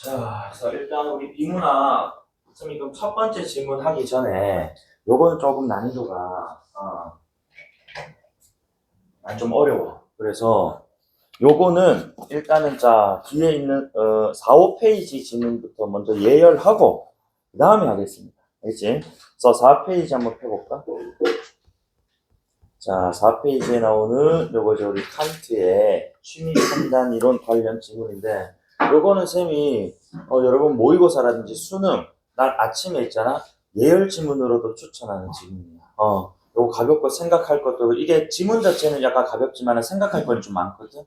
자, 그래서 일단 우리 비문학 선생님 첫 번째 질문 하기 전에 요거는 조금 난이도가 좀 어려워. 그래서 요거는 일단은 자 뒤에 있는 4, 5페이지 질문부터 먼저 예열하고 그 다음에 하겠습니다. 알겠지? 그래서 4페이지 한번 펴볼까? 자, 4페이지에 나오는 요거죠. 우리 칸트의 취미 판단 이론 관련 질문인데 요거는 쌤이 여러분 모의고사라든지 수능 날 아침에 있잖아. 예열 지문으로도 추천하는 지문이야. 요거 가볍고 생각할 것도 이게 지문 자체는 약간 가볍지만 생각할 건 좀 많거든.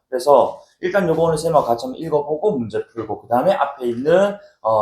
그래서 일단 요거는 쌤하고 같이 한번 읽어보고 문제 풀고 그 다음에 앞에 있는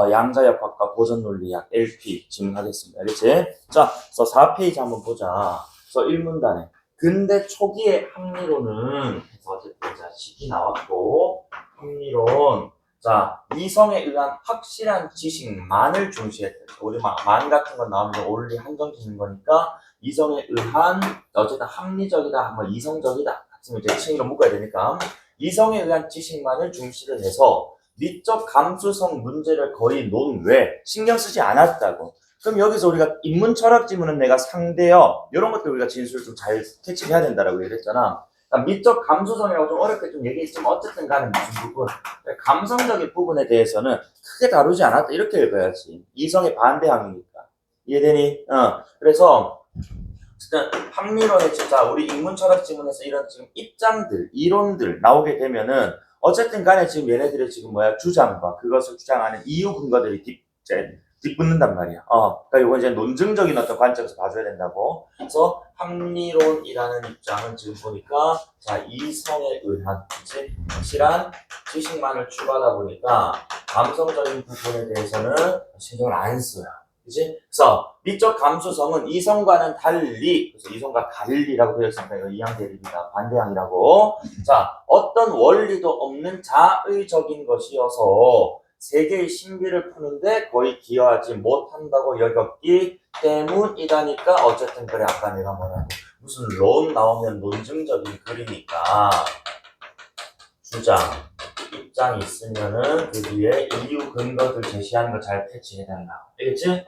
양자역학과 보전논리학 LP 질문하겠습니다. 알겠지? 자, 그래서 4페이지 한번 보자. 그래서 1문단에 근대 초기의 합리론은 어쨌든 자 식이 나왔고 합리론 자 이성에 의한 확실한 지식만을 중시했다. 우리 만 같은 건 나오면 올리 한정 짓는 거니까 이성에 의한 어쨌든 합리적이다, 뭐 이성적이다 같으면 이제 칭의로 묶어야 되니까 이성에 의한 지식만을 중시를 해서 미적 감수성 문제를 거의 논외 신경 쓰지 않았다고. 그럼 여기서 우리가 인문 철학 지문은 내가 상대요. 이런 것들 우리가 진술을 좀 잘 캐치해야 된다라고 얘기했잖아. 그러니까 미적 감수성이라고 좀 어렵게 좀 얘기했지만 어쨌든 간에 무슨 부분 감성적인 부분에 대해서는 크게 다루지 않았다 이렇게 읽어야지. 이성의 반대항이니까. 이해되니? 그래서 진짜 합리론에 진짜 우리 인문 철학 지문에서 이런 지금 입장들, 이론들 나오게 되면은 어쨌든 간에 지금 얘네들의 지금 주장과 그것을 주장하는 이유 근거들이 뒷붙는단 말이야. 그러니까 이거 이제 논증적인 어떤 관점에서 봐줘야 된다고. 그래서 합리론이라는 입장은 지금 보니까 자 이성에 의한 그치? 확실한 지식만을 추구하다 보니까 감성적인 부분에 대해서는 신경을 안 써요. 그치? 그래서 미적 감수성은 이성과는 달리, 그래서 이성과 달리라고 되어 있으니까 이거 이항 대립이다. 반대항이라고. 자, 어떤 원리도 없는 자의적인 것이어서 세계의 신비를 푸는데 거의 기여하지 못한다고 여겼기 때문이다니까 어쨌든 그래 아까 내가 뭐라고 무슨 론 나오면 논증적인 글이니까 주장, 입장이 있으면은 그 뒤에 이유 근거들 제시하는 거 잘 캐치해야 된다. 알겠지?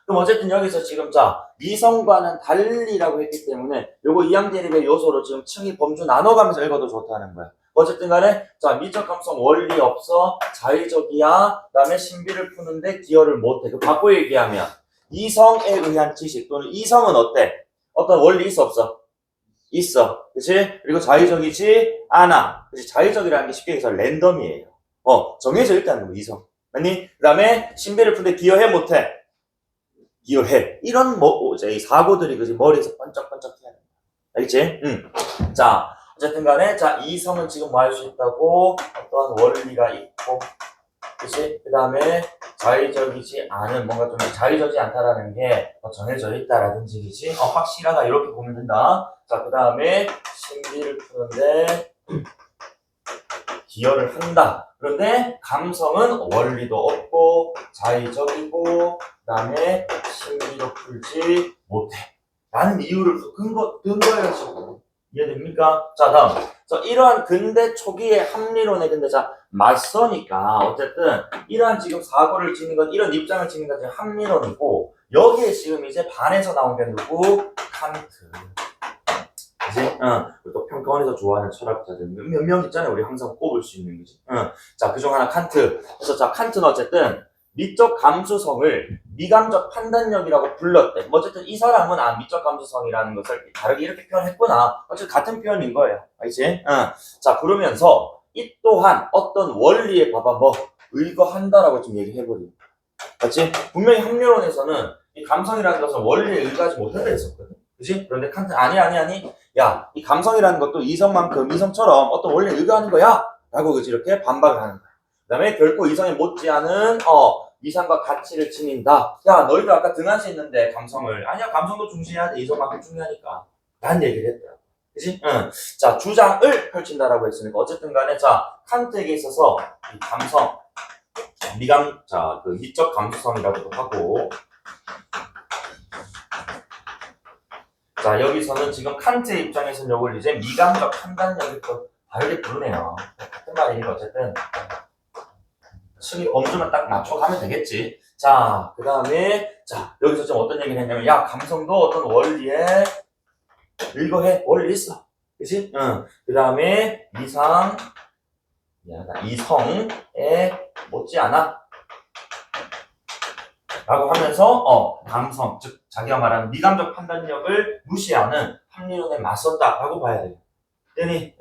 그럼 어쨌든 여기서 지금 자 이성과는 달리라고 했기 때문에 요거 이항 대립의 요소로 지금 층위 범주 나눠가면서 읽어도 좋다는 거야. 어쨌든 간에 자 미적 감성 원리 없어 자의적이야 그다음에 신비를 푸는데 기여를 못해. 그 바꿔 얘기하면 이성에 의한 지식 또는 이성은 어때? 어떤 원리 있어 없어? 있어. 그치? 그리고 자의적이지 않아. 그치? 자의적이라는 게 쉽게 얘기해서 랜덤이에요. 정해져 있다는 거 이성. 아니? 그 다음에 신비를 푸는데 기여해 못해? 기여해. 이런 이 사고들이 그지 머리에서 번쩍번쩍 해야 된다. 알겠지? 자, 어쨌든 간에 자 이성은 지금 뭐 할 수 있다고 어떤 원리가 있고 그치? 그 다음에 자의적이지 않은 뭔가 좀 자의적이지 않다라는 게 정해져 있다라든지 그치? 확실하다 이렇게 보면 된다. 자, 그 다음에 신비를 푸는데 기여를 한다. 그런데 감성은 원리도 없고 자의적이고 그 다음에 신비도 풀지 못해. 라는 이유를 근거에 지금 이해됩니까? 자, 다음. 그래서 이러한 근대 초기의 합리론에 근데 자 맞서니까 어쨌든 이러한 지금 사고를 지닌 건 이런 입장을 지닌 건 지금 합리론이고 여기에 지금 이제 반에서 나온 게 누구? 칸트. 그지? 또 평가원에서 좋아하는 철학자들 몇 명 있잖아요. 우리 항상 꼽을 수 있는 거지. 자, 그중 하나 칸트. 그래서 자, 칸트는 어쨌든 미적 감수성을 미감적 판단력이라고 불렀대. 어쨌든 이 사람은 미적 감수성이라는 것을 다르게 이렇게 표현했구나. 어쨌든 같은 표현인 거예요. 알지? 자, 그러면서 이 또한 어떤 원리에 봐봐 뭐 의거한다라고 지금 얘기해버려. 맞지? 분명히 합리론에서는 이 감성이라는 것은 원리에 의거하지 못한다 했었거든. 그지? 그런데 칸트 아니. 야, 이 감성이라는 것도 이성만큼 이성처럼 어떤 원리에 의거하는 거야. 라고 그지 이렇게 반박을 하는 거야. 그 다음에 결코 이성에 못지않은 이상과 가치를 지닌다. 야, 너희들 아까 등한시했는데 감성을 아니야 감성도 중시해야 돼. 이성만큼 중요하니까. 라는 얘기를 했더라. 그치? 자, 주장을 펼친다라고 했으니까 어쨌든 간에 자 칸트에게 있어서 이 감성 그 미적 감수성이라고도 하고 자 여기서는 지금 칸트의 입장에서는 이걸 이제 미감적 판단력을 또 다르게 부르네요. 같은 말이니까 어쨌든 층이 범주만 딱 맞춰가면 되겠지. 자, 그 다음에, 자, 여기서 좀 어떤 얘기를 했냐면, 야, 감성도 어떤 원리에 일거해. 원리 있어. 그치? 응. 그 다음에, 이성에 못지않아. 라고 하면서, 감성, 즉, 자기가 말하는 미감적 판단력을 무시하는 합리론에 맞섰다. 라고 봐야 돼요. 되니,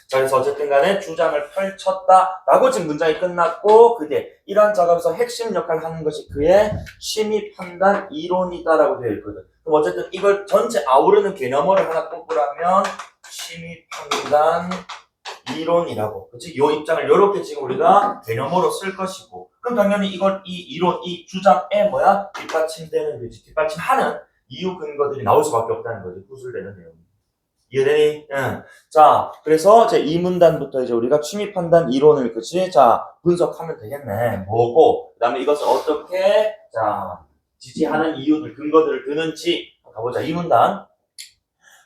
자, 그래서 어쨌든 간에 주장을 펼쳤다라고 지금 문장이 끝났고, 그게 이러한 작업에서 핵심 역할을 하는 것이 그의 취미 판단 이론이다라고 되어 있거든. 그럼 어쨌든 이걸 전체 아우르는 개념어를 하나 꼽으라면 취미 판단 이론이라고. 그치? 이 입장을 이렇게 지금 우리가 개념어로 쓸 것이고, 그럼 당연히 이걸 이 이론, 이 주장에 뒷받침되는 거지. 뒷받침하는 이유 근거들이 나올 수밖에 없다는 거지. 구술되는 내용. 이해되니? 응. 자, 그래서 제 이 문단부터 이제 우리가 취미 판단 이론을, 그치? 자, 분석하면 되겠네. 뭐고, 그 다음에 이것을 어떻게, 자, 지지하는 이유들, 근거들을 드는지 가보자. 이 문단.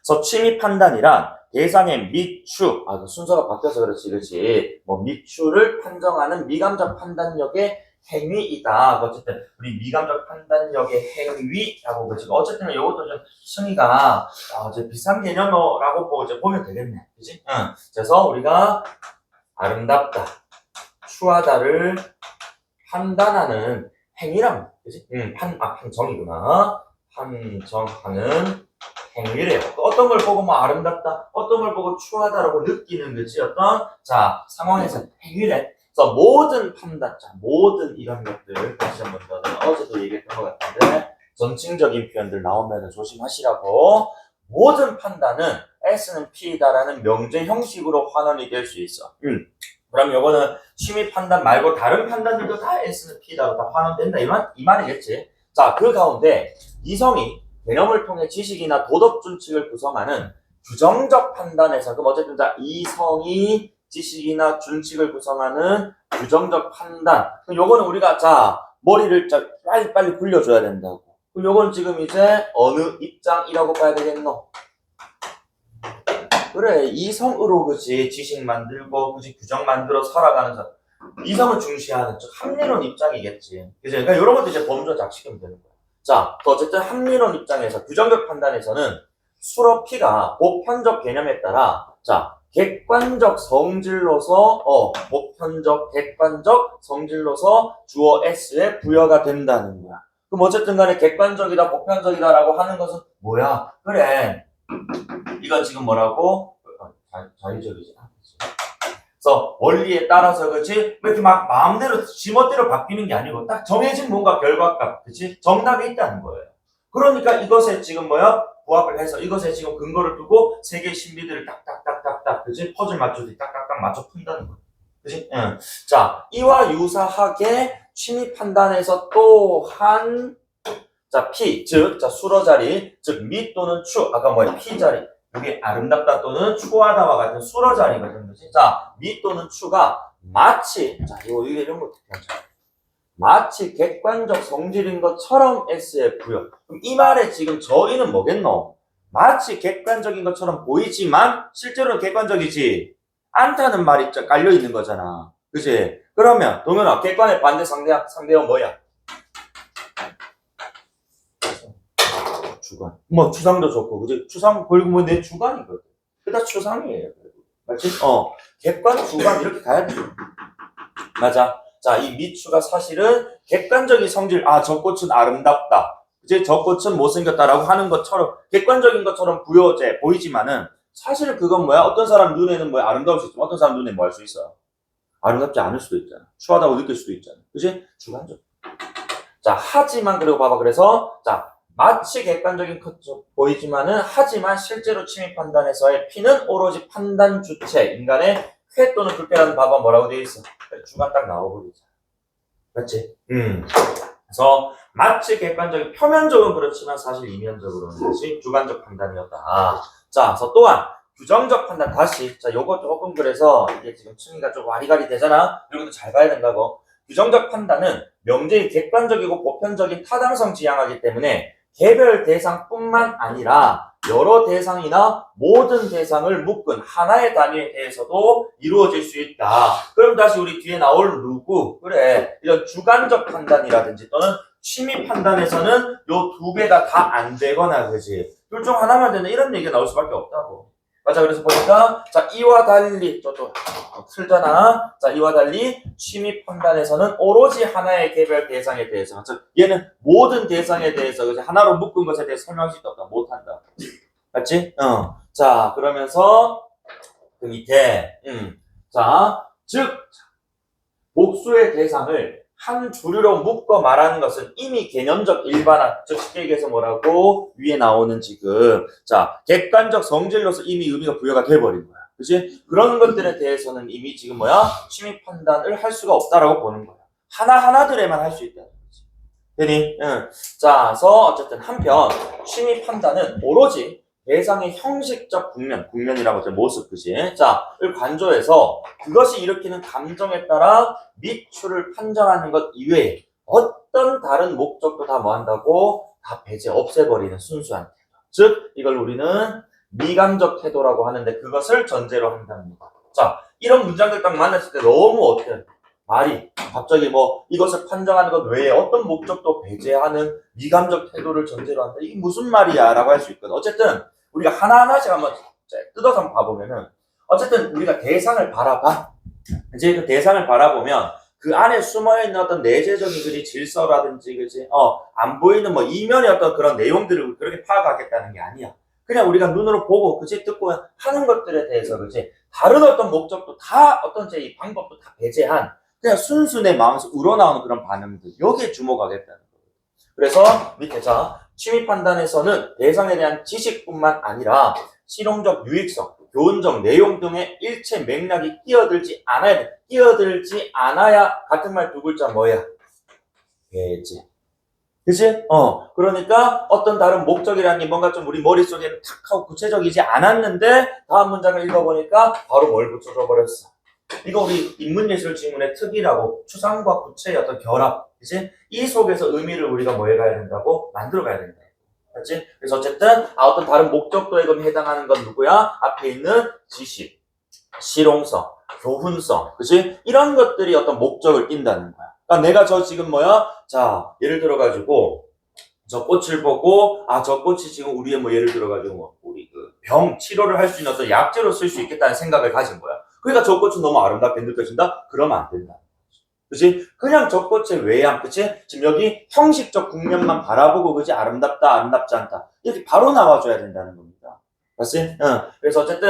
그래서 취미 판단이란 대상의 미추, 그 순서가 바뀌어서 그렇지. 뭐, 미추를 판정하는 미감적 판단력의 행위이다. 어쨌든 우리 미감적 판단력의 행위라고 그러지. 어쨌든 이것도 좀 승희가 이제 비슷한 개념이라고 이제 보면 되겠네, 그렇지? 응. 그래서 우리가 아름답다, 추하다를 판단하는 행위란, 그렇지? 판정이구나. 판정하는 행위래요. 어떤 걸 보고 뭐 아름답다, 어떤 걸 보고 추하다라고 느끼는 거지. 어떤 상황에서 행위래. 그래서 모든 판단, 모든 이런 것들 다시 한번 더 어제도 얘기했던 것 같은데 전칭적인 표현들 나오면 조심하시라고. 모든 판단은 S는 P다라는 명제 형식으로 환원이 될 수 있어. 그럼 요거는 취미 판단 말고 다른 판단들도 다 S는 P다로 다 환원된다 이 말이겠지. 자, 그 가운데 이성이 개념을 통해 지식이나 도덕 준칙을 구성하는 규정적 판단에서, 그럼 어쨌든 이성이 지식이나 준칙을 구성하는 규정적 판단. 그럼 요거는 우리가 머리를 빨리 굴려줘야 된다고. 그럼 요건 지금 이제 어느 입장이라고 봐야 되겠노? 그래, 이성으로 그지 지식 만들고 그지 규정 만들어 살아가는 사람. 이성을 중시하는 즉 합리론 입장이겠지. 그지? 그러니까 이런 것도 이제 범주 작시키면 되는 거야. 자, 어쨌든 합리론 입장에서 규정적 판단에서는 수로 P가 보편적 개념에 따라 객관적 성질로서 객관적 성질로서 주어 S에 부여가 된다는 거야. 그럼 어쨌든 간에 객관적이다, 보편적이다라고 하는 것은 뭐야? 그래. 이건 지금 뭐라고? 자의적이지 않겠지. 그래서 원리에 따라서 그렇지? 이렇게 막 마음대로 지멋대로 바뀌는 게 아니고 딱 정해진 뭔가 결과값, 그렇지? 정답이 있다는 거예요. 그러니까 이것에 지금 부합을 해서 이것에 지금 근거를 두고 세 개의 신비들을 딱딱딱딱딱, 그치? 퍼즐 맞추듯이 딱딱딱 맞춰 푼다는 거예요. 그치? 응. 자, 이와 유사하게 취미 판단에서 또한 P, 즉, 수로 자리, 즉, 미 또는 추, 아까 P 자리. 이게 아름답다 또는 추하다와 같은 수로 자리거든요. 그치? 자, 미 또는 추가 마치, 이런 것도 괜찮아요. 마치 객관적 성질인 것처럼 S에 부여. 그럼 이 말에 지금 저희는 뭐겠노? 마치 객관적인 것처럼 보이지만 실제로는 객관적이지 않다는 말이 깔려 있는 거잖아. 그치? 그러면 동현아, 객관의 반대 상대형 뭐야? 주관. 추상도 좋고, 그치? 추상, 그리고 내 주관이거든. 그다 추상이에요. 맞지? 객관, 주관 이렇게 가야 돼. 맞아. 자, 이 미추가 사실은 객관적인 성질, 저 꽃은 아름답다. 이제 저 꽃은 못생겼다라고 하는 것처럼, 객관적인 것처럼 보이지만은, 사실은 그건 뭐야? 어떤 사람 눈에는 아름다울 수 있지만, 어떤 사람 눈에 뭐 할 수 있어? 아름답지 않을 수도 있잖아. 추하다고 느낄 수도 있잖아. 그치? 주관적. 자, 하지만, 그리고 봐봐. 그래서, 마치 객관적인 것처럼 보이지만은, 하지만 실제로 취미 판단에서의 P는 오로지 판단 주체, 인간의 쾌 또는 불쾌라는 봐봐 뭐라고 되어 있어? 주가 딱 나와버리잖아. 맞지? 그래서 마치 객관적인, 표면적은 그렇지만 사실 이면적으로는 것이 주관적 판단이었다. 자, 그래서 또한 규정적 판단 다시. 요거 조금 그래서 이게 지금 층위가 좀 와리가리 되잖아. 이런 것도 잘 봐야 된다고. 규정적 판단은 명제의 객관적이고 보편적인 타당성 지향하기 때문에 개별 대상뿐만 아니라 여러 대상이나 모든 대상을 묶은 하나의 단위에 대해서도 이루어질 수 있다. 그럼 다시 우리 뒤에 나올 누구, 그래, 이런 주관적 판단이라든지 또는 취미 판단에서는 요 두 개가 다 안 되거나, 그지? 둘 중 하나만 되는 이런 얘기가 나올 수밖에 없다고. 맞아. 그래서 보니까, 자, 이와 달리, 저도 틀잖아. 자, 이와 달리 취미 판단에서는 오로지 하나의 개별 대상에 대해서, 즉, 얘는 모든 대상에 대해서, 그지? 하나로 묶은 것에 대해서 설명할 수 없다. 못한다. 맞지? 자, 그러면서, 그 밑에, 자, 즉, 복수의 대상을 한 주류로 묶어 말하는 것은 이미 개념적 일반화, 즉 쉽게 얘기해서 뭐라고? 위에 나오는 지금, 자, 객관적 성질로서 이미 의미가 부여가 돼버린 거야. 그치? 그런 것들에 대해서는 이미 지금 뭐야? 취미 판단을 할 수가 없다라고 보는 거야. 하나하나들에만 할 수 있다는 거지. 되니? 자, 그래서 어쨌든 한편 취미 판단은 오로지 대상의 형식적 국면이라고 하죠. 모습, 그지? 자, 을 관조해서 그것이 일으키는 감정에 따라 미추를 판정하는 것 이외에 어떤 다른 목적도 다 뭐한다고? 다 배제, 없애버리는 순수한 태도. 즉, 이걸 우리는 미감적 태도라고 하는데 그것을 전제로 한답니다. 자, 이런 문장들 딱 만났을 때 너무 어때? 말이 갑자기 뭐 이것을 판정하는 것 외에 어떤 목적도 배제하는 미감적 태도를 전제로 한다. 이게 무슨 말이야? 라고 할 수 있거든. 어쨌든 우리가 하나하나씩 한번 뜯어서 한번 봐보면은 어쨌든 우리가 대상을 바라봐. 이제 그 대상을 바라보면 그 안에 숨어있는 어떤 내재적인 그지 질서라든지 그지 안 보이는 뭐 이면의 어떤 그런 내용들을 그렇게 파악하겠다는 게 아니야. 그냥 우리가 눈으로 보고 그지 듣고 하는 것들에 대해서 그지 다른 어떤 목적도 다 어떤 이 방법도 다 배제한 그냥 순수 내 마음에서 우러나오는 그런 반응들 여기에 주목하겠다는 거예요. 그래서 밑에 자 취미 판단에서는 대상에 대한 지식뿐만 아니라 실용적 유익성, 교훈적 내용 등의 일체 맥락이 끼어들지 않아야 같은 말 두 글자 뭐야? 배제. 그치? 그러니까 어떤 다른 목적이라는 게 뭔가 좀 우리 머릿속에 탁 하고 구체적이지 않았는데 다음 문장을 읽어보니까 바로 뭘 붙여줘 버렸어. 이거 우리 인문예술 지문의 특이라고 추상과 구체의 어떤 결합. 그치? 이 속에서 의미를 우리가 뭐 해가야 된다고? 만들어 가야 된다. 그렇지? 그래서 어쨌든 어떤 다른 목적도에 그럼 해당하는 건 누구야? 앞에 있는 지식, 실용성, 교훈성, 그렇지? 이런 것들이 어떤 목적을 띈다는 거야. 그러니까 내가 저 지금 뭐야? 자, 예를 들어가지고 저 꽃을 보고 저 꽃이 지금 우리의 뭐 예를 들어가지고 뭐 우리 그 병 치료를 할 수 있는 어떤 약재로 쓸 수 있겠다는 생각을 가진 거야. 그러니까 저 꽃은 너무 아름답게 느껴진다? 그러면 안 된다. 그치? 그냥 저 꽃의 외양, 그치? 지금 여기 형식적 국면만 바라보고, 그치? 아름답다, 아름답지 않다. 이렇게 바로 나와줘야 된다는 겁니다. 맞지? 그래서 어쨌든,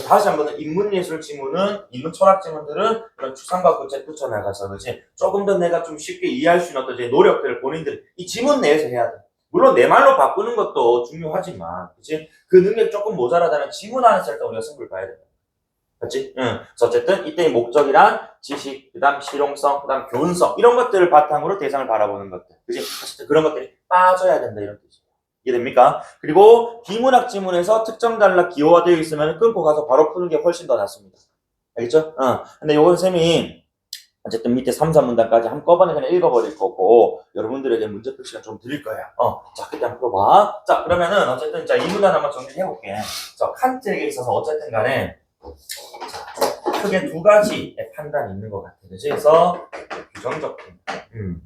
다시 한 번은 인문예술 지문은, 인문 철학 지문들은 그런 추상과 구체 붙여나가서, 그치? 조금 더 내가 좀 쉽게 이해할 수 있는 어떤 노력들을 본인들이 이 지문 내에서 해야 돼. 물론 내 말로 바꾸는 것도 중요하지만, 그치? 그 능력이 조금 모자라다면 지문 안에서 일단 우리가 승부를 봐야 된다. 맞지? 그래서 어쨌든 이때의 목적이란 지식, 그 다음 실용성, 그 다음 교훈성 이런 것들을 바탕으로 대상을 바라보는 것들. 그치? 어쨌든 그런 것들이 빠져야 된다 이런 뜻이에요. 이해됩니까? 그리고 비문학 지문에서 특정 단락 기호화되어 있으면 끊고 가서 바로 푸는 게 훨씬 더 낫습니다. 알겠죠? 근데 요건 쌤이 어쨌든 밑에 3, 4문단까지 한꺼번에 그냥 읽어버릴 거고 여러분들에게 문제 풀 시간 좀 드릴 거예요. 자, 그때 한번 풀어봐. 자, 그러면은 어쨌든 자, 이 문단 한번 정리해볼게. 자, 칸트에게 있어서 어쨌든 간에 크게 두 가지의 판단이 있는 것 같아. 그래서 규정적 판단.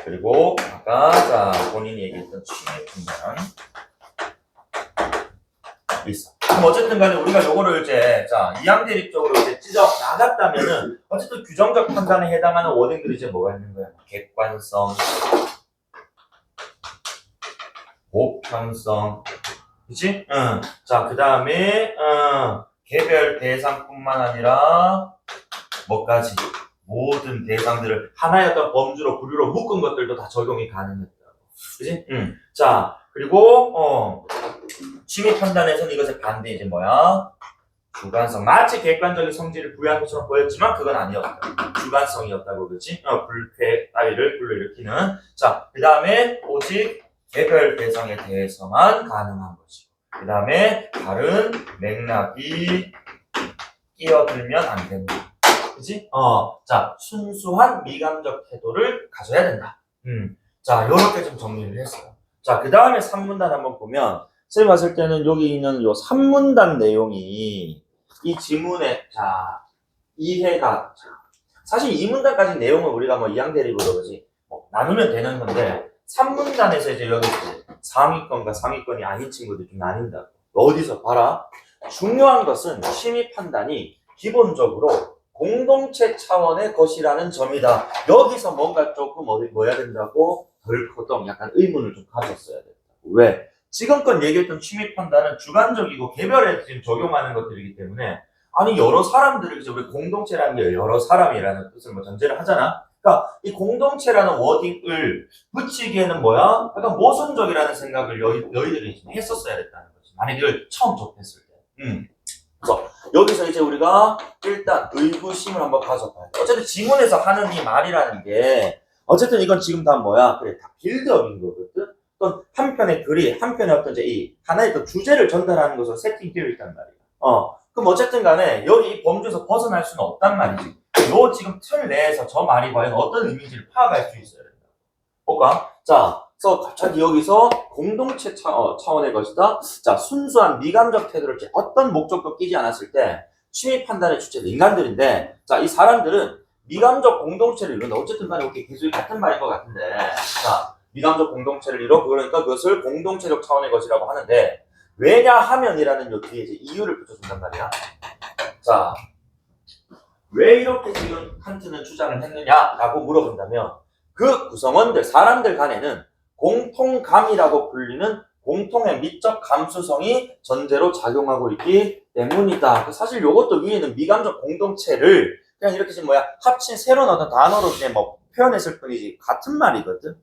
그리고 아까 자 본인이 얘기했던 취미 판단 있어. 그럼 어쨌든 간에 우리가 요거를 이제 자 이항대립적으로 이제 찢어 나갔다면은 어쨌든 규정적 판단에 해당하는 워딩들이 이제 뭐가 있는 거야? 객관성, 보편성. 그치? 자, 그 다음에, 개별 대상뿐만 아니라, 뭐까지? 모든 대상들을 하나의 어떤 범주로, 부류로 묶은 것들도 다 적용이 가능했다. 그치? 자, 그리고, 취미 판단에서는 이것의 반대, 이제 뭐야? 주관성. 마치 객관적인 성질을 부여한 것처럼 보였지만, 그건 아니었다. 주관성이었다고, 그치? 불쾌 따위를 불러일으키는. 자, 그 다음에, 오직, 개별 대상에 대해서만 가능한 것이고 그 다음에 다른 맥락이 끼어들면 안 된다. 그지? 자, 순수한 미감적 태도를 가져야 된다. 자, 요렇게 좀 정리를 했어요. 자, 그 다음에 3문단 한번 보면, 선생님 봤을 때는 여기 있는 요 3문단 내용이 이 지문에, 자, 이해가, 사실 2문단까지 내용은 우리가 뭐 이항대립으로 그러지, 뭐 나누면 되는 건데, 3문단에서 이제 여기 상위권과 상위권이 아닌 친구들이 좀 나뉜다고. 어디서 봐라. 중요한 것은 취미 판단이 기본적으로 공동체 차원의 것이라는 점이다. 여기서 뭔가 조금 뭐 해야 된다고 덜커덩 약간 의문을 좀 가졌어야 된다고. 왜? 지금껏 얘기했던 취미 판단은 주관적이고 개별에 지금 적용하는 것들이기 때문에 아니 여러 사람들을 이제 우리 공동체라는 게 여러 사람이라는 뜻을 뭐 전제를 하잖아. 그러니까 이 공동체라는 워딩을 붙이기에는 뭐야? 약간 모순적이라는 생각을 너희들이 했었어야 됐다는 거지. 만약 이걸 처음 접했을 때. 그래서 여기서 이제 우리가 일단 의구심을 한번 가져봐야 돼. 어쨌든 지문에서 하는 이 말이라는 게 어쨌든 이건 지금 다 뭐야? 그래, 다 빌드업인 거거든. 어떤 한 편의 글이 한 편의 어떤 이제 이 하나의 또 주제를 전달하는 것으로 세팅되어 있단 말이야. 그럼 어쨌든 간에 여기 이 범주에서 벗어날 수는 없단 말이지. 요 지금 틀 내에서 저 말이 과연 어떤 의미인지를 파악할 수 있어야 된다. 볼까? 자, 그래서 갑자기 여기서 공동체 차원의 것이다. 자, 순수한 미감적 태도를 어떤 목적도 끼지 않았을 때 취미 판단의 주체는 인간들인데, 자, 이 사람들은 미감적 공동체를 이룬다. 어쨌든 간에 이렇게 계속 같은 말인 것 같은데, 자, 미감적 공동체를 이뤄 그러니까 그것을 공동체적 차원의 것이라고 하는데, 왜냐하면이라는 요 뒤에 이제 이유를 붙여준단 말이야. 자, 왜 이렇게 지금 칸트는 주장을 했느냐라고 물어본다면 그 구성원들, 사람들 간에는 공통감이라고 불리는 공통의 미적 감수성이 전제로 작용하고 있기 때문이다. 사실 이것도 위에는 미감적 공동체를 그냥 이렇게 지금 합친 새로운 어떤 단어로 그냥 뭐 표현했을 뿐이지 같은 말이거든.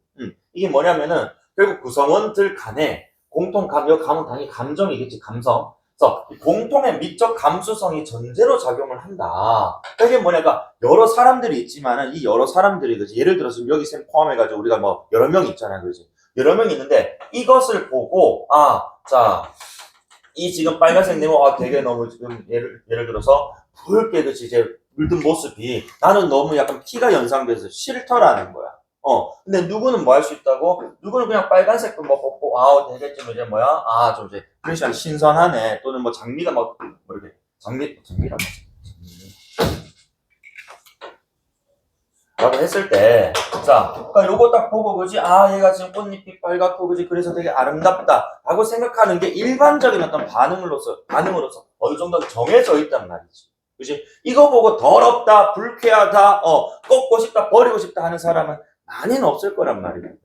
이게 뭐냐면은 결국 구성원들 간에 공통감, 이 감은 당연히 감정이겠지, 감성. 그래서 공통의 미적 감수성이 전제로 작용을 한다. 이게 뭐냐가 여러 사람들이 있지만은 이 여러 사람들이 그지. 예를 들어서 여기 쌤 포함해가지고 우리가 뭐 여러 명 있잖아요, 그지. 여러 명 있는데 이것을 보고 자, 이 지금 빨간색 네모 되게 너무 지금 예를 들어서 붉게 그지 이제 물든 모습이 나는 너무 약간 피가 연상돼서 싫더라는 거야. 근데 누구는 뭐 할 수 있다고? 누구는 그냥 빨간색도 뭐 뽑고, 되게 좀 이제 좀 이제, 프레시한 신선하네. 또는 뭐 장미가 뭐 이렇게, 장미라고 라고 했을 때, 자, 그러니까 요거 딱 보고, 그지? 얘가 지금 꽃잎이 빨갛고, 그지? 그래서 되게 아름답다. 라고 생각하는 게 일반적인 어떤 반응으로서 어느 정도 정해져 있단 말이지. 그지? 이거 보고 더럽다, 불쾌하다, 꺾고 싶다, 버리고 싶다 하는 사람은 많이는 없을 거란 말입니다.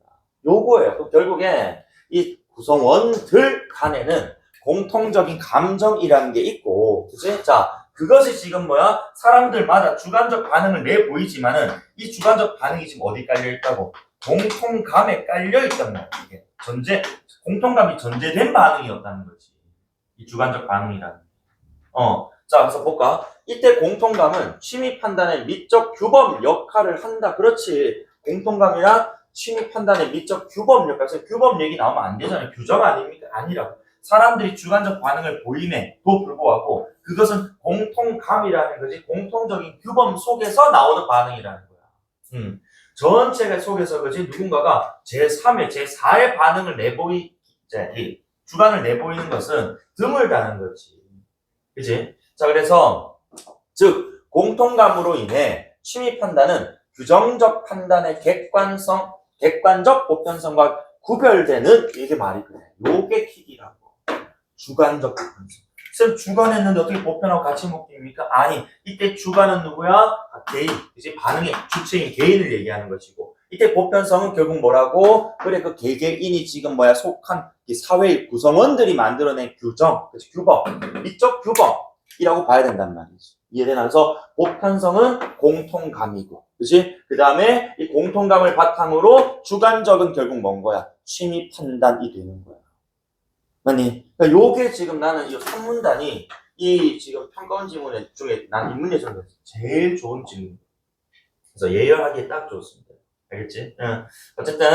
요거예요. 결국에 이 구성원들 간에는 공통적인 감정이라는 게 있고, 그치? 자, 그것이 지금 사람들마다 주관적 반응을 내보이지만은 이 주관적 반응이 지금 어디 깔려 있다고? 공통감에 깔려 있단 말이야. 이게 공통감이 전제된 반응이었다는 거지. 이 주관적 반응이라는 게. 자, 그래서 볼까? 이때 공통감은 취미 판단의 미적 규범 역할을 한다. 그렇지. 공통감이랑 취미 판단의 미적 규범 역할. 그래서 규범 얘기 나오면 안 되잖아요. 규정 아닙니까? 아니라고. 사람들이 주관적 반응을 보임에도 불구하고 그것은 공통감이라는 거지. 공통적인 규범 속에서 나오는 반응이라는 거야. 전체 속에서 그지 누군가가 제3의, 제4의 반응을 이 주관을 내보이는 것은 드물다는 거지. 그지? 자, 그래서 즉 공통감으로 인해 취미 판단은 규정적 판단의 객관적 보편성과 구별되는 이게 말이 그래. 요게 킥이라고. 주관적 보편성. 쌤 주관했는데 어떻게 보편하고 같이 묶입니까? 아니, 이때 주관은 누구야? 개인. 이제 반응의 주체인 개인을 얘기하는 것이고, 이때 보편성은 결국 뭐라고? 그래, 그 개개인이 지금 속한 이 사회의 구성원들이 만들어낸 규정, 그치, 규범, 미적 규범이라고 봐야 된단 말이지. 이해되나? 그래서 보편성은 공통감이고, 그치? 그 다음에 이 공통감을 바탕으로 주관적은 결국 뭔 거야? 취미 판단이 되는 거야. 아니, 그러니까 요게 지금 나는 이 3문단이 이 지금 평가원 지문 중에 난 이 문제 중에서 제일 좋은 질문. 그래서 예열하기에 딱 좋습니다. 알겠지? 응. 어쨌든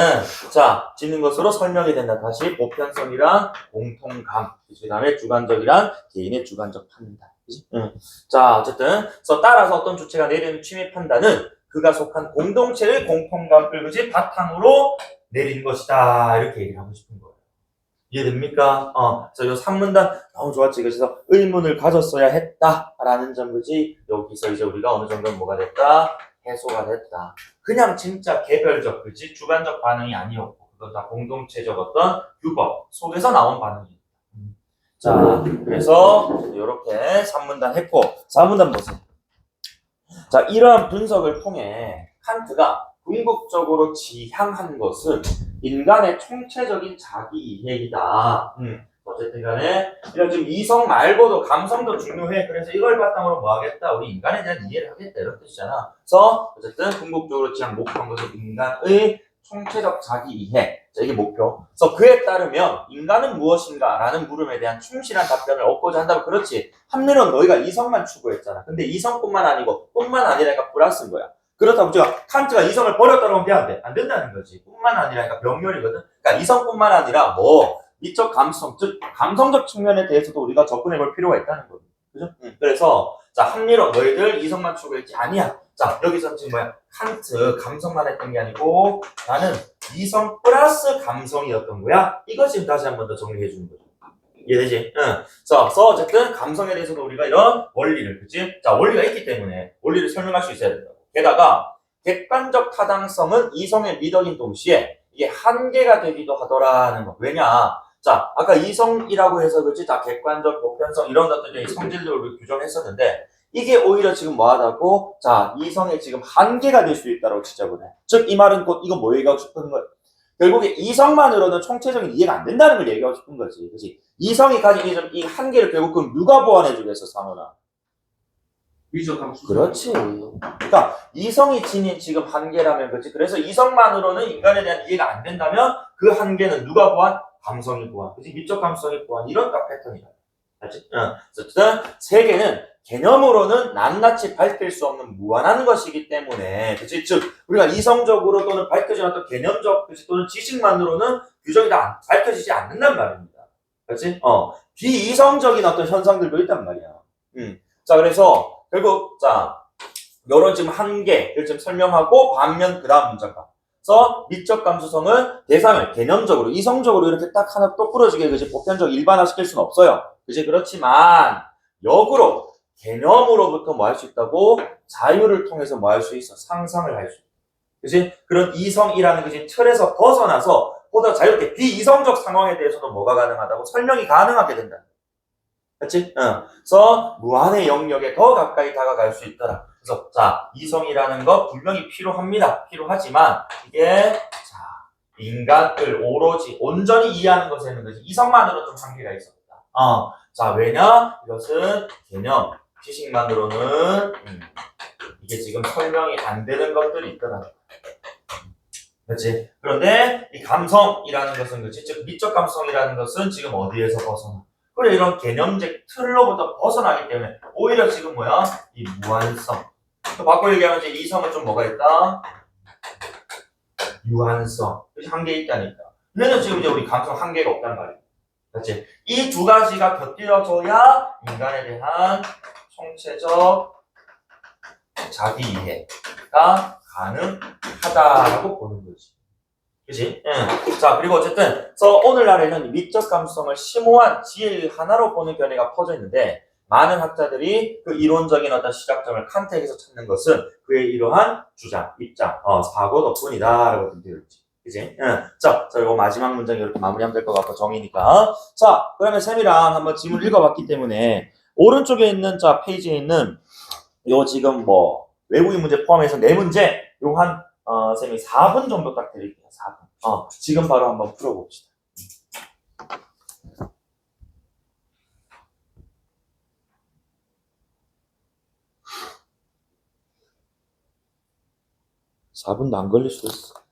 자, 짓는 것으로 설명이 된다. 다시 보편성이랑 공통감, 그 다음에 주관적이랑 개인의 주관적 판단. 그치? 응. 자, 어쨌든 그래서 따라서 어떤 주체가 내리는 취미 판단은 그가 속한 공동체의 공통감을 그지 바탕으로 내리는 것이다. 이렇게 얘기를 하고 싶은 거예요. 이해됩니까? 그래서 이 산문단 너무 좋았지. 그래서 의문을 가졌어야 했다라는 점, 그지? 여기서 이제 우리가 어느 정도 뭐가 됐다? 해소가 됐다. 그냥 진짜 개별적, 그지? 주관적 반응이 아니었고, 그건 다 공동체적 어떤 규범 속에서 나온 반응이다. 자, 그래서 이렇게 산문단 했고, 산문단 보세요. 자, 이러한 분석을 통해 칸트가 궁극적으로 지향한 것은 인간의 총체적인 자기이해이다. 어쨌든 간에 이런 지금 이성 말고도 감성도 중요해. 그래서 이걸 바탕으로 뭐 하겠다? 우리 인간에 대한 이해를 하겠다. 이런 뜻이잖아. 그래서 어쨌든 궁극적으로 지향 목표한 것은 인간의 총체적 자기이해. 자, 이게 목표. 그래서 그에 따르면 인간은 무엇인가? 라는 물음에 대한 충실한 답변을 얻고자 한다면 그렇지. 한면은 너희가 이성만 추구했잖아. 근데 이성뿐만 아니고 뿐만 아니라니까 플러스인 거야. 그렇다고 제가 칸트가 이성을 버렸다고 하면 안 돼. 안 된다는 거지. 뿐만 아니라니까 병렬이거든. 그러니까 이성뿐만 아니라 뭐 미적 감성, 즉 감성적 측면에 대해서도 우리가 접근해 볼 필요가 있다는 거죠. 그죠? 그래서 자, 합리론 너희들 이성만 추구했지 아니야. 자, 여기서 지금 뭐야? 칸트 감성만 했던 게 아니고 나는 이성 플러스 감성이었던 거야. 이거 지금 다시 한 번 더 정리해 주는 거죠. 이해되지? 응. 자, 그래서 어쨌든 감성에 대해서도 우리가 이런 원리를, 그치? 자, 원리가 있기 때문에 원리를 설명할 수 있어야 된다고. 게다가 객관적 타당성은 이성의 미덕인 동시에 이게 한계가 되기도 하더라는 거. 왜냐? 자, 아까 이성이라고 해서 그렇지? 다 객관적 보편성 이런 것들이 성질적으로 규정했었는데 이게 오히려 지금 뭐하다고? 자, 이성의 지금 한계가 될 수 있다고 지적을 해. 즉, 이 말은 곧 이거 뭐 얘기하고 싶은 거야? 결국에 이성만으로는 총체적인 이해가 안 된다는 걸 얘기하고 싶은 거지. 그치? 이성이 가진 이 한계를 결국 그럼 누가 보완해 주겠어, 상원아? 미적 감수. 그렇지. 그러니까 이성이 지닌 지금 한계라면 그렇지. 그래서 이성만으로는 인간에 대한 이해가 안 된다면 그 한계는 누가 보완? 감성이 보완. 그치? 미적 감성이 보완. 이런 딱 패턴이다. 알지? 어쨌든 세계는 개념으로는 낱낱이 밝힐 수 없는 무한한 것이기 때문에, 그치? 즉 우리가 이성적으로 또는 밝혀진 어떤 개념적, 그치? 또는 지식만으로는 규정이 다 밝혀지지 않는단 말입니다. 그렇지? 비이성적인 어떤 현상들도 있단 말이야. 자, 그래서 결국 자 요런 지금 한계를 좀 설명하고 반면 그 다음 문장가. 그래서 미적 감수성은 대상을 개념적으로 이성적으로 이렇게 딱 하나 또 부러지게 그지 보편적 일반화시킬 수는 없어요. 그지 그렇지만 역으로 개념으로부터 뭐 할 수 있다고 자유를 통해서 뭐 할 수 있어 상상을 할 수 있어. 그지 그런 이성이라는 그지 틀에서 벗어나서 보다 자유롭게 비이성적 상황에 대해서도 뭐가 가능하다고 설명이 가능하게 된다. 그렇지? 그래서 무한의 영역에 더 가까이 다가갈 수 있더라. 그래서 자 이성이라는 거 분명히 필요합니다. 필요하지만 이게 자 인간을 오로지 온전히 이해하는 것에는 그지 이성만으로 좀 한계가 있었다. 자 왜냐? 이것은 개념, 지식만으로는 이게 지금 설명이 안 되는 것들이 있더라. 그렇지? 그런데 이 감성이라는 것은 그렇지? 즉 미적 감성이라는 것은 지금 어디에서 벗어나? 그래 이런 개념적 틀로부터 벗어나기 때문에 오히려 지금 뭐야? 이 무한성. 또 바꿔 얘기하면 이제 이성은 좀 뭐가 있다? 유한성. 한계 있다니까. 얘는 지금 이제 우리 감성 한계가 없단 말이야. 그렇지? 이 두 가지가 곁들여져야 인간에 대한 총체적 자기 이해가 가능하다라고 보는 거지. 그치? 응. 자, 그리고 어쨌든, 그래서 오늘날에는 미적 감성을 심오한 지혜의 하나로 보는 견해가 퍼져 있는데, 많은 학자들이 그 이론적인 어떤 시작점을 칸트에게서 찾는 것은 그의 이러한 주장, 입장, 사고 덕분이다라고 되어있지. 그치? 응. 자, 이거 마지막 문장 이렇게 마무리하면 될 것 같고, 정의니까. 자, 그러면 쌤이랑 한번 지문 읽어봤기 때문에, 오른쪽에 있는, 자, 페이지에 있는, 요 지금 뭐, 외국인 문제 포함해서 네 문제, 요한 쌤이 4분 정도 딱 드릴게요. 4분. 지금 바로 한번 풀어봅시다. 4분도 안 걸릴 수도 있어.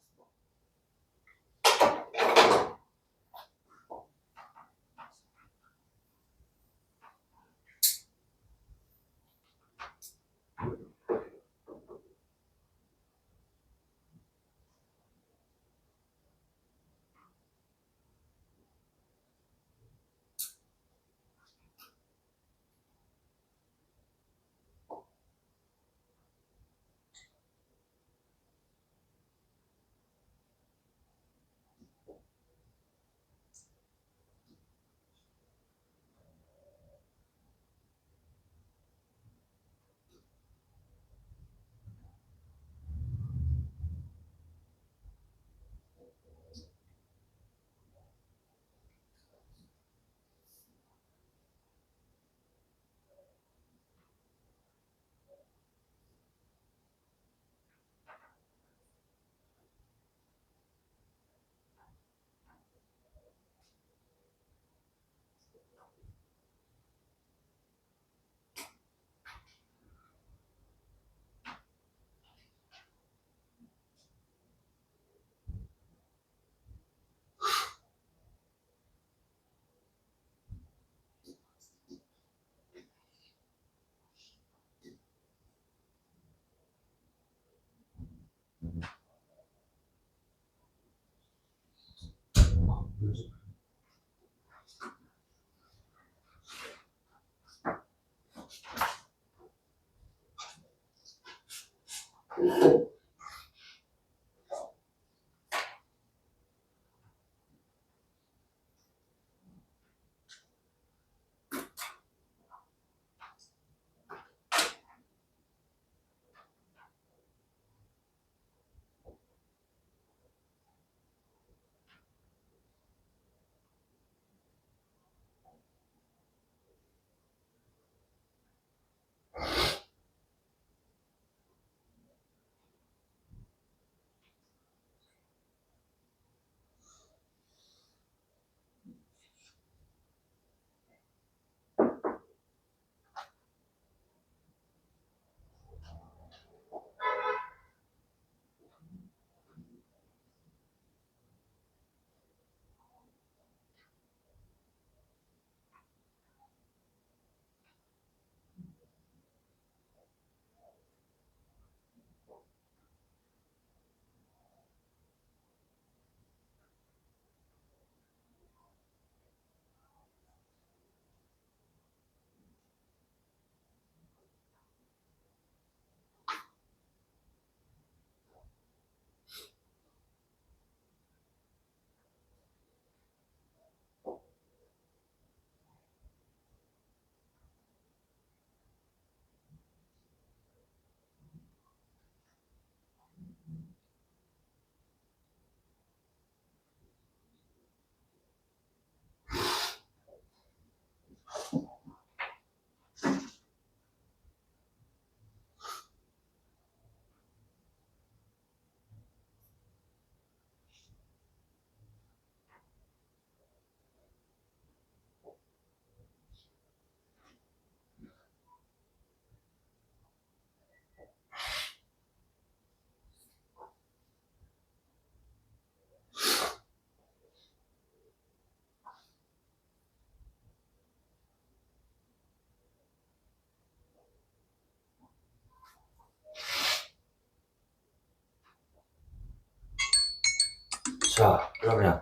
자, 그러면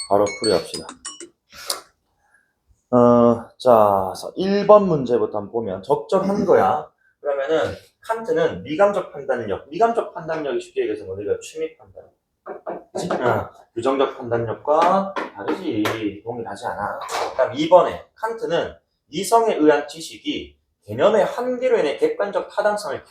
바로 풀이합시다. 자, 1번 문제부터 한번 보면 적절한 거야. 그러면은 칸트는 미감적 판단력이 쉽게 얘기해서 뭐냐, 취미 판단. 그치? 규정적 판단력과 다르지. 동일하지 않아. 그다음 2번에 칸트는 이성에 의한 지식이 개념의 한계로 인해 객관적 타당성을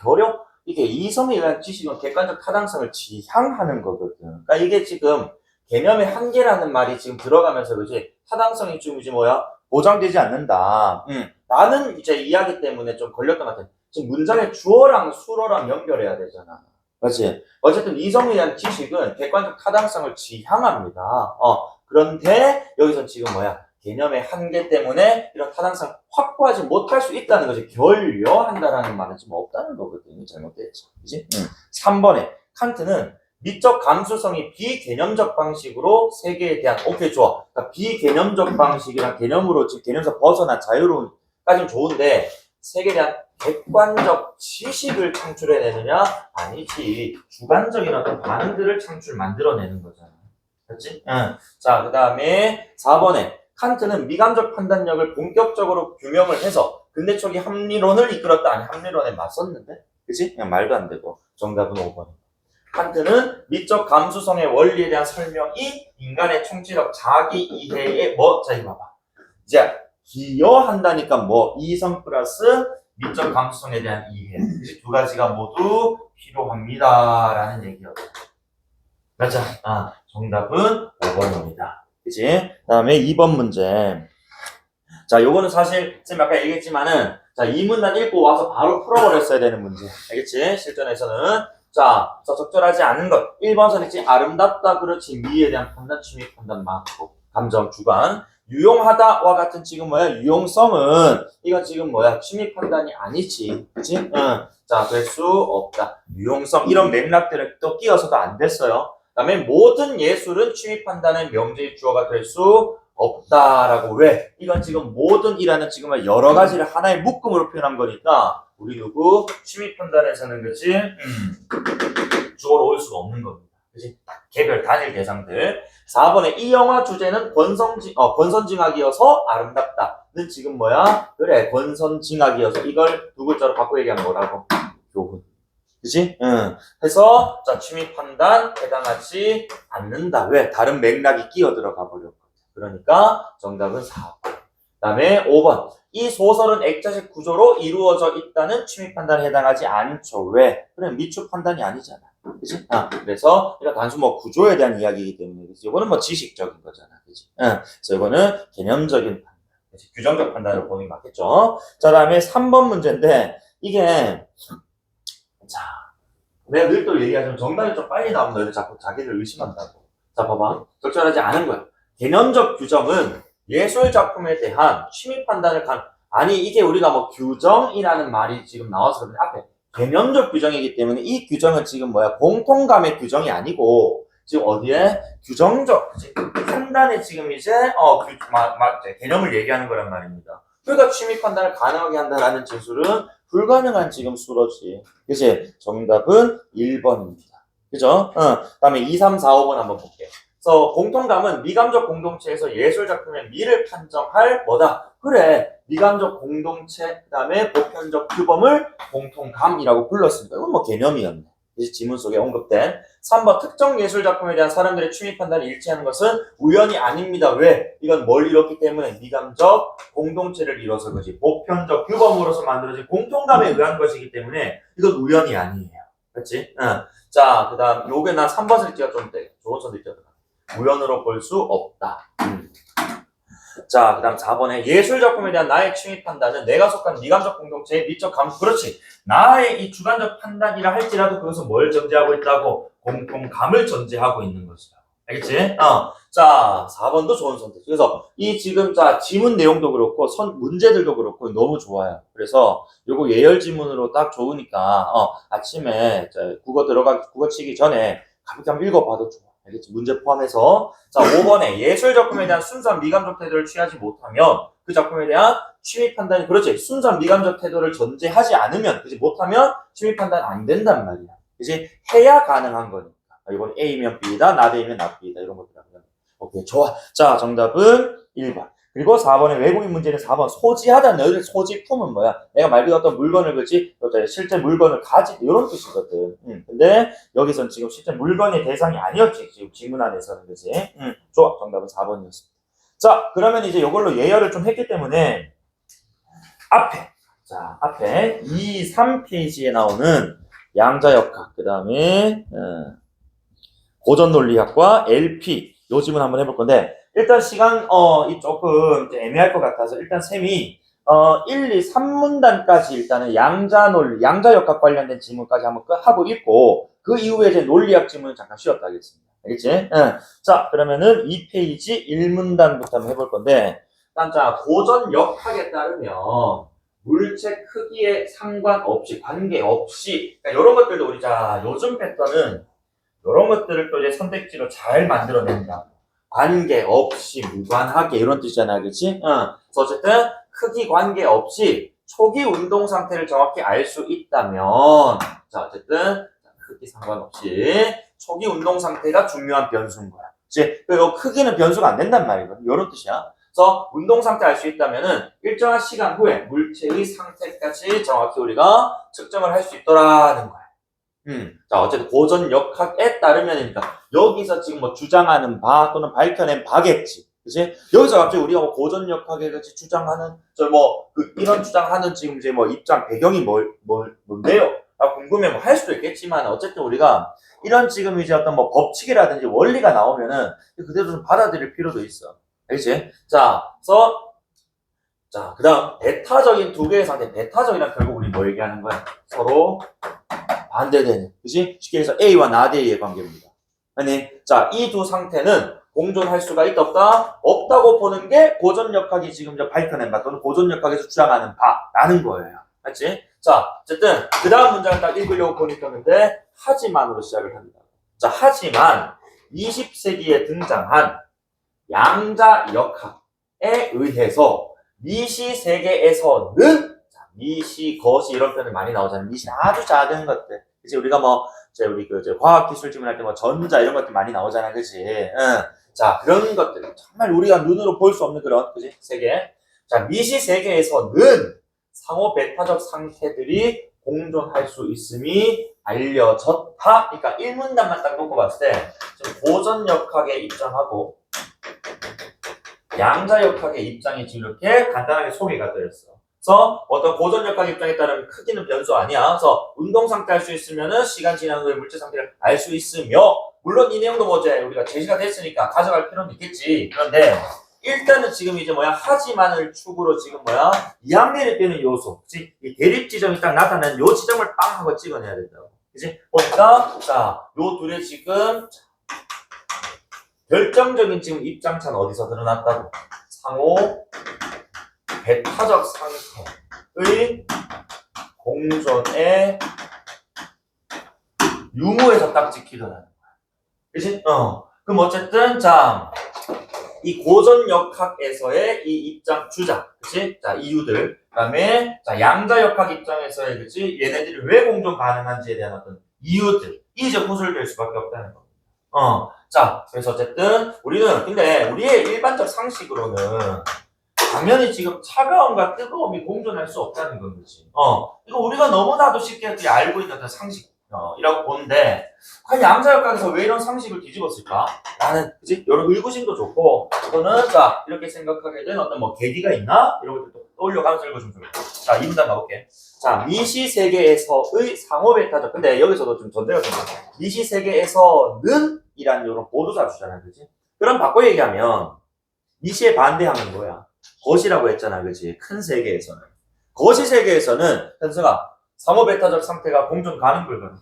이게 이성에 의한 지식은 객관적 타당성을 지향하는 거거든. 그러니까 이게 지금 개념의 한계라는 말이 지금 들어가면서 그지 타당성이 좀 이제 뭐야 보장되지 않는다. 라는 이제 이야기 때문에 좀 걸렸던 것 같아. 지금 문장의 주어랑 수어랑 연결해야 되잖아. 그렇지? 어쨌든 이성에 대한 지식은 객관적 타당성을 지향합니다. 그런데 여기서 지금 뭐야? 개념의 한계 때문에 이런 타당성을 확보하지 못할 수 있다는 것이 결여한다라는 말은 지금 없다는 거거든요. 잘못됐죠. 그지? 3번에 칸트는 미적 감수성이 비개념적 방식으로 세계에 대한 오케이 좋아. 그러니까 비개념적 방식이랑 개념으로 지금 개념에서 벗어난 자유로운까지는 좋은데 세계에 대한 객관적 지식을 창출해내느냐? 아니지. 주관적인 어떤 반응들을 만들어내는 거잖아. 그렇지? 자, 그 다음에 4번에 칸트는 미감적 판단력을 본격적으로 규명을 해서 근대적인 합리론을 이끌었다. 아니, 합리론에 맞섰는데? 그치? 그냥 말도 안 되고. 정답은 5번. 칸트는 미적 감수성의 원리에 대한 설명이 인간의 총체적 자기 이해에 자, 이거 봐봐. 이제, 기여한다니까 이성 플러스 미적 감수성에 대한 이해. 이 두 가지가 모두 필요합니다. 라는 얘기였죠. 맞아. 정답은 5번입니다. 그치? 그 다음에 2번 문제. 자, 요거는 사실, 지금 아까 얘기했지만은, 자, 이 문단 읽고 와서 바로 풀어버렸어야 되는 문제. 알겠지? 실전에서는. 자, 적절하지 않은 것. 1번 선택지, 아름답다, 그렇지. 미에 대한 판단, 취미 판단, 많고. 감정, 주관. 유용하다와 같은 지금 유용성은, 이건 지금 취미 판단이 아니지. 그치? 자, 될 수 없다. 유용성, 이런 맥락들을 또 끼워서도 안 됐어요. 그 다음에 모든 예술은 취미 판단의 명제의 주어가 될 수 없다라고. 왜? 이건 지금 모든이라는 지금 여러 가지를 하나의 묶음으로 표현한 거니까 우리 누구 취미 판단에서는 그치? 주어로 올 수가 없는 겁니다. 그지? 개별 단일 대상들. 4번에 이 영화 주제는 권선징악이어서 아름답다는 지금 뭐야? 그래, 권선징악이어서 이걸 두 글자로 바꿔 얘기하면 뭐라고? 교훈. 그지? 응. 해서, 자, 취미 판단 해당하지 않는다. 왜? 다른 맥락이 끼어 들어가 버렸거든. 그러니까 정답은 4번. 그 다음에 5번. 이 소설은 액자식 구조로 이루어져 있다는 취미 판단에 해당하지 않죠. 왜? 그래, 미추 판단이 아니잖아. 그치? 그래서, 이거 단순 뭐 구조에 대한 이야기이기 때문에, 그치? 이거는 뭐 지식적인 거잖아. 그치? 그래서 이거는 개념적인 판단. 그치? 규정적 판단으로 보는 게 맞겠죠? 자, 다음에 3번 문제인데, 이게, 자, 내가 늘 또 얘기하지만 정답이 좀 빨리 나오면 너희들 자꾸 자기를 의심한다고. 자, 봐봐. 적절하지 않은 거야. 개념적 규정은 예술 작품에 대한 취미 판단을 아니, 이게 우리가 뭐 규정이라는 말이 지금 나와서 그런데 앞에 개념적 규정이기 때문에 이 규정은 지금 뭐야? 공통감의 규정이 아니고, 지금 어디에? 규정적, 판단에 지금 이제, 개념을 얘기하는 거란 말입니다. 그러니까 취미 판단을 가능하게 한다라는 진술은 불가능한 지금 수로지. 그치? 정답은 1번입니다. 그죠? 다음에 2, 3, 4, 5번 한번 볼게요. 그래서 공통감은 미감적 공동체에서 예술 작품의 미를 판정할 뭐다? 그래. 미감적 공동체, 그 다음에 보편적 규범을 공통감이라고 불렀으니까. 이건 뭐 개념이었네. 지문 속에 언급된 3번 특정 예술 작품에 대한 사람들의 취미 판단이 일치하는 것은 우연이 아닙니다. 왜? 이건 뭘 이뤘기 때문에 미감적 공동체를 이뤄서 그지 보편적 규범으로서 만들어진 공통감에 의한 것이기 때문에 이건 우연이 아니에요. 그렇지? 자, 그 다음 요게 난 3번 선택지가 좀 좋은 선택지였다. 우연으로 볼 수 없다. 자, 그 다음 4번에 예술 작품에 대한 나의 취미 판단은 내가 속한 미감적 공동체의 미적 감수. 그렇지. 나의 이 주관적 판단이라 할지라도 그것은 뭘 전제하고 있다고? 공통감을 전제하고 있는 것이다. 알겠지? 자, 4번도 좋은 선택. 그래서 이 지금 자 지문 내용도 그렇고 문제들도 그렇고 너무 좋아요. 그래서 요거 예열 지문으로 딱 좋으니까 아침에 국어 치기 전에 가볍게 한번 읽어봐도 좋아. 알겠지? 문제 포함해서. 자, 5번에 예술 작품에 대한 순수한 미감적 태도를 취하지 못하면 그 작품에 대한 취미 판단이, 그렇지? 순수한 미감적 태도를 전제하지 않으면, 그지? 못하면 취미 판단 안 된단 말이야. 그지? 해야 가능한 거니까. 이건 A면 B다, 나대면 나B다. 이런 것들 하면. 오케이, 좋아. 자, 정답은 1번. 그리고 4번의 외국인 문제는 4번 소지하다. 너희들 소지품은 뭐야? 내가 말 그대로 어떤 물건을 그지? 실제 물건을 가지 이런 뜻이거든. 근데 여기선 지금 실제 물건의 대상이 아니었지. 지금 지문 안에서는 그지? 좋아. 정답은 4번이었습니다. 자, 그러면 이제 이걸로 예열을 좀 했기 때문에 앞에 2, 3페이지에 나오는 양자역학, 그 다음에 고전 논리학과 LP 요 지문 한번 해볼 건데, 일단 시간 이 조금 애매할 것 같아서 일단 쌤이 1, 2, 3문단까지 일단은 양자역학 관련된 지문까지 한번 하고 읽고 그 이후에 이제 논리학 지문은 잠깐 쉬었다 하겠습니다. 알겠지? 자, 그러면은 2페이지 1문단부터 한번 해볼 건데, 일단 자 고전역학에 따르면 물체 크기에 상관없이 관계없이 그러니까 이런 것들도 우리 자 요즘 패턴은 이런 것들을 또 이제 선택지로 잘 만들어낸다. 관계없이, 무관하게 이런 뜻이잖아, 그렇지? 그래서 어쨌든 크기 관계없이 초기 운동 상태를 정확히 알 수 있다면, 자 어쨌든 크기 상관없이 초기 운동 상태가 중요한 변수인 거야. 그렇지? 그리고 크기는 변수가 안 된단 말이거든. 이런 뜻이야. 그래서 운동 상태 알 수 있다면은 일정한 시간 후에 물체의 상태까지 정확히 우리가 측정을 할 수 있더라는 거야. 자, 어쨌든 고전역학에 따르면이니까 여기서 지금 뭐 주장하는 바 또는 밝혀낸 바겠지. 그치? 여기서 갑자기 우리가 뭐 고전역학에 같이 주장하는 이런 주장하는 지금 이제 뭐 입장 배경이 뭔데요? 궁금해 뭐 할 수도 있겠지만 어쨌든 우리가 이런 지금 이제 어떤 뭐 법칙이라든지 원리가 나오면은 그대로 좀 받아들일 필요도 있어. 알겠지? 자, 그 다음 배타적인 두 개의 상태. 배타적이란 결국 우리 뭐 얘기하는 거야? 서로 반대되는, 그지? 쉽게 해서 A와 나대의 관계입니다. 아니, 자, 이 두 상태는 공존할 수가 있다, 없다? 없다고 보는 게 고전역학이 지금 밝혀낸 바 또는 고전역학에서 주장하는 바라는 거예요. 맞지? 자, 어쨌든 그 다음 문장을 딱 읽으려고 보니까 근데 하지만으로 시작을 합니다. 자, 하지만 20세기에 등장한 양자역학에 의해서 미시 세계에서는 미시, 거시 이런 표현이 많이 나오잖아요. 미시는 아주 작은 것들. 그치? 우리가 뭐 이제 우리 그 이제 과학기술 질문할 때 뭐 전자 이런 것들 많이 나오잖아, 그지? 응. 자, 그런 것들 정말 우리가 눈으로 볼 수 없는 그런, 그지? 세계. 자, 미시 세계에서는 상호 배타적 상태들이 공존할 수 있음이 알려졌다. 그러니까 1문단만 딱 놓고 봤을 때 지금 고전역학의 입장하고 양자역학의 입장이 지금 이렇게 간단하게 소개가 되었어. 그래서 어떤 고전역학 입장에 따른 크기는 변수 아니야. 그래서 운동 상태 할 수 있으면은 시간 지난 후에 물질 상태를 알 수 있으며, 물론 이 내용도 뭐 이제 우리가 제시가 됐으니까 가져갈 필요는 있겠지. 그런데 일단은 지금 이제 하지만을 축으로 지금 이항대를 빼는 요소, 그치? 이 대립 지점이 딱 나타나는 요 지점을 빵 하고 찍어내야 된다고. 그치? 보니까, 자, 요 둘의 지금, 결정적인 지금 입장차는 어디서 드러났다고? 상호, 배타적 상태의 공존의 유무에서 딱 찍히더라는 거야. 그치? 그럼 어쨌든, 자, 이 고전역학에서의 이 입장 주장, 그치? 자, 이유들. 그 다음에, 자, 양자역학 입장에서의, 그치? 얘네들이 왜 공존 가능한지에 대한 어떤 이유들. 이제 구술될 수밖에 없다는 겁니다. 자, 그래서 어쨌든, 근데 우리의 일반적 상식으로는, 당연히 지금 차가움과 뜨거움이 공존할 수 없다는 건 거지. 이거 우리가 너무나도 쉽게 알고 있는 어떤 상식, 이라고 보는데, 과연 양자역학에서 왜 이런 상식을 뒤집었을까? 라는, 그치? 여러 의구심도 좋고, 또는, 자, 이렇게 생각하게 된 어떤 계기가 있나? 이런 것들도 떠올려가면서 읽어주면 좋겠다. 자, 2문단 가볼게. 자, 미시세계에서의 상호배타적. 근데 여기서도 좀 전제가 좀 많아. 미시세계에서는 이란 이런 보도자 주잖아, 그치? 그럼 바꿔 얘기하면, 미시에 반대하면 뭐야? 거시라고 했잖아, 그치? 큰 세계에서는. 거시 세계에서는, 현승아, 상호배타적 상태가 공존 가능 불가능?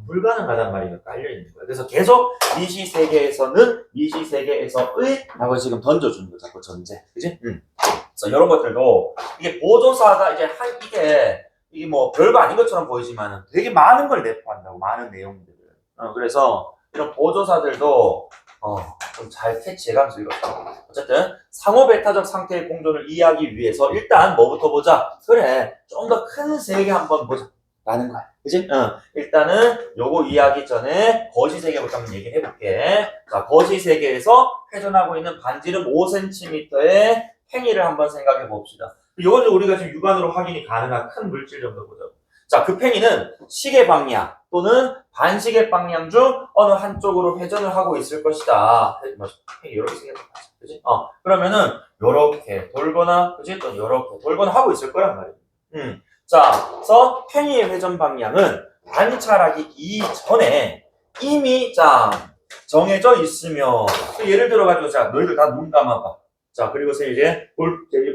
불가능하단 말이 깔려있는 거야. 그래서 계속 미시세계에서는 미시세계에서의 라고 지금 던져주는 거 자꾸 전제. 그치? 그래서 이런 것들도 이게 보조사가 이게 뭐 별거 아닌 것처럼 보이지만 되게 많은 걸 내포한다고. 많은 내용들을. 그래서 이런 보조사들도 좀 잘 캐치해가면서 읽었다. 어쨌든 상호배타적 상태의 공존을 이해하기 위해서 일단 뭐부터 보자. 그래, 좀 더 큰 세계 한번 보자 라는 거야. 그치? 일단은 요거 이해하기 전에 거시세계부터 한번 얘기를 해볼게. 자, 거시세계에서 회전하고 있는 반지름 5cm의 팽이를 한번 생각해 봅시다. 요거는 우리가 지금 육안으로 확인이 가능한 큰 물질 정도 보자고. 자, 그 팽이는 시계 방향 또는 반시계 방향 중 어느 한쪽으로 회전을 하고 있을 것이다. 팽이 이렇게 생겼다. 그치? 그러면은 요렇게 돌거나, 그치? 또 요렇게 돌거나 하고 있을 거란 말이야. 자, 그래서 팽이의 회전 방향은 관찰하기 이전에 이미, 자, 정해져 있으며, 예를 들어가지고, 자, 너희들 다 눈 감아봐. 자, 그리고서 이제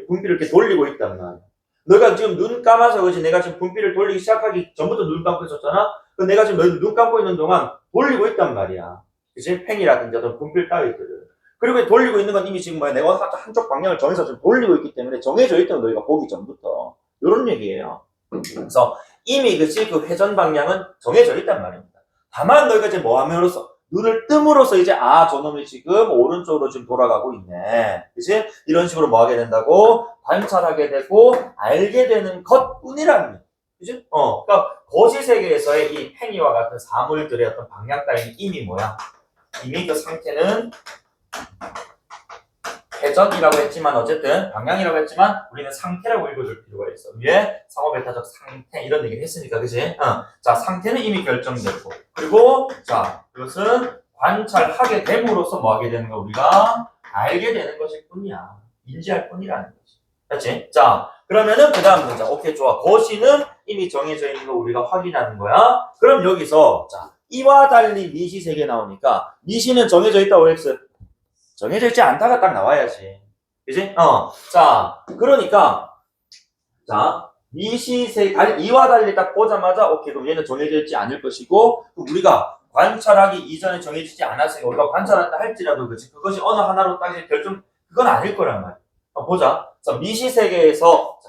분필을 이렇게 돌리고 있단 말이야. 너가 지금 눈 감아서, 그지? 내가 지금 분필을 돌리기 시작하기 전부터 눈 감고 있었잖아? 그럼 내가 지금 너희 눈 감고 있는 동안 돌리고 있단 말이야. 그치? 팽이라든지 어떤 분필 따위들을. 그리고 돌리고 있는 건 이미 지금 내가 한쪽 방향을 정해서 지금 돌리고 있기 때문에 정해져 있다고 너희가 보기 전부터. 요런 얘기예요. 그래서 이미 그 회전 방향은 정해져 있단 말입니다. 다만 너희가 이제 뭐 함으로써 눈을 뜸으로써 이제 저놈이 지금 오른쪽으로 지금 돌아가고 있네. 그치? 이런 식으로 뭐 하게 된다고? 관찰하게 되고 알게 되는 것뿐이라는 거예요. 그치? 그러니까 거시세계에서의 이 팽이와 같은 사물들의 어떤 방향 따위는 이미 뭐야? 이미 그 상태는 회전이라고 했지만 어쨌든 방향이라고 했지만 우리는 상태라고 읽어줄 필요가 있어. 위에 상호배타적 상태 이런 얘기를 했으니까, 그치? 자, 상태는 이미 결정됐고, 그리고 자, 이것은 관찰하게 됨으로써 뭐 하게 되는 거? 우리가 알게 되는 것일 뿐이야. 인지할 뿐이라는 거지. 그렇지? 자, 그러면은 그 다음 문자. 오케이, 좋아. 거시는 이미 정해져 있는 거 우리가 확인하는 거야. 그럼 여기서 자, 이와 달리 미시 3개 나오니까 미시는 정해져 있다고 했어. 정해져 있지 않다가 딱 나와야지. 그지? 자, 그러니까, 자, 이와 달리 딱 보자마자, 오케이, 그럼 얘는 정해져 있지 않을 것이고, 우리가 관찰하기 이전에 정해지지 않았으니까, 우리가 관찰한다 할지라도, 그치? 그것이 어느 하나로 딱 그건 아닐 거란 말이야. 보자. 자, 미시 세계에서,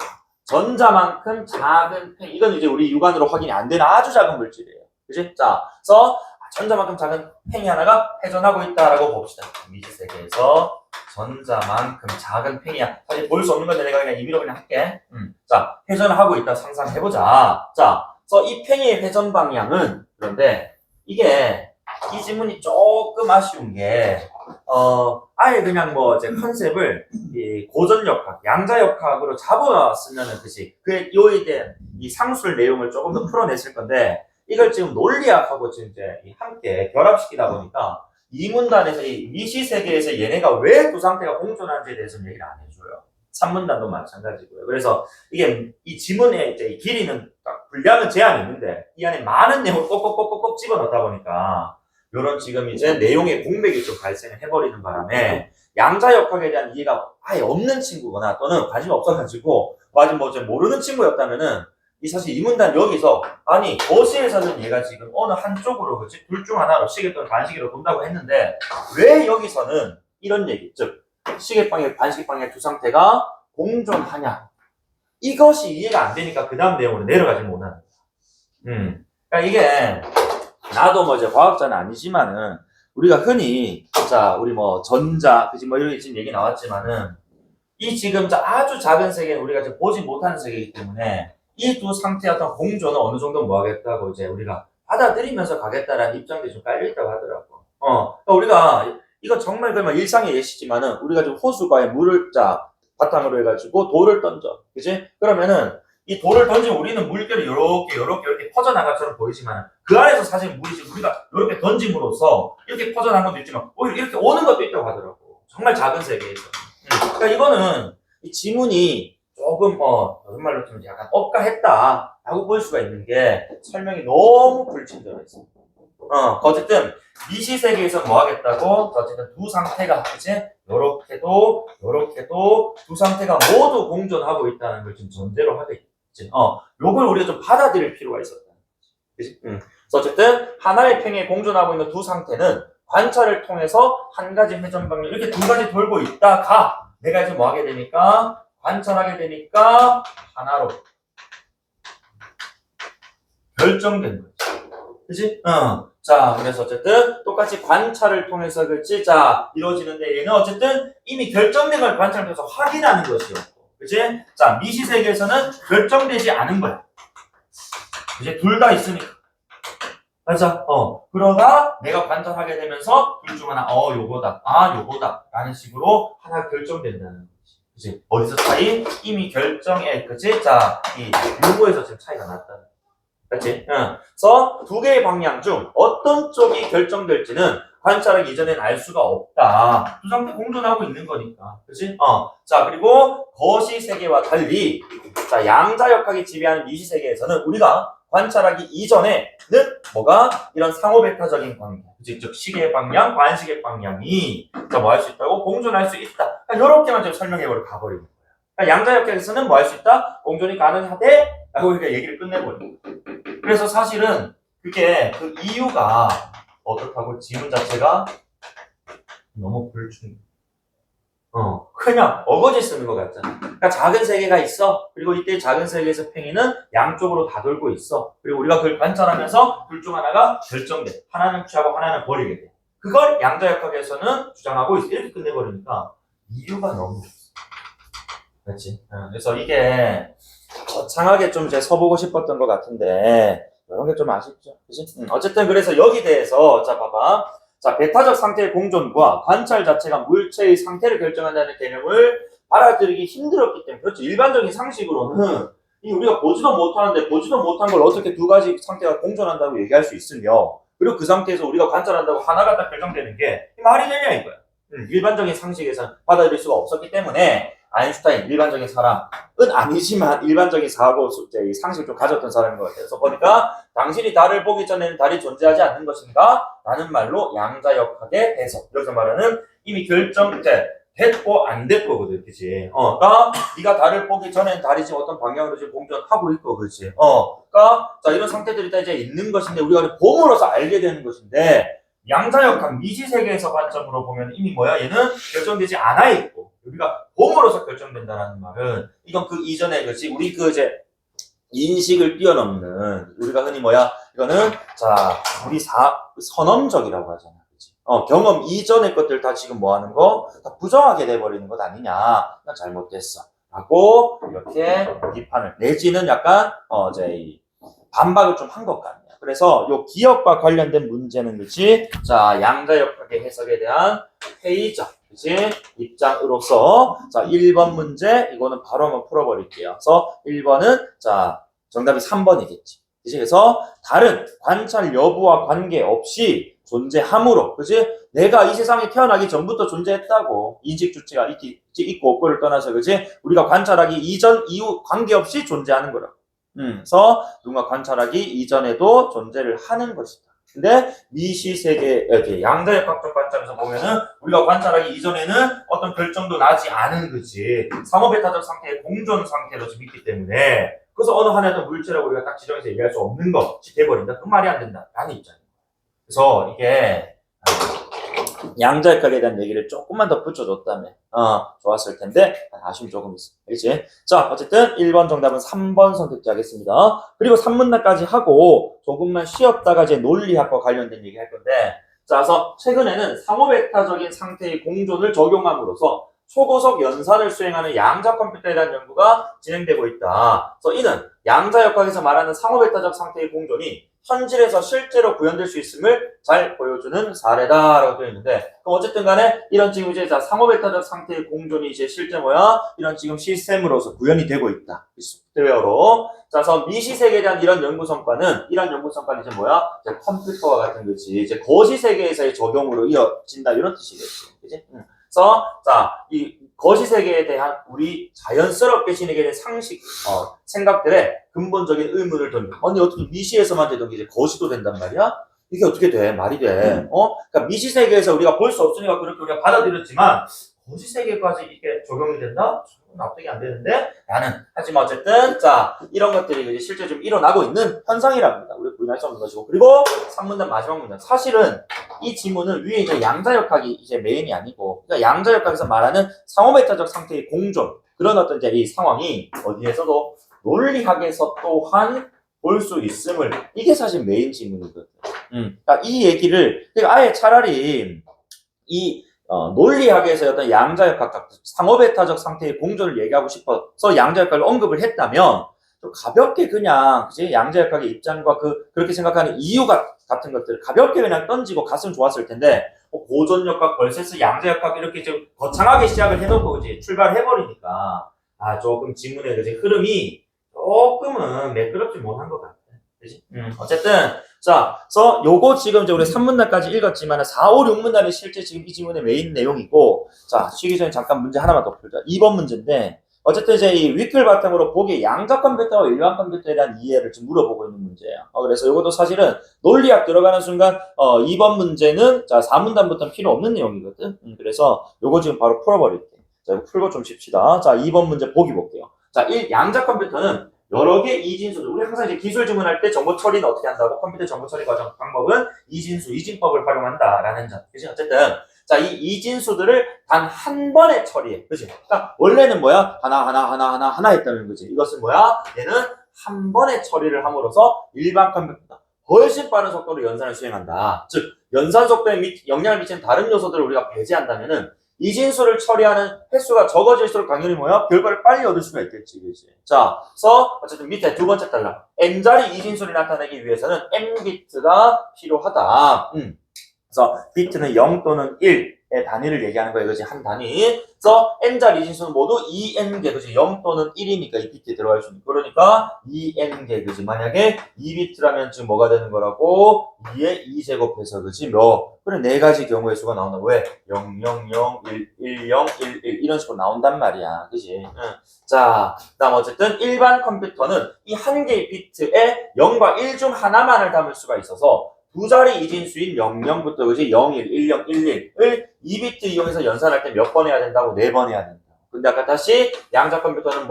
전자만큼 작은 팽, 이건 이제 우리 육안으로 확인이 안 되는 아주 작은 물질이에요. 그치? 자, 그래서, 전자만큼 작은 팽이 하나가 회전하고 있다라고 봅시다. 미지 세계에서 전자만큼 작은 팽이야. 사실 보일 수 없는 건데 내가 그냥 임의로 그냥 할게. 자, 회전을 하고 있다 상상해보자. 자, 그래서 이 팽이의 회전 방향은 그런데 이게 이 지문이 조금 아쉬운 게 아예 그냥 뭐 이제 컨셉을 이 고전역학, 양자역학으로 잡아왔으면은 그지 그 요에 대한 이 상술 내용을 조금 더 풀어냈을 건데 이걸 지금 논리학하고 지금 이제 함께 결합시키다 보니까 이 문단에서 이 미시 세계에서 얘네가 왜 두 상태가 공존하는지에 대해서는 얘기를 안 해줘요. 3문단도 마찬가지고요. 그래서 이게 이 지문의 이제 이 길이는 딱 분량은 제한이 있는데 이 안에 많은 내용을 꼭꼭꼭꼭꼭 집어넣다 보니까 요런 지금 이제 내용의 공백이 좀 발생을 해버리는 바람에 양자역학에 대한 이해가 아예 없는 친구거나 또는 관심 없어가지고 아직 뭐 이제 모르는 친구였다면은 이 사실 이 문단 여기서 아니 거시에서는 얘가 지금 어느 한쪽으로 그치 둘 중 하나로 시계 또는 반시계로 돈다고 했는데 왜 여기서는 이런 얘기 즉 시계방향 반시계방향 두 상태가 공존하냐 이것이 이해가 안 되니까 그 다음 내용으로 내려가지 못하는 거야. 그러니까 이게 나도 뭐 이제 과학자는 아니지만은 우리가 흔히 자 우리 뭐 전자 그지 뭐 이런 지금 얘기 나왔지만은 이 지금 아주 작은 세계는 우리가 지금 보지 못하는 세계이기 때문에 이 두 상태의 어떤 공존은 어느 정도 뭐 하겠다고 이제 우리가 받아들이면서 가겠다라는 입장들이 좀 깔려 있다고 하더라고. 그러니까 우리가 이건 정말 그냥 일상의 예시지만은 우리가 지금 호수가에 물을 바탕으로 해가지고 돌을 던져, 그지? 그러면은 이 돌을 던지면 우리는 물결이 요렇게 퍼져나가처럼 보이지만 그 안에서 사실 물이 지금 우리가 요렇게 던짐으로써 이렇게 퍼져나간 것도 있지만 오히려 이렇게 오는 것도 있다고 하더라고. 정말 작은 세계에서. 그러니까 이거는 이 지문이 조금 다른 말로 좀 약간 억가했다라고 볼 수가 있는 게 설명이 너무 불친절했어. 어쨌든 미시 세계에서 뭐 하겠다고? 어쨌든 두 상태가 그치? 요렇게도 두 상태가 모두 공존하고 있다는 걸 지금 전제로 하고 있지. 요걸 우리가 좀 받아들일 필요가 있었다. 그치? 그래서 어쨌든 하나의 팽에 공존하고 있는 두 상태는 관찰을 통해서 한 가지 회전 방향 이렇게 두 가지 돌고 있다가 내가 이제 뭐 하게 되니까 관찰하게 되니까 하나로 결정된 거지. 그치? 자, 그래서 어쨌든 똑같이 관찰을 통해서 그치? 자, 이루어지는데 얘는 어쨌든 이미 결정된 걸 관찰을 통해서 확인하는 것이었고. 그치? 자, 미시 세계에서는 결정되지 않은 거야. 이제 둘 다 있으니까. 그래서, 그러다 내가 관찰하게 되면서 둘 중 하나, 요거다. 요거다. 라는 식으로 하나 결정된다는 거지. 그치? 어디서 차이? 이미 결정해. 그치? 자, 이 유무에서 지금 차이가 났다는 그치? 그래서 두 개의 방향 중 어떤 쪽이 결정될지는 관찰하기 이전엔 알 수가 없다. 두 상태 공존하고 있는 거니까. 그치? 자, 그리고 거시 세계와 달리, 자, 양자역학이 지배하는 미시 세계에서는 우리가 관찰하기 이전에는 뭐가? 이런 상호백타적인 관계. 즉, 시계의 방향, 관시계 방향이, 자, 뭐 할 수 있다고? 공존할 수 있다. 그러니까 이렇게만 좀 설명해버리고 가버리는 거야. 그러니까 양자역학에서는 뭐 할 수 있다? 공존이 가능하대? 라고 우리가 얘기를 끝내버리는 거야. 그래서 사실은 그게 그 이유가 어떻다고 지문 자체가 너무 불충. 그냥 어거지 쓰는 것 같잖아. 그러니까 작은 세계가 있어. 그리고 이때 작은 세계에서 팽이는 양쪽으로 다 돌고 있어. 그리고 우리가 그걸 관찰하면서 둘 중 하나가 결정돼. 하나는 취하고 하나는 버리게 돼. 그걸 양자역학에서는 주장하고 있어. 이렇게 끝내버리니까 이유가 너무 없어. 그렇지? 그래서 이게 거창하게 좀 이제 써보고 싶었던 것 같은데 이런 게 좀 아쉽죠. 그치? 어쨌든 그래서 여기 대해서 자 봐봐. 자 배타적 상태의 공존과 관찰 자체가 물체의 상태를 결정한다는 개념을 알아들이기 힘들었기 때문에 그렇죠. 일반적인 상식으로는 이 우리가 보지도 못하는데 보지도 못한 걸 어떻게 두 가지 상태가 공존한다고 얘기할 수 있으며 그리고 그 상태에서 우리가 관찰한다고 하나가 딱 결정되는 게 말이 되냐 이거야. 일반적인 상식에서는 받아들일 수가 없었기 때문에 아인슈타인 일반적인 사람은 아니지만 일반적인 사고 상식을 좀 가졌던 사람인 것 같아요. 그래서 보니까 당신이 달을 보기 전에는 달이 존재하지 않는 것인가? 라는 말로 양자역학의 해석. 여기서 말하는 이미 결정돼 됐고 안 됐고거든, 그치? 그러니까 네가 달을 보기 전에는 달이 지금 어떤 방향으로 지금 공존하고 있고, 그치? 그러니까 자 이런 상태들이 다 이제 있는 것인데 우리가 봄으로서 알게 되는 것인데 양자역학 미지 세계에서 관점으로 보면 이미 뭐야? 얘는 결정되지 않아 있고. 우리가 봄으로서 결정된다는 말은 이건 그 이전에 그렇지 우리 그 이제 인식을 뛰어넘는 우리가 흔히 뭐야 이거는 자 우리 선언적이라고 하잖아 그렇지 경험 이전의 것들 다 지금 뭐 하는 거 다 부정하게 돼버리는 것 아니냐 난 잘못됐어 라고 이렇게 비판을 내지는 약간 이제 반박을 좀 한 것 같네요 그래서 요 기억과 관련된 문제는 그치? 자, 양자역학의 해석에 대한 페이죠. 그치? 입장으로서 자, 1번 문제 이거는 바로 한번 풀어버릴게요. 그래서 1번은 자, 정답이 3번이겠지. 그치? 그래서 다른 관찰 여부와 관계없이 존재함으로, 그치? 내가 이 세상에 태어나기 전부터 존재했다고. 인식 주체가 있고 없고를 떠나서, 그치? 우리가 관찰하기 이전, 이후 관계없이 존재하는 거라. 그래서 누군가 관찰하기 이전에도 존재를 하는 것이다. 근데 미시세계, 이렇게 양자역학적 관점에서 보면은 우리가 관찰하기 이전에는 어떤 결정도 나지 않은 거지. 상호배타적 상태의 공존 상태로 지금 있기 때문에 그래서 어느 하나의 물체라고 우리가 딱 지정해서 얘기할 수 없는 것이 돼버린다. 그 말이 안 된다라는 입장입니다. 그래서 이게 양자역학에 대한 얘기를 조금만 더 붙여줬다면 좋았을 텐데 아쉬움이 조금 있어. 알겠지? 자, 어쨌든 1번 정답은 3번 선택지 하겠습니다. 그리고 3문단까지 하고 조금만 쉬었다가 이제 논리학과 관련된 얘기 할 건데, 자, 그래서 최근에는 상호배타적인 상태의 공존을 적용함으로써 초고속 연산을 수행하는 양자 컴퓨터에 대한 연구가 진행되고 있다. 그래서 이는 양자역학에서 말하는 상호배타적 상태의 공존이 현실에서 실제로 구현될 수 있음을 잘 보여주는 사례다라고 되어 있는데, 그럼 어쨌든 간에 이런 지금 이제 상호배타적 상태의 공존이 이제 실제 뭐야? 이런 지금 시스템으로서 구현이 되고 있다. 소프트웨어로. 자, 그래서 미시세계에 대한 이런 연구 성과는 이제 뭐야? 이제 컴퓨터와 같은 거지. 이제 거시세계에서의 적용으로 이어진다. 이런 뜻이겠지. 그지? 그래서, 자, 이 거시세계에 대한 우리 자연스럽게 지니게 된 상식, 생각들의 근본적인 의문을 던져. 아니, 어떻게 미시에서만 되던 게 이제 거시도 된단 말이야? 이게 어떻게 돼? 말이 돼? 그러니까 미시세계에서 우리가 볼 수 없으니까 그렇게 우리가 받아들였지만, 거시세계까지 이게 적용이 된다? 납득이 안 되는데? 하지만 어쨌든, 자, 이런 것들이 이제 실제 좀 일어나고 있는 현상이랍니다. 우리 부인할 수 없는 것이고. 그리고 3문단 마지막 문단. 사실은 이 지문은 위에 이제 양자역학이 이제 메인이 아니고, 그러니까 양자역학에서 말하는 상호배타적 상태의 공존, 그런 어떤 이제 이 상황이 어디에서도 논리학에서 또한 볼 수 있음을, 이게 사실 메인 지문이거든. 그러니까 이 얘기를, 그러니까 아예 차라리 이 논리학에서 어떤 양자역학, 상호배타적 상태의 공존을 얘기하고 싶어서 양자역학을 언급을 했다면 좀 가볍게 그냥 그치? 양자역학의 입장과 그렇게 생각하는 이유 같은 것들을 가볍게 그냥 던지고 갔으면 좋았을 텐데 고전역학, 벌세스, 양자역학 이렇게 좀 거창하게 시작을 해놓고 그치? 출발해버리니까 조금 지문의 그치? 흐름이 조금은 매끄럽지 못한 것 같아. 그치? 어쨌든 자, 그래서 요거 지금 이제 우리 3문단까지 읽었지만 4, 5, 6문단이 실제 지금 이 지문의 메인 내용이고, 자, 쉬기 전에 잠깐 문제 하나만 더 풀자. 2번 문제인데, 어쨌든 이제 이 위클 바탕으로 보기에 양자 컴퓨터와 일반 컴퓨터에 대한 이해를 지금 물어보고 있는 문제예요. 그래서 요것도 사실은 논리학 들어가는 순간, 2번 문제는 자, 4문단부터는 필요 없는 내용이거든. 그래서 요거 지금 바로 풀어버릴게. 자, 이거 풀고 좀 쉽시다. 자, 2번 문제 보기 볼게요. 자, 양자 컴퓨터는 여러 개 이진수들, 우리 항상 이제 기술 주문할 때 정보 처리는 어떻게 한다고? 컴퓨터 정보 처리 과정 방법은 이진법을 활용한다라는 점. 그치? 어쨌든, 자, 이 이진수들을 단 한 번에 처리해. 그치? 그러니까, 원래는 뭐야? 하나 했다는 거지. 이것은 뭐야? 얘는 한 번에 처리를 함으로써 일반 컴퓨터, 훨씬 빠른 속도로 연산을 수행한다. 즉, 연산 속도에 영향을 미치는 다른 요소들을 우리가 배제한다면은, 이진수를 처리하는 횟수가 적어질수록 당연히 뭐야? 결과를 빨리 얻을 수가 있겠지, 그지? 자, 그래서 어쨌든 밑에 두 번째 달라. n자리 이진수를 나타내기 위해서는 n비트가 필요하다. 그래서 비트는 0 또는 1의 단위를 얘기하는 거예요, 그지? 한 단위. 그래서 n자리 이진수는 모두 2n개, 그지? 0 또는 1이니까 이 비트에 들어갈 수 있는. 그러니까 2n개, 그지? 만약에 2비트라면 지금 뭐가 되는 거라고? 2의 2제곱해서, 그지? 그래, 네 가지 경우의 수가 나온다. 왜? 0, 0, 0, 1, 1, 0, 1, 1 이런 식으로 나온단 말이야. 그지? 자, 그 다음 어쨌든 일반 컴퓨터는 이 한 개의 비트에 0과 1 중 하나만을 담을 수가 있어서 두 자리 이진수인 00부터 그지? 01, 10, 11을 2비트 이용해서 연산할 때 몇 번 해야 된다고? 4번 해야 된다. 근데 아까 다시 양자 컴퓨터는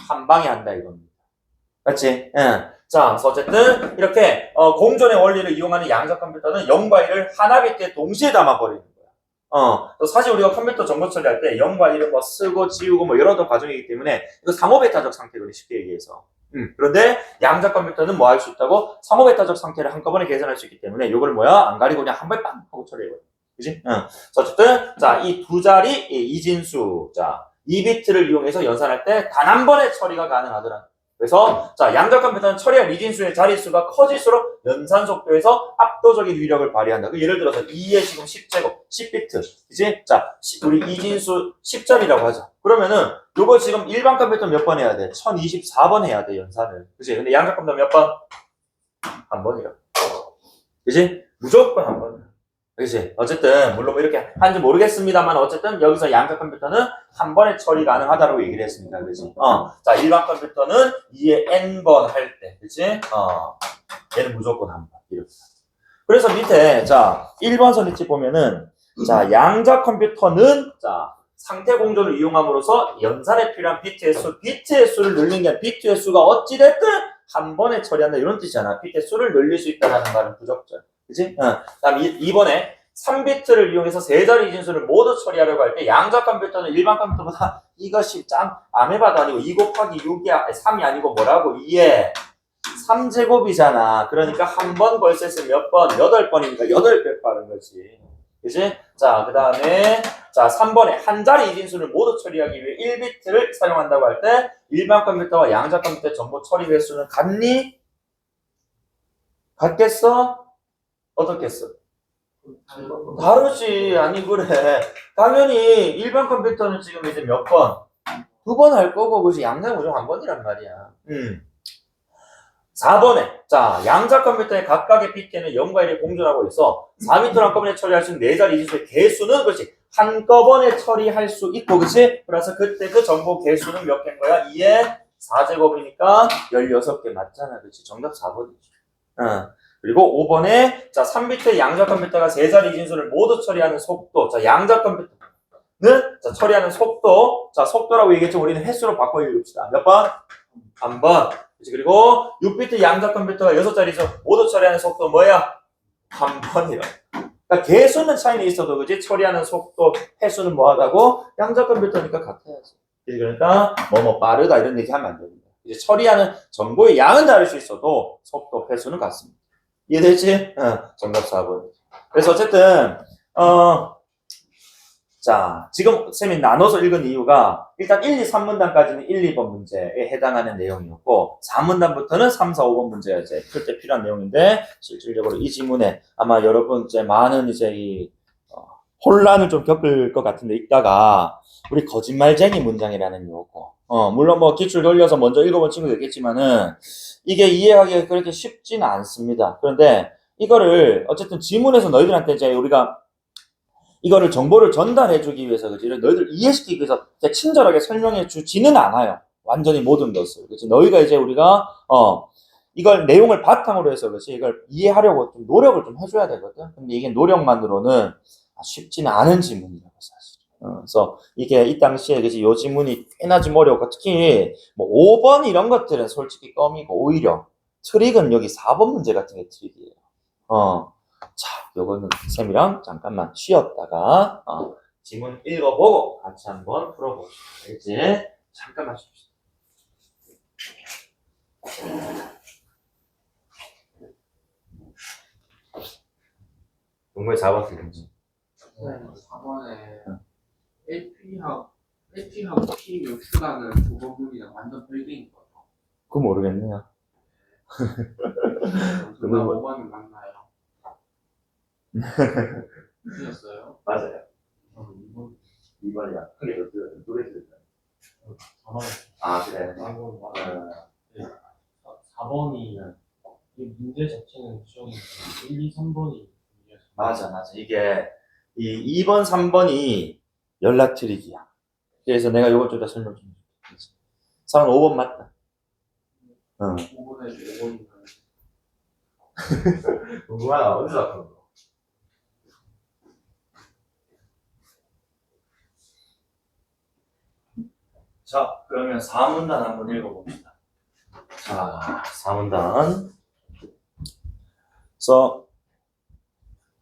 한 방에 한다 이겁니다. 맞지? 자, 그래서 어쨌든 이렇게 공존의 원리를 이용하는 양자 컴퓨터는 0과 1을 하나 비트에 동시에 담아버리는 거야. 또 사실 우리가 컴퓨터 정보 처리할 때 0과 1을 쓰고 지우고 여러 과정이기 때문에 이거 상호배타적 상태거든요, 쉽게 얘기해서. 그런데 양자 컴퓨터는 뭐 할 수 있다고? 상호배타적 상태를 한꺼번에 계산할 수 있기 때문에 이걸 안 가리고 그냥 한 번에 빵 하고 처리해버려. 그지? 그래서 어쨌든 자, 이 두 자리 이진수, 자, 2비트를 이용해서 연산할 때 단 한 번에 처리가 가능하더라. 그래서 자 양자 컴퓨터는 처리할 이진수의 자릿수가 커질수록 연산 속도에서 압도적인 위력을 발휘한다. 그 예를 들어서 2의 지금 10제곱, 10비트, 그지? 자, 우리 이진수 10짜리라고 하자. 그러면은 요거 지금 일반 컴퓨터 몇 번 해야 돼? 1024번 해야 돼 연산을. 그지? 근데 양자 컴퓨터 몇 번? 한 번이라. 그지? 무조건 한 번. 그치? 어쨌든, 물론 뭐 이렇게 하는지 모르겠습니다만, 어쨌든 여기서 양자 컴퓨터는 한 번에 처리 가능하다고 얘기를 했습니다. 그치? 자, 일반 컴퓨터는 2에 n번 할 때, 그치? 얘는 무조건 한 번. 이렇게. 그래서 밑에, 자, 1번 선리집 보면은, 자, 양자 컴퓨터는, 자, 상태 공조를 이용함으로써 연산에 필요한 비트의 수를 늘린 게 아니라 비트의 수가 어찌됐든 한 번에 처리한다. 이런 뜻이잖아. 비트의 수를 늘릴 수 있다는 말은 부적절. 그치? 다음 2번에 3비트를 이용해서 세 자리 진수를 모두 처리하려고 할 때 양자 컴퓨터는 일반 컴퓨터보다 이것이 짱 아메바도 아니고 2 곱하기 6이 3이 아니고 뭐라고 2에 3제곱이잖아. 그러니까 한 번 벌써 했으면 몇 번? 8번이니까 8배 빠른 거지. 그치? 자, 그 다음에 자 3번에 한 자리 이진수를 모두 처리하기 위해 1비트를 사용한다고 할 때 일반 컴퓨터와 양자 컴퓨터의 정보 처리 횟수는 같니? 같겠어? 어떻겠어? 다르지. 아니 그래. 당연히 일반 컴퓨터는 지금 이제 몇 번? 2번 할 거고 그지 양자 무조건 한 번이란 말이야. 4번에 자 양자 컴퓨터의 각각의 비트에는 0과 1이 공존하고 있어. 4비트를 한꺼번에 처리할 수 있는 4자리 이진수의 개수는 그렇지 한꺼번에 처리할 수 있고 그렇지? 그래서 그때 그 정보 개수는 몇 개인 거야? 2의 4제곱이니까 16개 맞잖아. 그렇지? 정답 4번이지. 그리고 5번에 자 3비트 양자 컴퓨터가 3자리 진수를 모두 처리하는 속도. 자 양자 컴퓨터는 자 처리하는 속도. 자 속도라고 얘기했죠. 우리는 횟수로 바꿔 읽읍시다. 몇 번? 한 번. 그리고 6비트 양자 컴퓨터가 6자리 진수 모두 처리하는 속도 뭐야? 한 번이라. 그러니까 개수는 차이는 있어도 그지 처리하는 속도 횟수는 뭐하다고? 양자 컴퓨터니까 같아야지. 그러니까 뭐뭐 빠르다 이런 얘기 하면 안 됩니다. 이제 처리하는 정보의 양은 다를 수 있어도 속도 횟수는 같습니다. 이해되지? 정답 4번. 그래서 어쨌든 자 지금 쌤이 나눠서 읽은 이유가 일단 1, 2, 3문단까지는 1, 2번 문제에 해당하는 내용이었고 4문단부터는 3, 4, 5번 문제가 이제 풀 때 필요한 내용인데 실질적으로 이 지문에 아마 여러분 이제 많은 이제 이 혼란을 좀 겪을 것 같은데 읽다가 우리 거짓말쟁이 문장이라는 요거 물론 뭐 기출 돌려서 먼저 읽어본 친구도 있겠지만은 이게 이해하기가 그렇게 쉽지는 않습니다. 그런데 이거를 어쨌든 지문에서 너희들한테 이제 우리가 이거를 정보를 전달해주기 위해서 그지 너희들 이해시키기 위해서 친절하게 설명해 주지는 않아요. 완전히 모든 것을 그지 너희가 이제 우리가 이걸 내용을 바탕으로 해서 그렇지 이걸 이해하려고 좀 노력을 좀 해줘야 되거든. 근데 이게 노력만으로는 쉽지는 않은 지문이라고 사실. 그래서 이게 이 당시에 그지 요 지문이 꽤나 좀 어려웠고 특히 뭐 5번 이런 것들은 솔직히 껌이고 오히려 트릭은 여기 4번 문제 같은 게 트릭이에요. 자, 요거는 쌤이랑 잠깐만 쉬었다가 지문 읽어보고 같이 한번 풀어봅시다. 알겠지? 잠깐만 쉽시다. 동물 4번 틀린지. 4번에 LP하고 P 몇수라는 두 부분이랑 완전 별개인 거죠. 그거 모르겠네요. 정답 5번이 맞나요? 틀렸어요? 맞아요. 2번. 2번이야. 크게 노래 들었다. 4번. 아, 그래. 4번이 이 문제 자체는 지정이 1, 2, 3번이 맞아. 이게 이 2번, 3번이 연락 트릭이야. 그래서 내가 요거 좀 더 설명 좀 해줄게. 3번, 5번 맞다. 5번에 5번이 궁금하다. 어디서 왔던 거? 자, 그러면 4문단 한번 읽어봅시다. 자, 4문단. 그래서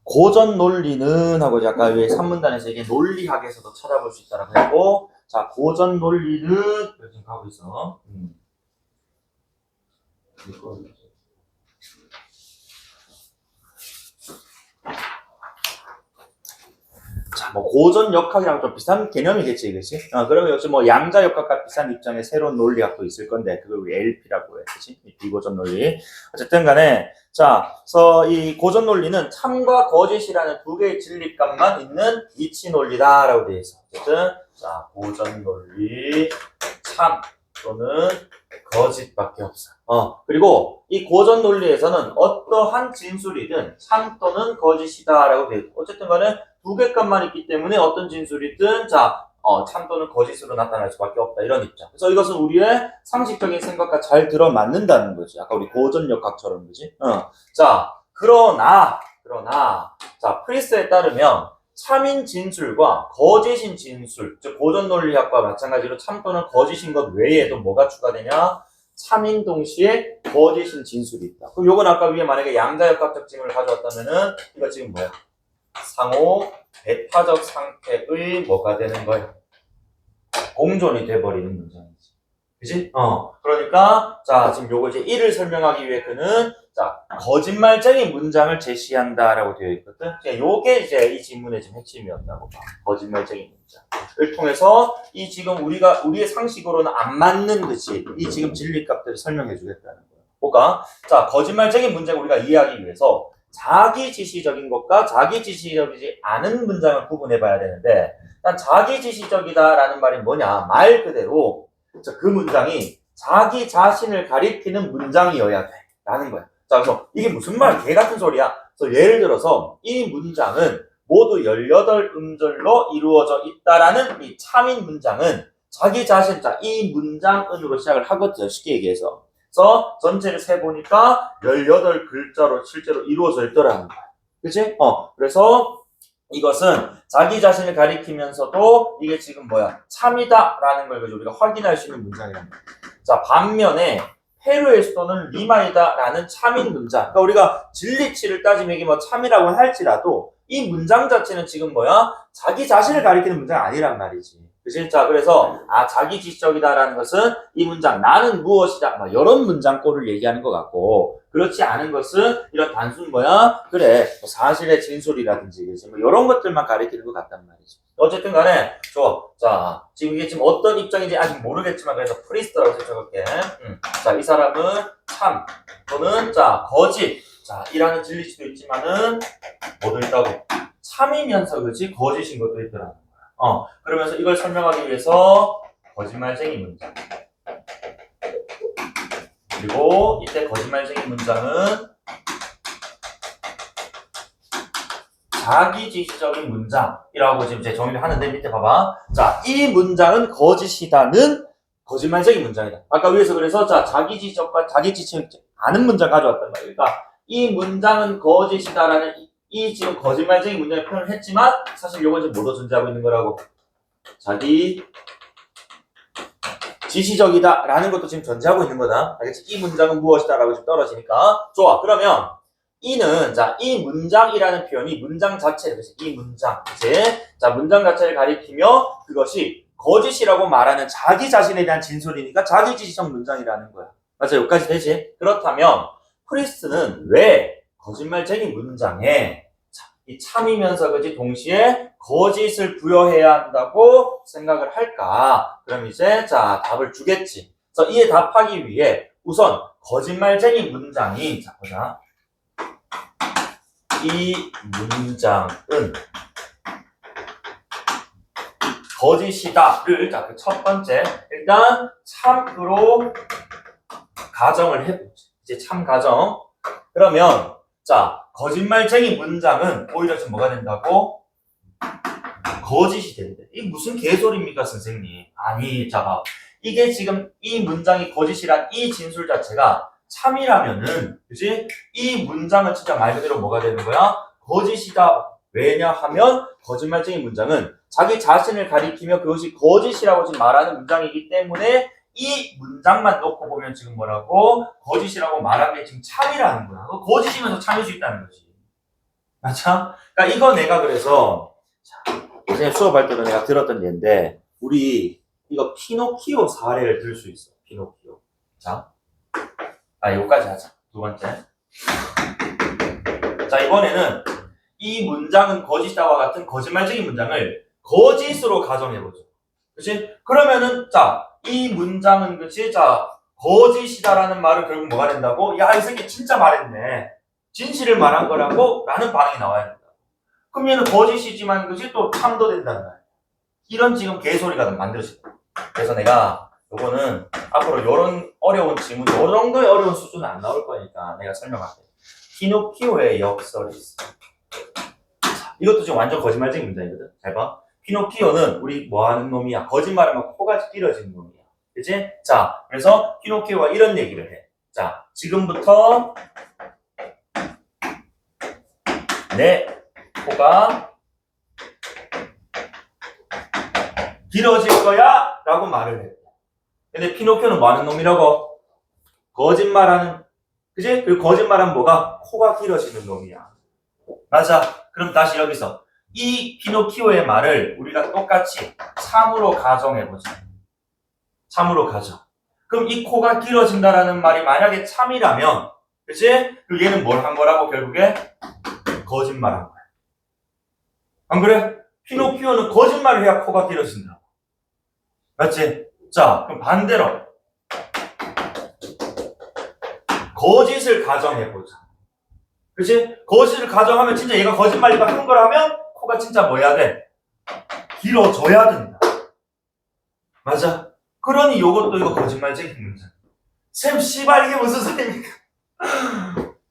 고전 논리는 하고 이제 아까 왜 3문단에서 이게 논리학에서도 찾아볼 수 있다라고 했고, 자, 고전 논리는 지금 가고 있어. 자, 뭐 고전 역학이랑 좀 비슷한 개념이겠지, 그렇지? 그러면 역시 뭐 양자 역학과 비슷한 입장의 새로운 논리학도 있을 건데 그걸 우리 LP라고 해, 그렇지? 비고전 논리. 어쨌든간에 자, 그래서 이 고전 논리는 참과 거짓이라는 두 개의 진리값만 있는 이치 논리다라고 되어 있어. 어쨌든 자, 고전 논리 참 또는 거짓밖에 없어. 그리고 이 고전 논리에서는 어떠한 진술이든 참 또는 거짓이다라고 되어 있고, 어쨌든 간에 두 개 값만 있기 때문에 어떤 진술이든 자, 참 또는 거짓으로 나타날 수밖에 없다. 이런 입장. 그래서 이것은 우리의 상식적인 생각과 잘 들어맞는다는 거지. 아까 우리 고전 역학처럼, 그지? 자, 그러나, 자, 프리스에 따르면 참인 진술과 거짓인 진술, 즉 고전 논리학과 마찬가지로 참 또는 거짓인 것 외에도 뭐가 추가되냐? 참인 동시에 거짓인 진술이 있다. 그럼 요건 아까 위에 만약에 양자역학적 징을 가져왔다면은 이거 지금 뭐야? 상호 배타적 상태의 뭐가 되는 거야? 공존이 돼버리는 문장이지. 그지? 그러니까 자, 지금 요거 이제 이를 설명하기 위해 그는 자, 거짓말쟁이 문장을 제시한다라고 되어 있거든. 요게 이제 이 지문의 지금 핵심이었다고 봐. 거짓말쟁이 문장을 통해서 이 지금 우리의 상식으로는 안 맞는 듯이 이 지금 진리값들을 설명해 주겠다는 거야. 뭐가? 자, 거짓말쟁이 문장을 우리가 이해하기 위해서 자기 지시적인 것과 자기 지시적이지 않은 문장을 구분해 봐야 되는데, 일단 자기 지시적이다라는 말이 뭐냐? 말 그대로 그 문장이 자기 자신을 가리키는 문장이어야 돼. 라는 거야. 자, 그래서 이게 무슨 말, 개 같은 소리야. 그래서 예를 들어서 이 문장은 모두 18음절로 이루어져 있다라는 이 참인 문장은 자기 자신, 자, 이 문장은으로 시작을 하거든요. 쉽게 얘기해서. 그래서 전체를 세보니까 18글자로 실제로 이루어져 있더라는 거야. 그치? 그래서 이것은 자기 자신을 가리키면서도 이게 지금 뭐야? 참이다라는 걸 우리가 확인할 수 있는 문장이란 말이야. 자, 반면에 페루의 수도는 리마이다라는 참인 문장. 그러니까 우리가 진리치를 따지면 이게 뭐 참이라고 할지라도 이 문장 자체는 지금 뭐야? 자기 자신을 가리키는 문장이 아니란 말이지. 그치? 자, 그래서 자기 지적이다라는 것은 이 문장 나는 무엇이다. 막 이런 문장꼴을 얘기하는 것 같고, 그렇지 않은 것은 이런 단순 뭐야? 그래, 뭐 사실의 진술이라든지 그치? 뭐 이런 것들만 가리키는 것 같단 말이지. 어쨌든 간에 좋아. 자, 지금 이게 지금 어떤 입장인지 아직 모르겠지만 그래서 프리스트라고 설정할게. 자, 이 사람은 참 또는 자 거짓 자 이라는 진리치도 있지만은 뭐도 있다고 참이면서 그렇지 거짓인 것도 있더라는 거야. 그러면서 이걸 설명하기 위해서 거짓말쟁이 문장. 그리고 이때 거짓말쟁이 문장은 자기 지시적인 문장이라고 지금 제 정의를 하는데 밑에 봐봐. 자, 이 문장은 거짓이다는 거짓말쟁이 문장이다. 아까 위에서 그래서 자, 자기 지적과 자기 지시지 않은 문장 가져왔단 말이야. 그러니까 이 문장은 거짓이다라는 이 지금 거짓말쟁이 문장을 표현을 했지만 사실 요건 지금 뭐도 존재하고 있는 거라고. 자기 지시적이다라는 것도 지금 존재하고 있는 거다. 알겠지? 이 문장은 무엇이다라고 지금 떨어지니까. 좋아. 그러면 이는 자, 이 문장이라는 표현이 문장 자체를 이 문장, 그치? 자, 문장 자체를 가리키며 그것이 거짓이라고 말하는 자기 자신에 대한 진술이니까 자기 지시적 문장이라는 거야. 맞아, 여기까지 되지? 그렇다면 프리스트는 왜 거짓말쟁이 문장에 이 참이면서 그지 동시에 거짓을 부여해야 한다고 생각을 할까? 그럼 이제 자, 답을 주겠지. 그래서 이에 답하기 위해 우선 거짓말쟁이 문장이 자, 보자. 이 문장은 거짓이다를 자, 그 첫 번째 일단 참으로 가정을 해보지. 이제 참 가정. 그러면 자, 거짓말쟁이 문장은 오히려 지금 뭐가 된다고? 거짓이 된대. 이게 무슨 개소리입니까, 선생님? 아니, 자, 이게 지금 이 문장이 거짓이란 이 진술 자체가 참이라면은, 그지? 이 문장은 진짜 말 그대로 뭐가 되는 거야? 거짓이다. 왜냐하면 거짓말쟁이 문장은 자기 자신을 가리키며 그것이 거짓이라고 지금 말하는 문장이기 때문에 이 문장만 놓고 보면 지금 뭐라고? 거짓이라고 말하는 게 지금 참이라는 거야. 거짓이면서 참일 수 있다는 거지. 맞죠? 그러니까 이거 내가 그래서 예전에 수업할 때도 내가 들었던 예인데 우리 이거 피노키오 사례를 들 수 있어. 피노키오. 자, 요까지 하자. 두 번째. 자, 이번에는 이 문장은 거짓이다와 같은 거짓말적인 문장을 거짓으로 가정해보죠. 그치? 그러면은, 자, 이 문장은, 그치? 자, 거짓이다라는 말은 결국 뭐가 된다고? 야, 이 새끼 진짜 말했네. 진실을 말한 거라고? 라는 반응이 나와야 된다. 그럼 얘는 거짓이지만, 그치? 또 참도 된다는 거야. 이런 지금 개소리가 만들어진다. 그래서 내가 요거는 앞으로 요런 어려운 질문, 요 정도의 어려운 수준은 안 나올 거니까 내가 설명할게. 피노키오의 역설이 있어. 이것도 지금 완전 거짓말적인 문장이거든. 잘 봐. 피노키오는 우리 뭐 하는 놈이야? 거짓말하면 코가 길어지는 놈이야. 그치? 자, 그래서 피노키오가 이런 얘기를 해. 자, 지금부터 내 코가 길어질 거야 라고 말을 해. 근데 피노키오는 뭐 하는 놈이라고? 거짓말하는, 그치? 그리고 거짓말하면 뭐가? 코가 길어지는 놈이야. 맞아. 그럼 다시 여기서 이 피노키오의 말을 우리가 똑같이 참으로 가정해보자. 참으로 가정. 그럼 이 코가 길어진다라는 말이 만약에 참이라면, 그치? 그럼 얘는 뭘 한 거라고 결국에? 거짓말한 거야. 안 그래? 피노키오는 거짓말을 해야 코가 길어진다. 맞지? 자, 그럼 반대로 거짓을 가정해보자. 그치? 거짓을 가정하면 진짜 얘가 거짓말이가 한 거라면 코가 진짜 뭐 해야 돼? 길어져야 된다. 맞아? 그러니 요것도 이거 거짓말적인 문장. 쌤 씨발 이게 무슨 소리입니까?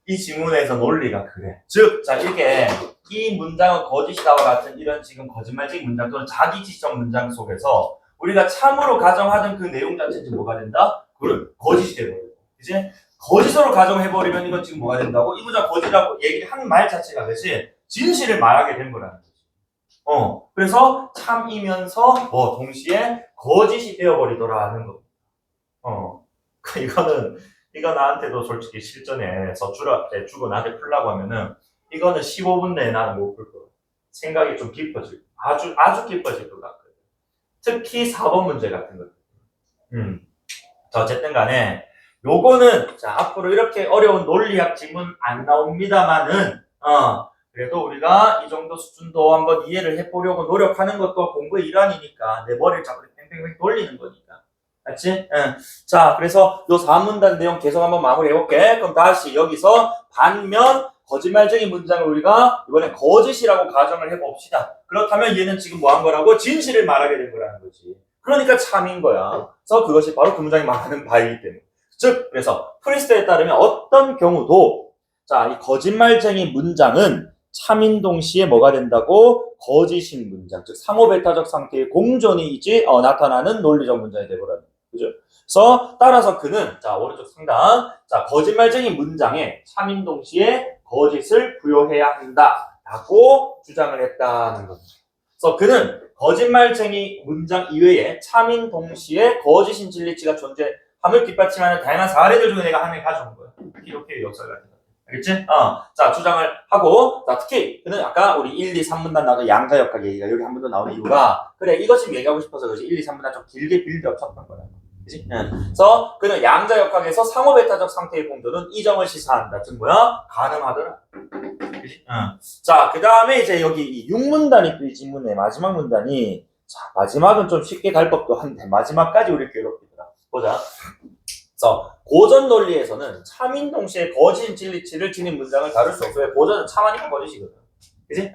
이 지문에서 논리가 그래. 즉, 자 이게 이 문장은 거짓이다와 같은 이런 지금 거짓말적인 문장 또는 자기지적 문장 속에서 우리가 참으로 가정하던 그 내용 자체는 지금 뭐가 된다? 그걸 거짓이 돼버려. 그치? 거짓으로 가정해버리면 이건 지금 뭐가 된다고? 이 문장 거짓이라고 얘기를 한 말 자체가 그치? 진실을 말하게 된 거라는 거지. 그래서 참이면서 동시에 거짓이 되어버리더라 하는 거. 이거 나한테도 솔직히 실전에서 주고 나한테 풀라고 하면은 이거는 15분 내에 나는 못 풀 거야. 생각이 좀 깊어질 거야. 아주 깊어질 것 같거든. 특히 4번 문제 같은 거. 자, 어쨌든 간에 요거는 자 앞으로 이렇게 어려운 논리학 질문 안 나옵니다만은 그래도 우리가 이 정도 수준도 한번 이해를 해보려고 노력하는 것도 공부의 일환이니까 내 머리를 자꾸 뺑뺑뺑 돌리는 거니까. 맞지? 자, 그래서 요 4문단 내용 계속 한번 마무리 해볼게. 그럼 다시 여기서 반면 거짓말적인 문장을 우리가 이번에 거짓이라고 가정을 해봅시다. 그렇다면 얘는 지금 뭐 한 거라고? 진실을 말하게 된 거라는 거지. 그러니까 참인 거야. 그래서 그것이 바로 그 문장이 말하는 바이기 때문에. 즉, 그래서 프리스트에 따르면 어떤 경우도 자, 이 거짓말쟁이 문장은 참인 동시에 뭐가 된다고? 거짓인 문장. 즉, 상호배타적 상태의 공존이 나타나는 논리적 문장이 되버려요. 그죠? 그래서 따라서 그는 자 오른쪽 상단 자 거짓말적인 문장에 참인 동시에 거짓을 부여해야 한다라고 주장을 했다는 겁니다. 그래서 그는 거짓말쟁이 문장 이외에 참인 동시에 거짓인 진리치가 존재함을 뒷받침하는 다양한 사례들 중에 내가 하나 가져온 거야. 이렇게 역설 같은 거. 알겠지? 자, 주장을 하고, 자, 특히, 그는 아까 우리 1, 2, 3문단 나와서 양자역학 얘기가 여기 한 번 더 나오는 이유가, 그래, 이것 좀 얘기하고 싶어서 그렇지. 1, 2, 3문단 좀 길게 빌드업 쳤던 거야. 그치? 그래서 그는 양자역학에서 상호배타적 상태의 공존은 이점을 시사한다. 즉, 뭐야? 가능하더라. 그치? 자, 그 다음에 이제 여기 6문단이 또 이 지문의 마지막 문단이, 자, 마지막은 좀 쉽게 갈 법도 한데, 마지막까지 우리 괴롭히더라. 보자. 그래서 고전 논리에서는 참인 동시에 거짓 진리치를 지닌 문장을 다룰 수 없어요. 고전은 참하니까 거짓이거든. 그치?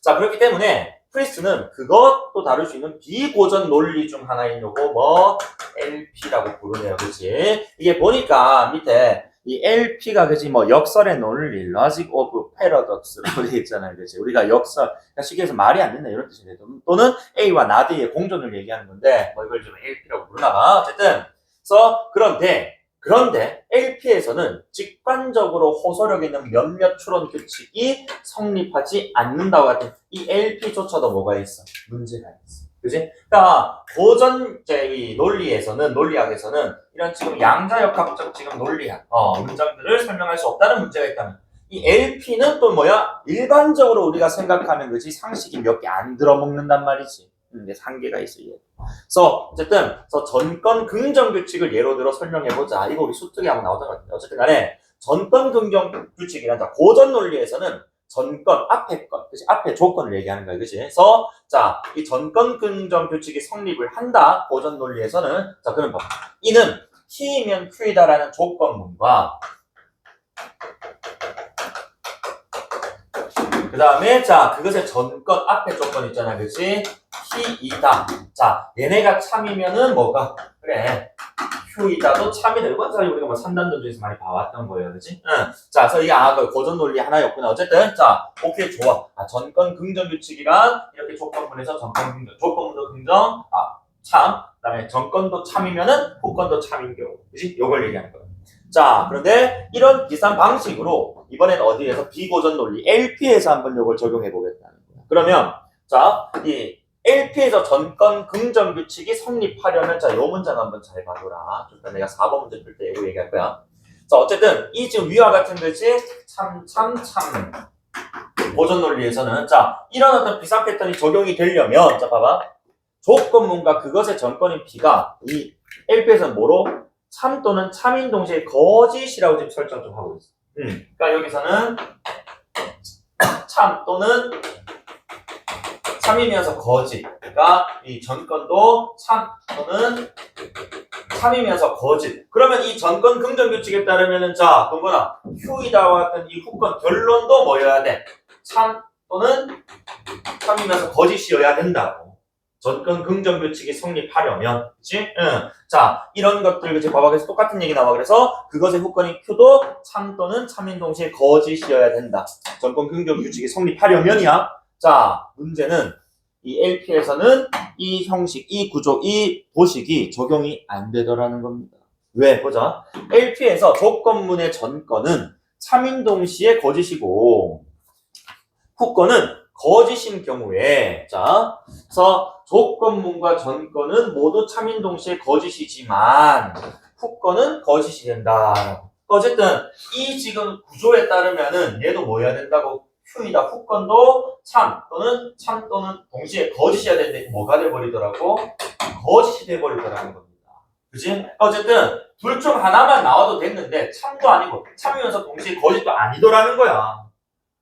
자, 그렇기 때문에 프리스트는 그것도 다룰 수 있는 비고전 논리 중 하나인 요거 LP라고 부르네요. 그치? 이게 보니까 밑에 이 LP가 그치 역설의 논리, Logic of Paradox라고 되어 있잖아요. 그치? 우리가 역설, 그러니까 쉽게 해서 말이 안 된다 이런 뜻이에요. 또는 A와 나드의 공존을 얘기하는 건데 이걸 좀 LP라고 부르나 봐. 어쨌든 그래서 그런데 LP에서는 직관적으로 호소력 있는 몇몇 추론 규칙이 성립하지 않는다고 같은 이 LP조차도 뭐가 있어? 문제가 있어. 그지? 그러니까 고전 이 논리학에서는 이런 지금 양자역학적 지금 논리학 문장들을 설명할 수 없다는 문제가 있다면 이 LP는 또 뭐야? 일반적으로 우리가 생각하는 거지 상식이 몇 개 안 들어먹는단 말이지. 한계가 있어. 그래서 어쨌든 전권 긍정 규칙을 예로 들어 설명해 보자. 이거 우리 수특에 한번 나오던 것 같은데 어쨌든 간에 전권 긍정 규칙이란 고전 논리에서는 전건, 앞에 건, 그치? 앞에 조건을 얘기하는 거야, 그치? 그래서, 자, 이 전건 긍정 규칙이 성립을 한다, 고전 논리에서는. 자, 그럼 봐. 이는 T이면 Q이다라는 조건문과, 그 다음에, 자, 그것의 전건, 앞에 조건 있잖아, 그치? T이다. 자, 얘네가 참이면은 뭐가? 그래. Q이다도 참이다. 이건 사실 우리가 뭐 3단전에서 많이 봐왔던 거예요. 그치? 응. 자, 그래서 이게 그 고전 논리 하나였구나. 어쨌든, 자, 오케이, 좋아. 전건 긍정 규칙이란 이렇게 조건문에서 전건 긍정, 조건문도 긍정, 참. 그 다음에 전건도 참이면은 후건도 참인 경우. 그치? 요걸 얘기하는 거예요. 자, 그런데 이런 비슷한 방식으로 이번엔 어디에서 비고전 논리, LP에서 한번 요걸 적용해 보겠다는 거예요. 그러면, 자, 이 LP에서 전건 긍정 규칙이 성립하려면 자, 요 문장 한번 잘 봐둬라. 일단 내가 4번 문제 풀 때 이거 얘기할 거야. 자, 어쨌든 이 지금 위와 같은 것이 참 고전 논리에서는 자, 이런 어떤 비슷한 패턴이 적용이 되려면 자, 봐봐. 조건문과 그것의 전건인 P가 이 LP에서는 뭐로? 참 또는 참인 동시에 거짓이라고 지금 설정 좀 하고 있어. 그러니까 여기서는 참 또는 참이면서 거짓. 그러니까 이 전건도 참 또는 참이면서 거짓. 그러면 이 전건 긍정 규칙에 따르면은 자, 동건아, Q이다와 같은 이 후건 결론도 뭐여야 돼? 참 또는 참이면서 거짓이어야 된다고. 전건 긍정 규칙이 성립하려면, 그치? 응. 자, 이런 것들, 그치? 봐봐. 그래서 똑같은 얘기 나와. 그래서 그것의 후건인 Q도 참 또는 참인 동시에 거짓이어야 된다. 전건 긍정 규칙이 성립하려면이야. 자, 문제는 이 LP에서는 이 형식, 이 구조, 이 도식이 적용이 안 되더라는 겁니다. 왜? 보자. LP에서 조건문의 전건은 참인 동시에 거짓이고, 후건은 거짓인 경우에, 자, 그래서 조건문과 전건은 모두 참인 동시에 거짓이지만, 후건은 거짓이 된다. 어쨌든, 이 지금 구조에 따르면은 얘도 뭐 해야 된다고? Q이다. 후건도 참 또는 동시에 거짓이어야 되는데 뭐가 돼버리더라고? 거짓이 돼버리더라는 겁니다. 그치? 어쨌든, 둘 중 하나만 나와도 됐는데, 참도 아니고, 참이면서 동시에 거짓도 아니더라는 거야.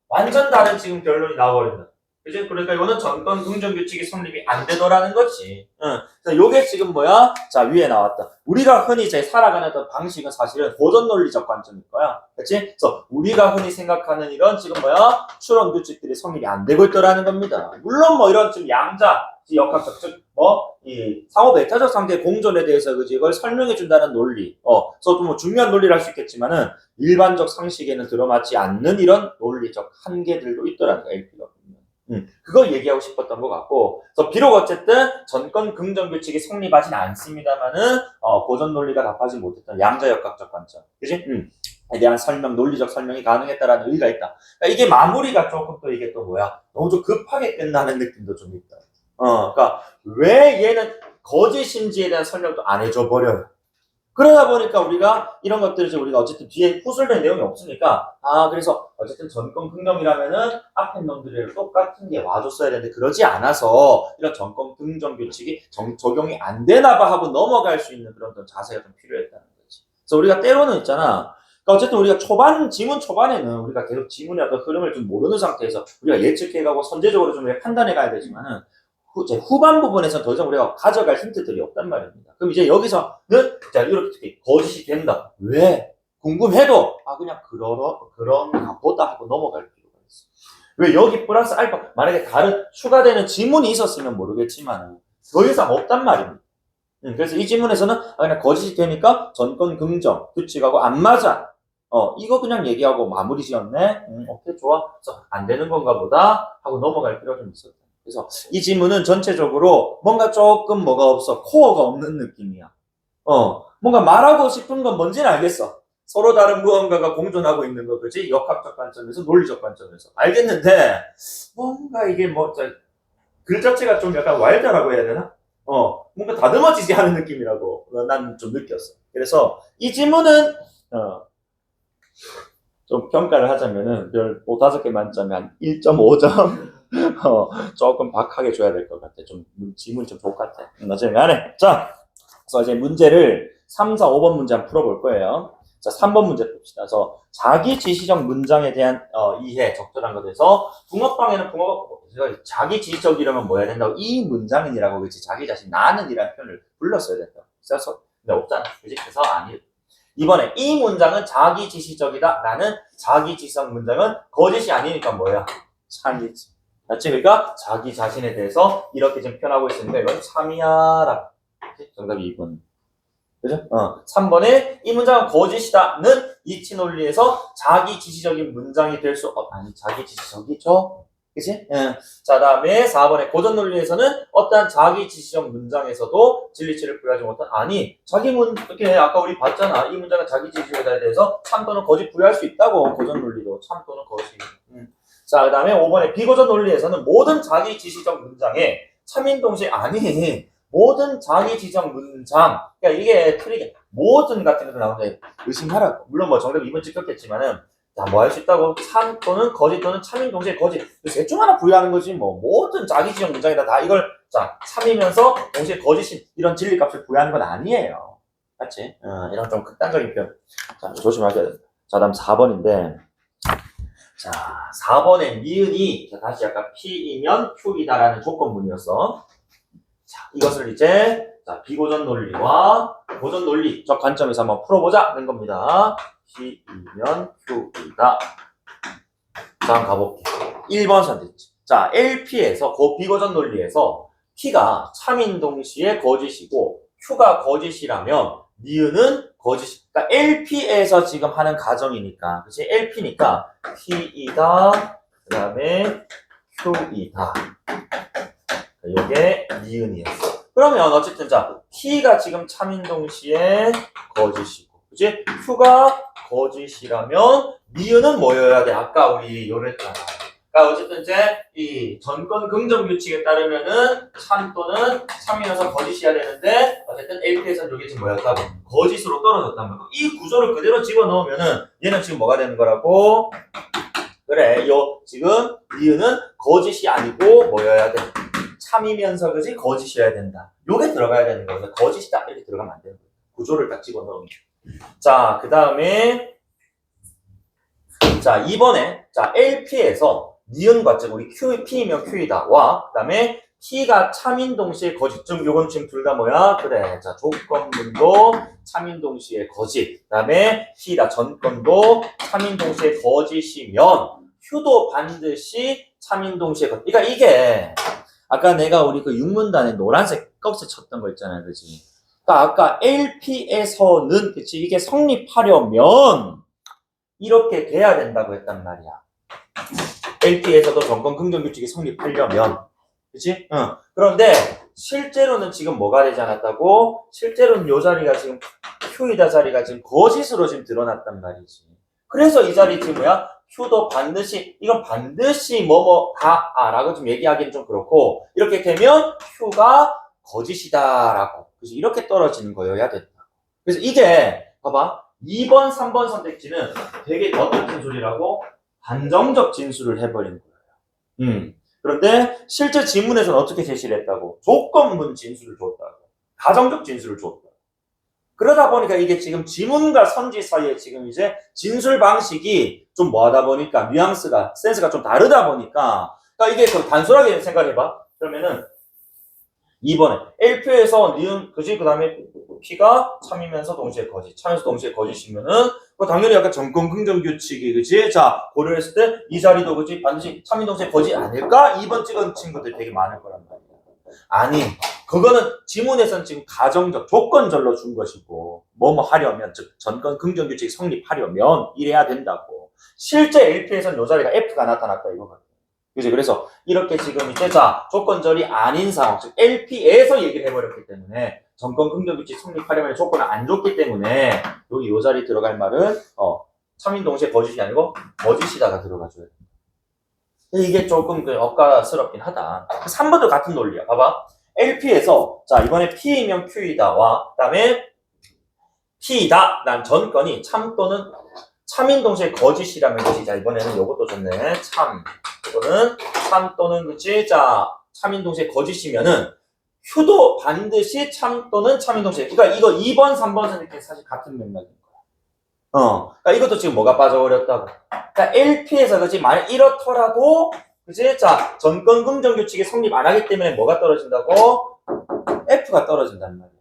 완전 다른 지금 결론이 나와버린다. 그치? 그러니까 이거는 전건 긍정 규칙이 성립이 안 되더라는 거지. 응. 그래서 요게 지금 뭐야? 자, 위에 나왔다. 우리가 흔히 이제 살아가는 어떤 방식은 사실은 고전 논리적 관점일 거야. 그치? 그래서 우리가 흔히 생각하는 이런 지금 뭐야? 추론 규칙들이 성립이 안 되고 있더라는 겁니다. 물론 뭐 이런 지금 양자, 역학적, 즉, 이 상호 베타적 상태의 공존에 대해서 그지 이걸 설명해 준다는 논리. 그래서 좀 뭐 중요한 논리를 할 수 있겠지만은 일반적 상식에는 들어맞지 않는 이런 논리적 한계들도 있더라는 거야, LP가. 그걸 얘기하고 싶었던 것 같고, 그래서 비록 어쨌든 전건 긍정 규칙이 성립하진 않습니다만은 고전 논리가 답하지 못했던 양자 역학적 관점, 그지? 에 대한 설명, 논리적 설명이 가능했다라는 의의가 있다. 그러니까 이게 마무리가 조금 또 이게 또 뭐야? 너무 좀 급하게 끝나는 느낌도 좀 있다. 그러니까 왜 얘는 거짓인지에 대한 설명도 안 해줘 버려요. 그러다 보니까 우리가 이런 것들을 이제 우리가 어쨌든 뒤에 후술된 내용이 없으니까 그래서 어쨌든 전건 긍정이라면은 앞에 놈들이랑 똑같은 게 와줬어야 되는데 그러지 않아서 이런 전건 긍정 규칙이 적용이 안 되나 봐 하고 넘어갈 수 있는 그런 자세가 좀 필요했다는 거지. 그래서 우리가 때로는 있잖아. 그러니까 어쨌든 우리가 지문 초반에는 우리가 계속 지문의 어떤 흐름을 좀 모르는 상태에서 우리가 예측해가고 선제적으로 좀 판단해가야 되지만은 후반 부분에서 더 이상 우리가 가져갈 힌트들이 없단 말입니다. 그럼 이제 여기서는 자 이렇게 거짓이 된다. 왜? 궁금해도 그냥 그런가 보다 하고 넘어갈 필요가 있어. 왜 여기 플러스 알파 만약에 다른 추가되는 지문이 있었으면 모르겠지만 더 이상 없단 말입니다. 그래서 이 지문에서는 그냥 거짓이 되니까 전건 긍정 규칙하고 안 맞아. 이거 그냥 얘기하고 마무리 지었네. 오케이 좋아. 그래서 안 되는 건가 보다 하고 넘어갈 필요가 좀 있었다. 그래서 이 지문은 전체적으로 뭔가 조금 뭐가 없어. 코어가 없는 느낌이야. 뭔가 말하고 싶은 건 뭔지는 알겠어. 서로 다른 무언가가 공존하고 있는 거, 그지? 역학적 관점에서, 논리적 관점에서. 알겠는데, 뭔가 이게 글 자체가 좀 약간 와일드라고 해야 되나? 뭔가 다듬어지지 않은 느낌이라고 난 좀 느꼈어. 그래서 이 지문은, 좀 평가를 하자면은, 별 5-5개 만점에 한 1.5점? 조금 박하게 줘야 될 것 같아. 좀, 지문이 좀 똑같아. 어쨌든 간에. 자, 그래서 이제 문제를 3, 4, 5번 문제 한번 풀어볼 거예요. 자, 3번 문제 봅시다. 그래서 자기 지시적 문장에 대한 이해, 적절한 것에서 붕어빵에는 자기 지시적이라면 뭐 해야 된다고? 이 문장은이라고, 그렇지? 자기 자신, 나는이라는 표현을 불렀어야 된다고. 써서 근데 없잖아. 그렇지? 그래서 아니. 이번에 이 문장은 자기 지시적이다. 나는 자기 지시적 문장은 거짓이 아니니까 뭐야? 참이지. 맞지? 그러니까 자기 자신에 대해서 이렇게 지금 표현하고 있으니까 이건 참이야라. 정답이 2번. 그죠? 3번에 이 문장은 거짓이다는 이치 논리에서 자기 지시적인 문장이 될 수 아니 자기 지시적이죠? 그치? 자, 다음에 4번에 고전 논리에서는 어떠한 자기 지시적 문장에서도 진리치를 부여하지 못한 아니 이렇게 아까 우리 봤잖아. 이 문장은 자기 지시적이다에 대해서 참 또는 거짓 부여할 수 있다고. 고전 논리도 참 또는 거짓. 자, 그 다음에 5번에 비고전 논리에서는 모든 자기 지시적 문장에 참인 동시에 아니 모든 자기 지적 문장, 그러니까 이게 틀리게 모든 같은 것도 나오는데 의심하라고. 물론 뭐 정답 2번 찍혔겠지만은 자, 뭐 할 수 있다고? 참 또는 거짓 또는 참인 동시에 거짓. 셋 중 하나 부여하는 거지 뭐. 모든 자기 지적 문장에다 다 이걸 자 참이면서 동시에 거짓인 이런 진리값을 부여하는 건 아니에요. 맞지? 이런 좀 극단적인 표현. 자, 조심하셔야 된다. 자, 다음 4번인데. 자, 4번의 니은이 자, 다시 아까 P이면 Q이다라는 조건문이었어. 자, 이것을 이제 자, 비고전 논리와 고전 논리적 관점에서 한번 풀어보자는 겁니다. P이면 Q이다. 자, 한번 가볼게. 1번 선택지. 자, LP에서 비고전 논리에서 P가 참인 동시에 거짓이고 Q가 거짓이라면 니은은 거짓. 그러니까 LP에서 지금 하는 가정이니까, 그렇지? LP니까 P이다. 그다음에 Q이다. 이게 니은이었어. 그러면 어쨌든 자 P가 지금 참인 동시에 거짓이고, 그치? Q가 거짓이라면 니은은 뭐여야 돼? 아까 우리 요랬잖아. 그러니까 어쨌든 이제 이 전권 긍정 규칙에 따르면은 참 또는 참이어서 거짓이어야 되는데 어쨌든 LP에서는 이게 지금 뭐였다고? 거짓으로 떨어졌단 말이야. 이 구조를 그대로 집어넣으면은 얘는 지금 뭐가 되는 거라고? 그래, 지금 니은은 거짓이 아니고 뭐여야 돼? 참이면서 그지 거짓이어야 된다. 요게 들어가야 되는 거예요. 거짓이다 이렇게 들어가면 안 되는 거예요. 구조를 딱 집어넣으면. 자, 그 다음에 자 2번에 자 LP에서 니은과 즉 우리 P이면 Q이다 와 그 다음에 P가 참인 동시에 거짓 좀 요건 지금 둘 다 뭐야? 그래 자 조건문도 참인 동시에 거짓 그 다음에 P다 전건도 참인 동시에 거짓이면 Q도 반드시 참인 동시에 거짓. 그러니까 이게 아까 내가 우리 그 육문단에 노란색 꺽쇠 쳤던 거 있잖아요. 그치? 그러니까 아까 LP에서는 그치? 이게 성립하려면 이렇게 돼야 된다고 했단 말이야. LP에서도 전권 긍정 규칙이 성립하려면. 그치? 그런데 실제로는 지금 뭐가 되지 않았다고? 실제로는 이 자리가 지금 Q이다 자리가 지금 거짓으로 지금 드러났단 말이지. 그래서 이 자리 지금 뭐야? Q도 반드시 이건 반드시 라고 좀 얘기하기는 좀 그렇고 이렇게 되면 Q가 거짓이다라고 그래서 이렇게 떨어지는 거여야 된다. 그래서 이게 봐봐 2번 3번 선택지는 되게 어떤 소리라고 반정적 진술을 해버린 거예요. 그런데 실제 지문에서는 어떻게 제시를 했다고? 조건문 진술을 줬다고. 가정적 진술을 줬다고. 그러다 보니까 이게 지금 지문과 선지 사이에 지금 이제 진술 방식이 좀 뭐하다 보니까 뉘앙스가 센스가 좀 다르다 보니까 그러니까 이게 더 단순하게 생각해봐. 그러면은 2번에 LP에서 니은 그지 그 다음에 P가 참이면서 동시에 거짓 참이면서 동시에 거짓이면은 당연히 약간 전권 긍정 규칙이 그지 자 고려했을 때 이 자리도 그지 반드시 참인 동시에 거짓 아닐까 2번 찍은 친구들 되게 많을 거란 말이야. 아니 그거는 지문에서는 지금 가정적 조건절로 준 것이고 뭐뭐 하려면 즉 전권 긍정 규칙 성립하려면 이래야 된다고. 실제 LP에서는 이 자리가 F가 나타났다 이거거든. 그지 그래서 이렇게 지금 이제 자 조건절이 아닌 상황 즉 LP에서 얘기를 해버렸기 때문에 전권 긍정 규칙 성립하려면 조건을 안 줬기 때문에 여기 이 자리 들어갈 말은 참인 동시에 거짓이 아니고 거짓이다가 들어가줘야 돼. 이게 조금 엇가스럽긴 하다. 3번도 같은 논리야. 봐봐. LP에서 자 이번에 P이면 Q이다와 그 다음에 P이다 난 전건이 참 또는 참인 동시에 거짓이라면 그치 자 이번에는 요것도 좋네. 참 또는 참 또는 그치 자 참인 동시에 거짓이면은 Q도 반드시 참 또는 참인 동시에 그러니까 이거 2번 3번 선택지 사실 같은 맥락인 거야. 그러니까 이것도 지금 뭐가 빠져버렸다고. 그러니까 LP에서 그지 만약 이렇더라도 그지 자 전권 긍정 규칙이 성립 안 하기 때문에 뭐가 떨어진다고? F가 떨어진단 말이야.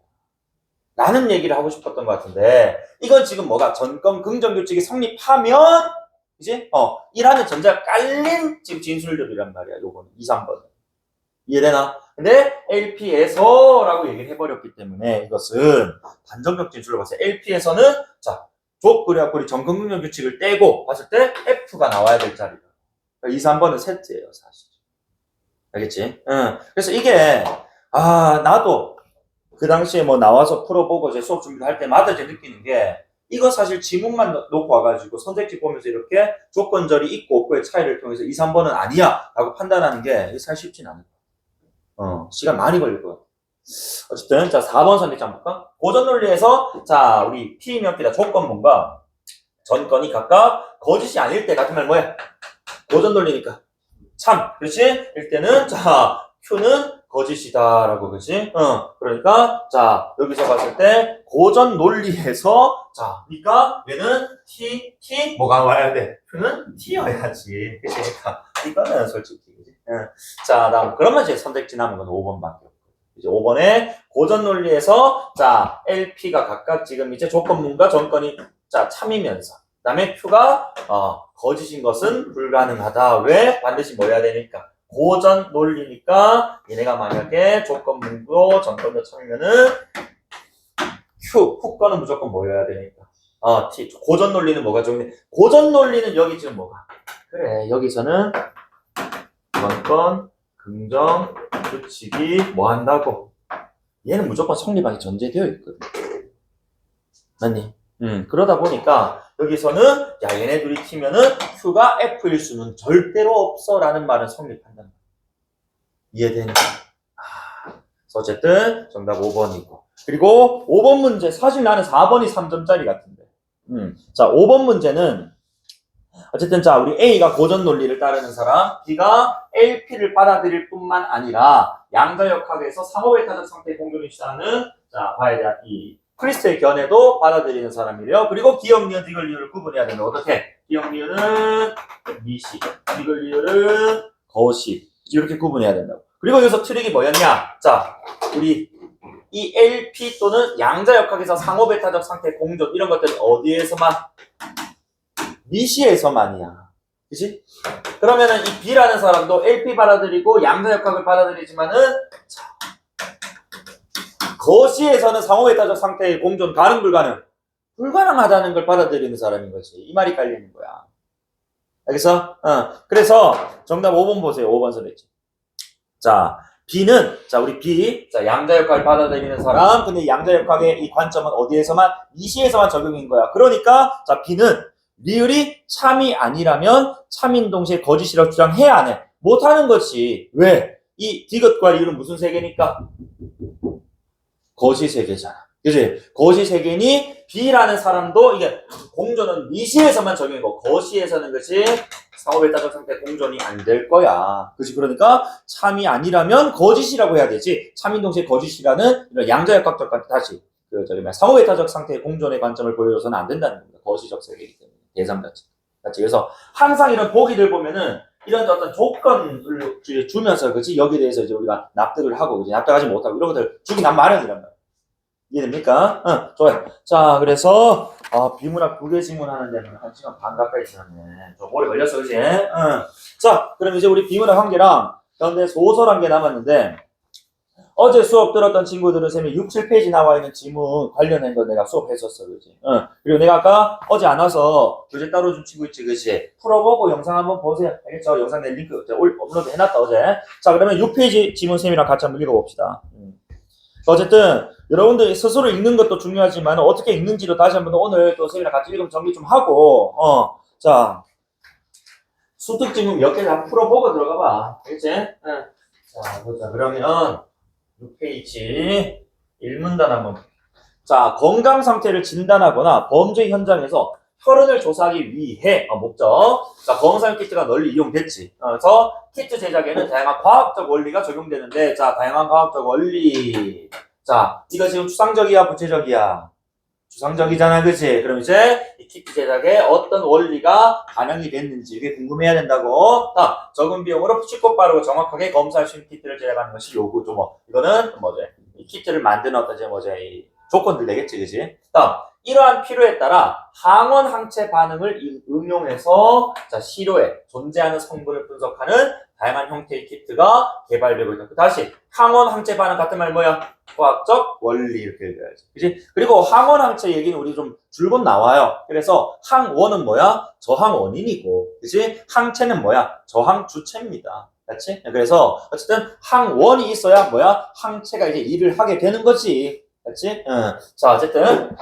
라는 얘기를 하고 싶었던 것 같은데 이건 지금 뭐가 전권 긍정 규칙이 성립하면 그지? 1하는 전자가 깔린 지금 진술들이란 말이야. 요거는 2, 3번. 이해되나? 근데 LP에서 라고 얘기를 해버렸기 때문에 이것은 반전격 진술로 봤어요. LP에서는 자 족구리하고리 전권 긍정 규칙을 떼고 봤을 때 F가 나와야 될 자리다. 2, 3번은 세트예요, 사실. 알겠지? 응. 그래서 이게 나도 그 당시에 뭐 나와서 풀어보고 이제 수업 준비를 할 때마다 이제 느끼는 게 이거 사실 지문만 놓고 와가지고 선택지 보면서 이렇게 조건절이 있고 없고의 차이를 통해서 2, 3번은 아니야 라고 판단하는 게 사실 쉽진 않을 거야. 시간 많이 걸릴 거야. 어쨌든 자 4번 선택지 한번 볼까? 고전 논리에서 자 우리 P 몇 개다 조건문과 전건이 각각 거짓이 아닐 때 같은 말 뭐야? 고전 논리니까 참 그렇지? 일 때는 자 Q는 거짓이다라고 그렇지? 그러니까 자 여기서 봤을 때 고전 논리에서 자 그러니까 얘는 T 뭐가 와야 돼? Q는 T여야지. 그러니까 이거는 솔직히 그지? 자 다음 그러면 이제 선택지 남은 건 5번밖에 없고 이제 5번에 고전 논리에서 자 LP가 각각 지금 이제 조건문과 전건이 자 참이면서 그다음에 Q가 거짓인 것은 불가능하다. 왜? 반드시 뭐 해야 되니까 고전 논리니까 얘네가 만약에 조건문도 전건도 참이면은 Q 후건은 무조건 뭐여야 되니까 T 고전 논리는 뭐가 좋은데 고전 논리는 여기 지금 뭐가 그래 여기서는 전건 긍정 규칙이 뭐 한다고 얘는 무조건 성립하기 전제되어 있거든. 맞니? 그러다 보니까 여기서는 야 얘네 둘이 T면은 Q가 F일 수는 절대로 없어 라는 말은 성립한단 말이야. 이해되니? 어쨌든 정답 5번이고 그리고 5번 문제 사실 나는 4번이 3점짜리 같은데 자 5번 문제는 어쨌든 자 우리 A가 고전 논리를 따르는 사람 B가 LP를 받아들일 뿐만 아니라 양자역학에서 상호배타적 상태 공존이 시사하는 자 봐야 돼 이 크리스트의 견해도 받아들이는 사람이래요. 그리고 기억, 니은, 디귿, 리을을 구분해야 된다. 어떻게? 기억, 니은은 미시, 디귿, 리을은 거시. 이렇게 구분해야 된다고. 그리고 여기서 트릭이 뭐였냐? 자, 우리 이 LP 또는 양자역학에서 상호배타적 상태 공존 이런 것들은 어디에서만? 미시에서만이야. 그치? 그러면은 이 B라는 사람도 LP 받아들이고 양자역학을 받아들이지만은 거시에서는 상호배타적 상태의 공존 가능 불가능? 불가능하다는 걸 받아들이는 사람인 거지. 이 말이 깔리는 거야. 알겠어? 그래서 정답 5번 보세요. 5번 선택지. 자, B는 자 우리 B 자 양자역학을 받아들이는 사람. 근데 양자역학의 이 관점은 어디에서만? 미시에서만 적용인 거야. 그러니까 자 B는 리을이 참이 아니라면 참인 동시에 거짓이라고 주장해야 안 해. 못하는 거지. 왜? 이 디귿과 리을은 무슨 세계니까? 거시 세계잖아. 그지? 거시 세계니 B라는 사람도 이게 공존은 미시에서만 적용이고 거시에서는 그지? 상호배타적 상태 공존이 안 될 거야. 그지? 그러니까 참이 아니라면 거짓이라고 해야 되지. 참인 동시에 거짓이라는 이런 양자역학적 관점 다시 상호배타적 상태의 공존의 관점을 보여줘서는 안 된다는 겁니다. 거시적 세계이기 때문에 대상 자체. 그래서 항상 이런 보기들 보면은 이런 어떤 조건을 주면서 그지 여기에 대해서 이제 우리가 납득을 하고 그지 납득하지 못하고 이런 것들 주기 난 마련이란 말이야. 이해됩니까? 좋아요. 자 그래서 비문학 2개 질문하는 데는 1시간 반 가까이 지났네. 좀 오래 걸렸어 그지? 자 그럼 이제 우리 비문학 1개랑 그런데 소설 1개 남았는데 어제 수업 들었던 친구들은 쌤이 6, 7페이지 나와 있는 지문 관련된 거 내가 수업했었어, 그지? 그리고 내가 아까 어제 안 와서 교재 따로 준 친구 있지, 그지? 풀어보고 영상 한번 보세요. 알겠죠? 영상 내 링크 업로드 해놨다, 어제. 자, 그러면 6페이지 지문 쌤이랑 같이 한번 읽어봅시다. 어쨌든 여러분들 스스로 읽는 것도 중요하지만 어떻게 읽는지도 다시 한번 오늘 또 쌤이랑 같이 읽으면 정리 좀 하고, 자, 수특 지문 몇 개 다 풀어보고 들어가 봐. 알겠지? 자, 보자. 그러면 6페이지 1문단 한번. 자, 건강 상태를 진단하거나 범죄 현장에서 혈흔을 조사하기 위해 목적. 자, 검사용 키트가 널리 이용됐지. 그래서 키트 제작에는 다양한 과학적 원리가 적용되는데, 자, 다양한 과학적 원리. 자, 이거 지금 추상적이야, 부채적이야? 추상적이잖아, 그치? 그럼 이제 이 키트 제작에 어떤 원리가 반영이 됐는지 이게 궁금해야 된다고. 자, 적은 비용으로 쉽고 빠르고 정확하게 검사할 수 있는 키트를 제작하는 것이 요구죠. 뭐 이거는 뭐지? 이 키트를 만드는 어떤 뭐지? 이 조건들 되겠지, 그치? 다음, 이러한 필요에 따라 항원 항체 반응을 응용해서 자 시료에 존재하는 성분을 분석하는 다양한 형태의 키트가 개발되고 있다. 다시 항원 항체 반응 같은 말 뭐야? 과학적 원리 이렇게 읽어야지. 그지? 그리고 항원 항체 얘기는 우리 좀 줄곧 나와요. 그래서 항원은 뭐야? 저항 원인이고, 그지? 항체는 뭐야? 저항 주체입니다. 그렇지? 그래서 어쨌든 항원이 있어야 뭐야? 항체가 이제 일을 하게 되는 거지. 그렇지? 응. 자, 어쨌든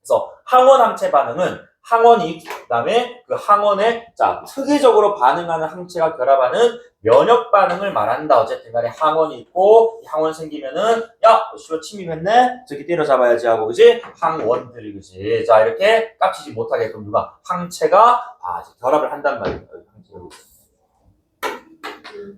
그래서 항원 항체 반응은 항원이 그다음에 그 항원에 자 특이적으로 반응하는 항체가 결합하는 면역 반응을 말한다. 어쨌든 간에 항원이 있고 항원 생기면은 야 씨발 침입했네 저기 때려잡아야지 하고 그지 항원들이 그지 자 이렇게 깝치지 못하게끔 누가 항체가 결합을 한단 말이에요.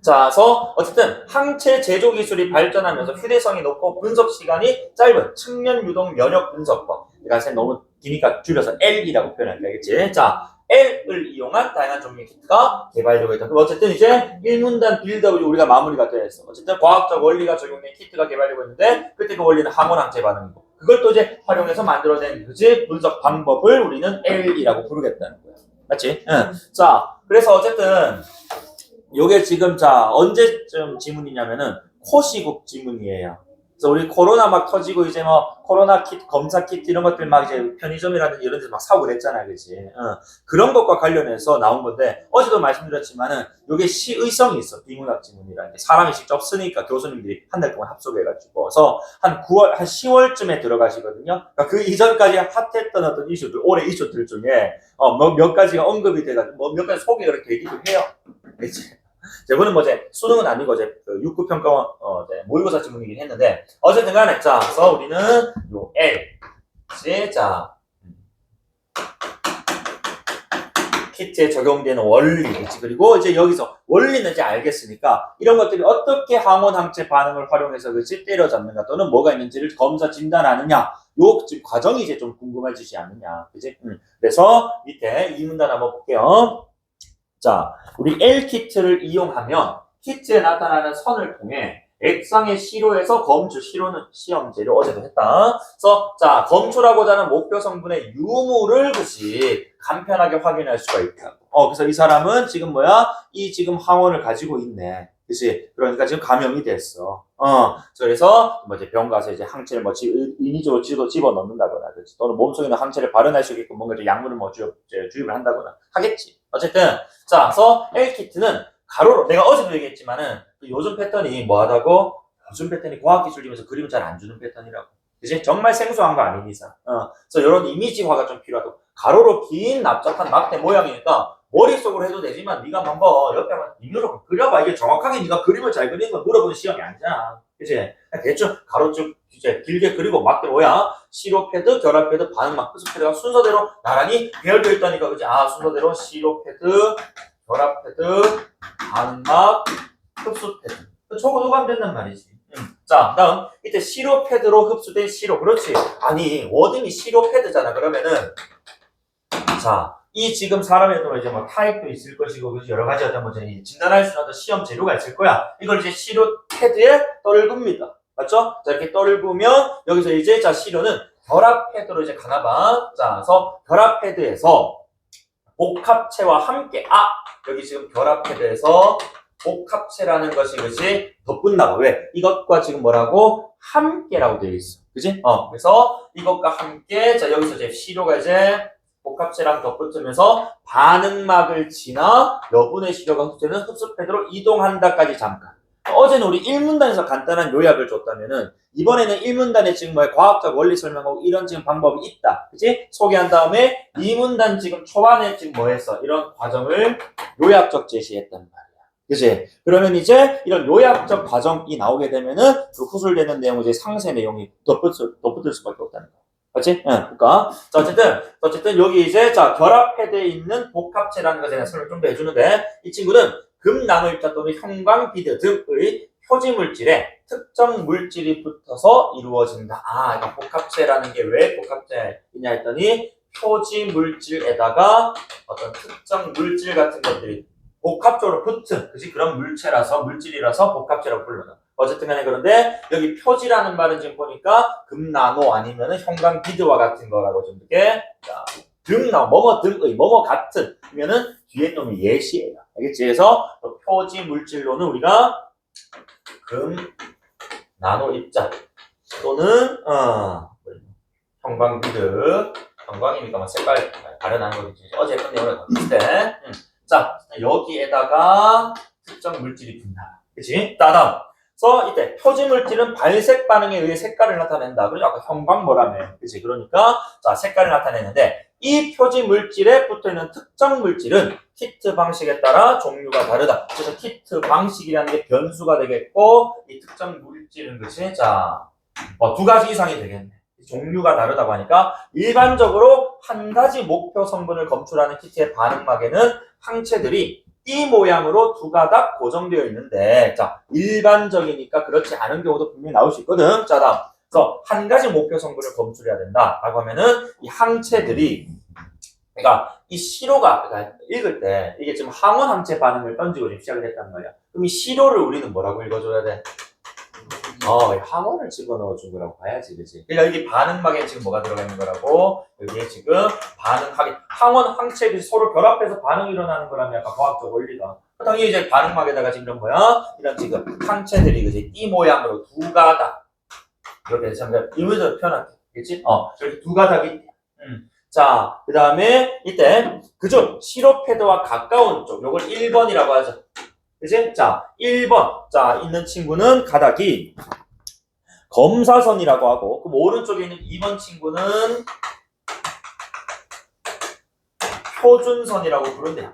자, 그래서 어쨌든 항체 제조 기술이 발전하면서 휴대성이 높고 분석 시간이 짧은 측면 유동 면역 분석법. 그러니까 너무 기니까 줄여서 L이라고 표현할게 알겠지? 자, L을 이용한 다양한 종류의 키트가 개발되고 있다. 그럼 어쨌든 이제 일문단 빌드업이 우리가 마무리가 되었어. 어쨌든 과학적 원리가 적용된 키트가 개발되고 있는데 그때 그 원리는 항원 항체 반응이고 그걸 또 이제 활용해서 만들어낸 그지 분석 방법을 우리는 L이라고 부르겠다는 거야. 맞지? 응. 자, 그래서 어쨌든 요게 지금 자 언제쯤 지문이냐면은 코시국 지문이에요. 그래서 우리 코로나 막 터지고 이제 뭐 코로나 키트 검사 키트 이런 것들 막 이제 편의점이라든지 이런 데서 막 사고 그랬잖아, 그렇지? 그런 것과 관련해서 나온 건데 어제도 말씀드렸지만은 요게 시의성이 있어 비문학 지문이라는 게 사람이 직접 쓰니까 교수님들이 한 달 동안 합숙해가지고 그래서 한 9월 한 10월쯤에 들어가시거든요. 그러니까 그 이전까지 핫했던 어떤 이슈들 올해 이슈들 중에 몇 가지가 언급이 돼가지고 뭐 몇 가지 소개가 되기도 해요. 그렇지? 이번은 뭐 이제 수능은 아니고 이제 그 6급 평가원 모의고사 지문이긴 했는데 어쨌든 간에 자 그래서 우리는 요 L 자 키트에 적용되는 원리겠지. 그리고 이제 여기서 원리는 이제 알겠으니까 이런 것들이 어떻게 항원 항체 반응을 활용해서 그치 때려잡는가 또는 뭐가 있는지를 검사 진단하느냐 요 지금 과정이 이제 좀 궁금해지지 않느냐 그치? 그래서 밑에 이 문단 한번 볼게요. 자, 우리 L 키트를 이용하면 키트에 나타나는 선을 통해 액상의 시료에서 검출, 시료는 시험재료 어제도 했다. 그래서 자, 검출하고자 하는 목표 성분의 유무를 그치 간편하게 확인할 수가 있다. 그래서 이 사람은 지금 뭐야? 이 지금 항원을 가지고 있네. 그치? 그러니까 지금 감염이 됐어. 그래서 뭐 이제 병 가서 이제 항체를 뭐 인위적으로 집어 넣는다거나, 그치? 또는 몸속에 있는 항체를 발현할 수 있게끔 뭔가 이제 약물을 뭐 주입을 한다거나 하겠지. 어쨌든 자, 그래서 L키트는 가로로 내가 어제도 얘기했지만은 요즘 패턴이 뭐하다고? 요즘 패턴이 과학기술이면서 그림을 잘 안 주는 패턴이라고. 그치? 정말 생소한 거 아닌 이상. 그래서 이런 이미지화가 좀 필요하고 가로로 긴 납작한 막대 모양이니까 머릿속으로 해도 되지만 네가 한번 옆에 한번 인으로 그려봐. 이게 정확하게 네가 그림을 잘 그리는 걸 물어보는 시험이 아니잖아. 그치? 대충 가로쭉 이제 길게 그리고 막대 뭐야? 시로패드, 결합패드, 반응막, 흡수패드가 순서대로 나란히 배열되어 있다니까. 그치? 순서대로 시로패드, 결합패드, 반응막, 흡수패드. 저거 하면 된단 말이지. 자, 다음 이때 시로패드로 흡수된 시로. 그렇지. 아니 워딩이 시로패드잖아. 그러면은 자, 이 지금 사람에 또 이제 뭐 타입도 있을 것이고 그치? 여러 가지 어떤 뭐 진단할 수 있는 어떤 시험 재료가 있을 거야. 이걸 이제 시로패드에 떨굽니다. 맞죠? 자, 이렇게 떨구면 여기서 이제 자 시료는 결합패드로 이제 가나봐. 자, 그래서 결합패드에서 복합체와 함께 여기 지금 결합패드에서 복합체라는 것이 그치 덧붙나봐. 왜? 이것과 지금 뭐라고? 함께라고 되어 있어. 그치? 그래서 이것과 함께 자 여기서 이제 시료가 이제 복합체랑 덧붙으면서 반응막을 지나 여분의 시료가 흡수되는 흡수패드로 이동한다까지 잠깐. 어제는 우리 1문단에서 간단한 요약을 줬다면은 이번에는 1문단에 지금 뭐야 과학적 원리 설명하고 이런 지금 방법이 있다. 그치? 소개한 다음에 2문단 지금 초반에 지금 뭐 했어? 이런 과정을 요약적 제시했단 말이야. 그치? 그러면 이제 이런 요약적 과정이 나오게 되면은 그 후술되는 내용 이제 상세 내용이 덧붙을 수밖에 없다는 거야. 그렇지? 그러니까 자 어쨌든 여기 이제 자 결합패드에 있는 복합체라는 거 제가 설명 좀 더 해주는데 이 친구는 금나노입자 또는 형광비드 등의 표지 물질에 특정 물질이 붙어서 이루어진다. 아, 그러니까 복합체라는 게 왜 복합체이냐 했더니 표지 물질에다가 어떤 특정 물질 같은 것들이 복합적으로 붙은, 그지? 그런 물질이라서 복합체라고 불러요. 어쨌든 간에 그런데 여기 표지라는 말은 지금 보니까 금나노 아니면은 형광비드와 같은 거라고 좀 이렇게 등나노, 뭐뭐 등의, 뭐뭐 같은 그러면은 뒤에 놈이 예시예요. 알겠지? 그래서 표지 물질로는 우리가 금, 나노 입자 또는 형광비드, 형광이니까 막 색깔 다르다는 거겠지. 어제 끝내 오늘 비슷해. 자, 여기에다가 특정 물질이 붙는다. 그치? 다음. 그래서 이때 표지 물질은 발색 반응에 의해 색깔을 나타낸다. 그래서 아까 형광 뭐라며. 그치? 그러니까, 자, 색깔을 나타내는데, 이 표지 물질에 붙어 있는 특정 물질은 키트 방식에 따라 종류가 다르다. 그래서 키트 방식이라는 게 변수가 되겠고, 이 특정 물질은 그치? 자, 두 가지 이상이 되겠네. 종류가 다르다고 하니까 일반적으로 한 가지 목표 성분을 검출하는 키트의 반응막에는 항체들이 이 모양으로 두 가닥 고정되어 있는데, 자, 일반적이니까 그렇지 않은 경우도 분명히 나올 수 있거든. 자, 다음. 그래서 한 가지 목표 성분을 검출해야 된다. 라고 하면은 이 항체들이, 그러니까 이 시료가, 그러니까 읽을 때 이게 지금 항원 항체 반응을 던지고 지금 시작을 했단 말이야. 그럼 이 시료를 우리는 뭐라고 읽어줘야 돼? 항원을 집어넣어 준 거라고 봐야지, 그치? 그러니까 여기 반응막에 지금 뭐가 들어가 있는 거라고? 여기에 지금 반응하게, 항원, 항체들이 서로 결합해서 반응이 일어나는 거라면 약간 과학적 원리가. 당연히 이제 반응막에다가 지금 이런 뭐야? 이런 지금 항체들이, 그치? 이 모양으로 두 가닥. 이렇게 해서 이미지로 표현할게. 그치? 이렇게 두 가닥이. 자, 그 다음에 이때, 그중 시로패드와 가까운 쪽, 요걸 1번이라고 하죠. 그치? 자, 1번. 자, 있는 친구는 가닥이 검사선이라고 하고, 그럼 오른쪽에 있는 2번 친구는 표준선이라고 부른대.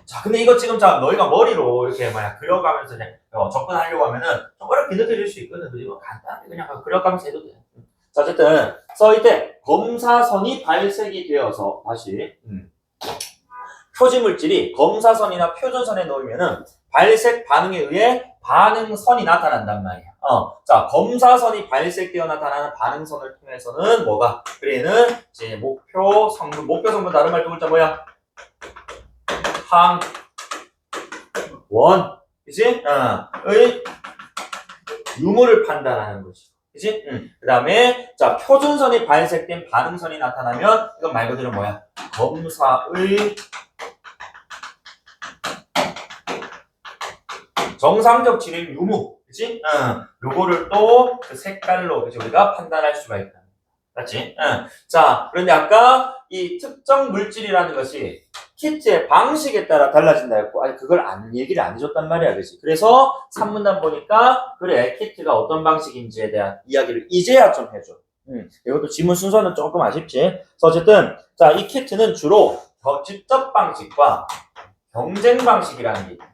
자, 근데 이거 지금 자, 너희가 머리로 이렇게 만약 그려가면서 이제 접근하려고 하면은 좀 어렵게 느껴질 수 있거든. 그리고 간단하게 그냥 그려가면서 해도 돼. 자, 어쨌든, 이때 검사선이 발색이 되어서, 다시, 표지 물질이 검사선이나 표준선에 놓이면은 발색 반응에 의해 반응선이 나타난단 말이야. 자, 검사선이 발색되어 나타나는 반응선을 통해서는 뭐가? 그래는 이제 목표 성분 다른 말 두 글자 뭐야? 항원, 그치? 의 유무를 판단하는 거지. 그치? 그 다음에, 자, 표준선이 발색된 반응선이 나타나면, 이건 말 그대로 뭐야? 검사의 정상적 진행 유무, 그치? 요거를 또 그 색깔로, 그치? 우리가 판단할 수가 있다. 맞지? 자, 그런데 아까 이 특정 물질이라는 것이 키트의 방식에 따라 달라진다 했고, 아니, 그걸 얘기를 안 해줬단 말이야, 그치? 그래서 3문단 보니까, 그래, 키트가 어떤 방식인지에 대한 이야기를 이제야 좀 해줘. 이것도 지문 순서는 조금 아쉽지? 그래서 어쨌든, 자, 이 키트는 주로 직접 방식과 경쟁 방식이라는 게 있다.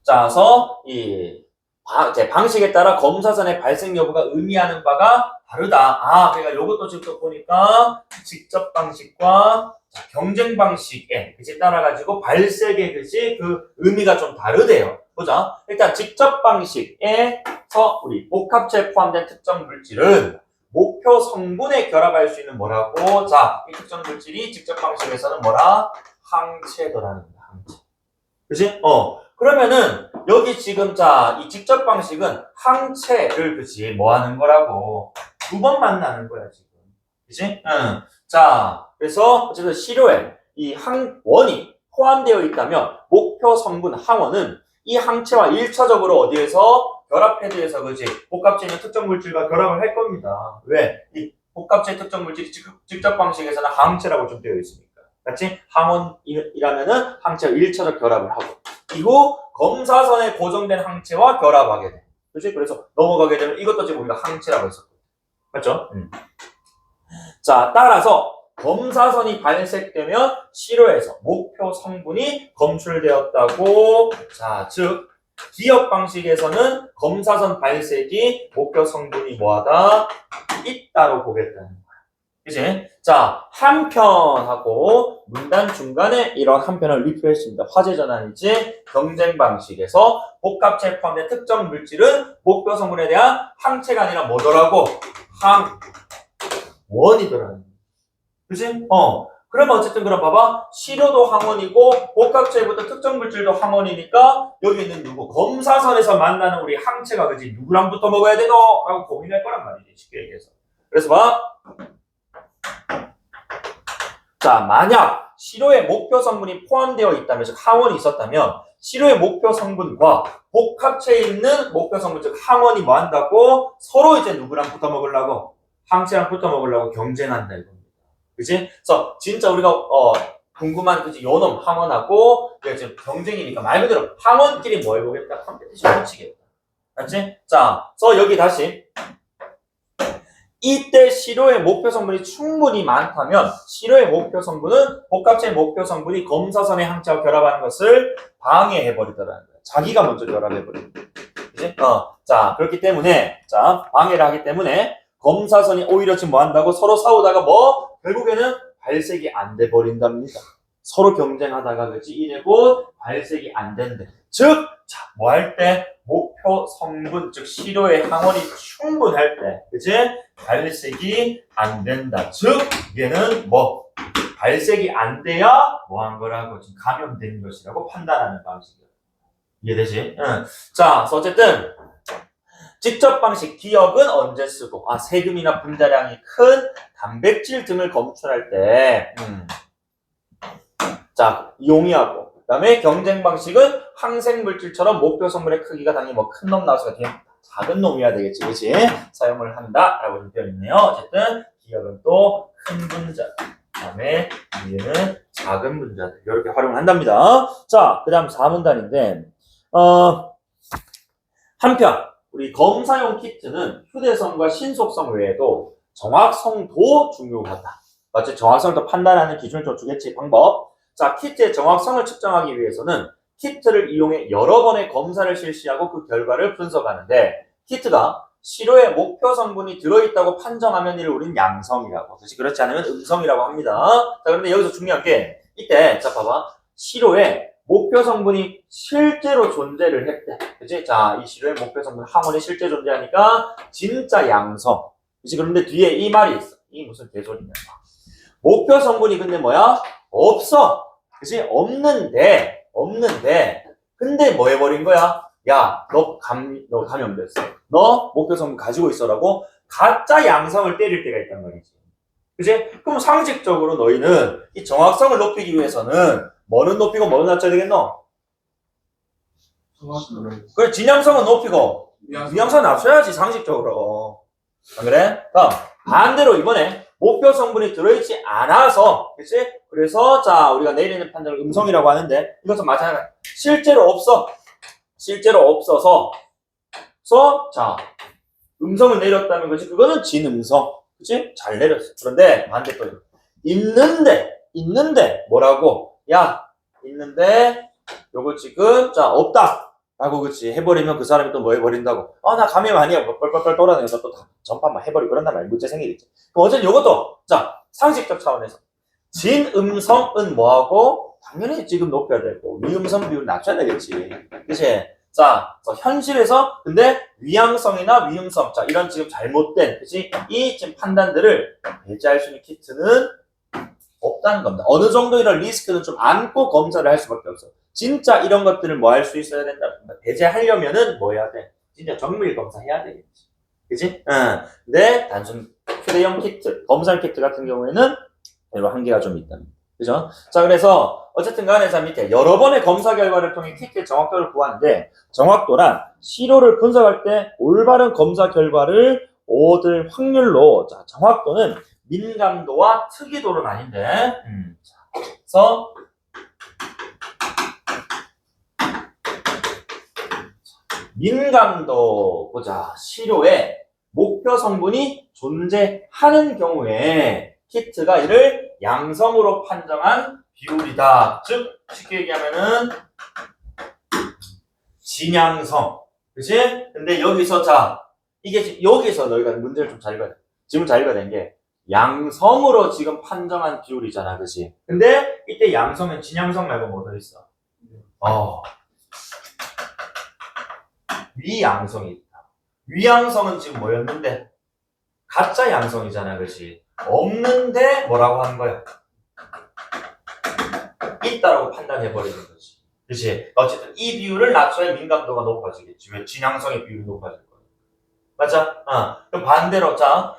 자서 이제 방식에 따라 검사선의 발생 여부가 의미하는 바가 다르다. 그러니까 요것도 지금 또 보니까 직접 방식과 경쟁 방식에 그치 따라가지고 발색의 그치 그 의미가 좀 다르대요. 보자. 일단 직접 방식에서 우리 복합체에 포함된 특정 물질은 목표 성분에 결합할 수 있는 뭐라고? 자, 이 특정 물질이 직접 방식에서는 뭐라? 항체더라는 거야. 항체. 그치? 그러면은 여기 지금 자 이 직접 방식은 항체를 그치 뭐 하는 거라고 두 번 만나는 거야 지금. 그치? 자 그래서 어쨌든 시료에 이 항원이 포함되어 있다면 목표 성분 항원은 이 항체와 1차적으로 어디에서 결합해드에서 그치 복합체 있는 특정 물질과 결합을 할 겁니다. 왜? 이 복합체 특정 물질이 직접 방식에서는 항체라고 좀 되어 있으니까. 맞지? 항원이라면은 항체와 1차적 결합을 하고 이후 검사선에 고정된 항체와 결합하게 돼. 그렇지? 그래서 넘어가게 되면 이것도 지금 우리가 항체라고 했었거든. 맞죠? 자, 따라서 검사선이 발색되면 시료에서 목표 성분이 검출되었다고. 자, 즉 기억 방식에서는 검사선 발색이 목표 성분이 뭐하다? 있다로 보겠다는 거야. 그치? 자, 한편하고 문단 중간에 이런 한편을 리프했습니다. 화재 전환이지 경쟁 방식에서 복합체 포함된 특정 물질은 목표 성분에 대한 항체가 아니라 뭐더라고? 항원이더라는. 그치? 그러면 어쨌든 그럼 봐봐. 시료도 항원이고 복합체부터 특정 물질도 항원이니까 여기 있는 누구? 검사선에서 만나는 우리 항체가 그지? 누구랑 붙어 먹어야 되노? 라고 고민할 거란 말이지. 쉽게 얘기해서. 그래서 봐. 자, 만약 시료의 목표 성분이 포함되어 있다면, 즉 항원이 있었다면 시료의 목표 성분과 복합체에 있는 목표 성분, 즉 항원이 뭐 한다고? 서로 이제 누구랑 붙어 먹으려고? 항체랑 붙어 먹으려고 경쟁한다 이겁니다. 그치? 그래서 진짜 우리가 궁금한 그지 요놈 항원하고 지금 경쟁이니까 말 그대로 항원끼리 뭐 해보겠다? 컴피티션 붙이겠다. 알지? 자, 그래서 여기 다시 이때 시료의 목표 성분이 충분히 많다면 시료의 목표 성분은 복합체의 목표 성분이 검사선의 항체와 결합하는 것을 방해해버리더라는 거야. 자기가 먼저 결합해버리는 거야. 그치? 자, 그렇기 때문에 자 방해를 하기 때문에 검사선이 오히려 지금 뭐 한다고? 서로 싸우다가 뭐 결국에는 발색이 안 돼 버린답니다. 서로 경쟁하다가 그치? 이래고 발색이 안 된대. 즉, 자, 뭐 할 때? 목표 성분, 즉 시료의 항원이 충분할 때, 그치? 발색이 안 된다. 즉, 얘는 뭐? 발색이 안 돼야 뭐 한 거라고? 지금 감염된 것이라고 판단하는 방식이야. 이해되지? 응. 자, 그래서 어쨌든 직접 방식 기억은 언제 쓰고? 세균이나 분자량이 큰 단백질 등을 검출할 때, 자, 용이하고. 그 다음에 경쟁 방식은 항생 물질처럼 목표 성분의 크기가 당연히 뭐 큰 놈 나와서 그냥 작은 놈이어야 되겠지, 그치? 사용을 한다라고 되어 있네요. 어쨌든 기억은 또 큰 분자, 그 다음에 위에는 작은 분자들 이렇게 활용을 한답니다. 자, 그 다음 4문단인데 한편 우리 검사용 키트는 휴대성과 신속성 외에도 정확성도 중요하다. 맞지? 정확성을 더 판단하는 기준을 좀 주겠지, 방법. 자, 키트의 정확성을 측정하기 위해서는 키트를 이용해 여러 번의 검사를 실시하고 그 결과를 분석하는데 키트가 시료의 목표 성분이 들어있다고 판정하면 이를 우리는 양성이라고, 그렇지 않으면 음성이라고 합니다. 자, 그런데 여기서 중요한 게 이때 자 봐봐. 시료에 목표 성분이 실제로 존재를 했대. 그치? 자, 이 시료의 목표 성분 항원이 실제 존재하니까 진짜 양성. 그치? 그런데 뒤에 이 말이 있어. 이 무슨 개소리냐. 목표 성분이 근데 뭐야? 없어. 그치? 없는데. 근데 뭐 해버린 거야? 야, 너 감염됐어. 너 목표 성분 가지고 있어라고 가짜 양성을 때릴 때가 있단 말이지. 그치? 그럼 상식적으로 너희는 이 정확성을 높이기 위해서는 뭐는 높이고 뭐는 낮춰야 되겠노? 그래, 진양성은 높이고 위양성은 낮춰야지 상식적으로. 안 그래? 그럼 반대로 이번에 목표 성분이 들어있지 않아서, 그치? 그래서 자 우리가 내리는 판정을 음성이라고 하는데 이것은 마찬가지야. 실제로 없어서 자 음성을 내렸다는 거지. 그거는 진음성. 그치? 잘 내렸어. 그런데 반대로 있는데 뭐라고? 야, 있는데 요거 지금 자 없다 라고 그치 해버리면 그 사람이 또 뭐 해버린다고? 나 감염 아니야. 뭐 뻘뻘뻘 돌아다녀서 또 전파만 해버리고 그런단 말이야. 문제 생기겠지. 그럼 어쨌든 요것도 자 상식적 차원에서 진음성은 뭐하고? 당연히 지금 높여야 되고 위음성 비율 낮춰야 되겠지. 그치? 자, 현실에서 근데 위양성이나 위음성, 자 이런 지금 잘못된, 그치? 이 지금 판단들을 배제할 수 있는 키트는 없다는 겁니다. 어느 정도 이런 리스크는 좀 안고 검사를 할 수밖에 없어. 진짜 이런 것들을 뭐 할 수 있어야 된다. 배제하려면은 뭐 해야 돼? 진짜 정밀 검사해야 되겠지. 그치? 근데 단순 휴대용 키트, 검사 키트 같은 경우에는 이런 한계가 좀 있답니다. 그죠? 자, 그래서 어쨌든 간에 자 밑에 여러 번의 검사 결과를 통해 키트의 정확도를 구하는데 정확도란 시료를 분석할 때 올바른 검사 결과를 얻을 확률로 자, 정확도는 민감도와 특이도로 나뉜데 그래서 민감도 보자. 시료에 목표 성분이 존재하는 경우에 키트가 이를 양성으로 판정한 비율이다. 즉 쉽게 얘기하면은 진양성. 그치? 근데 여기서 자 이게 여기서 너희가 문제를 좀 잘 읽어야 돼. 지금 잘 읽어야 되는 게 양성으로 지금 판정한 비율이잖아, 그지? 근데 이때 양성은 진양성 말고 뭐 더 있어? 위양성이 있다. 위양성은 지금 뭐였는데? 가짜 양성이잖아, 그지? 없는데 뭐라고 하는 거야? 있다라고 판단해버리는 거지. 그치? 어쨌든 이 비율을 낮춰야 민감도가 높아지겠지. 왜? 진양성의 비율이 높아질 거야. 맞아? 그럼 반대로, 자,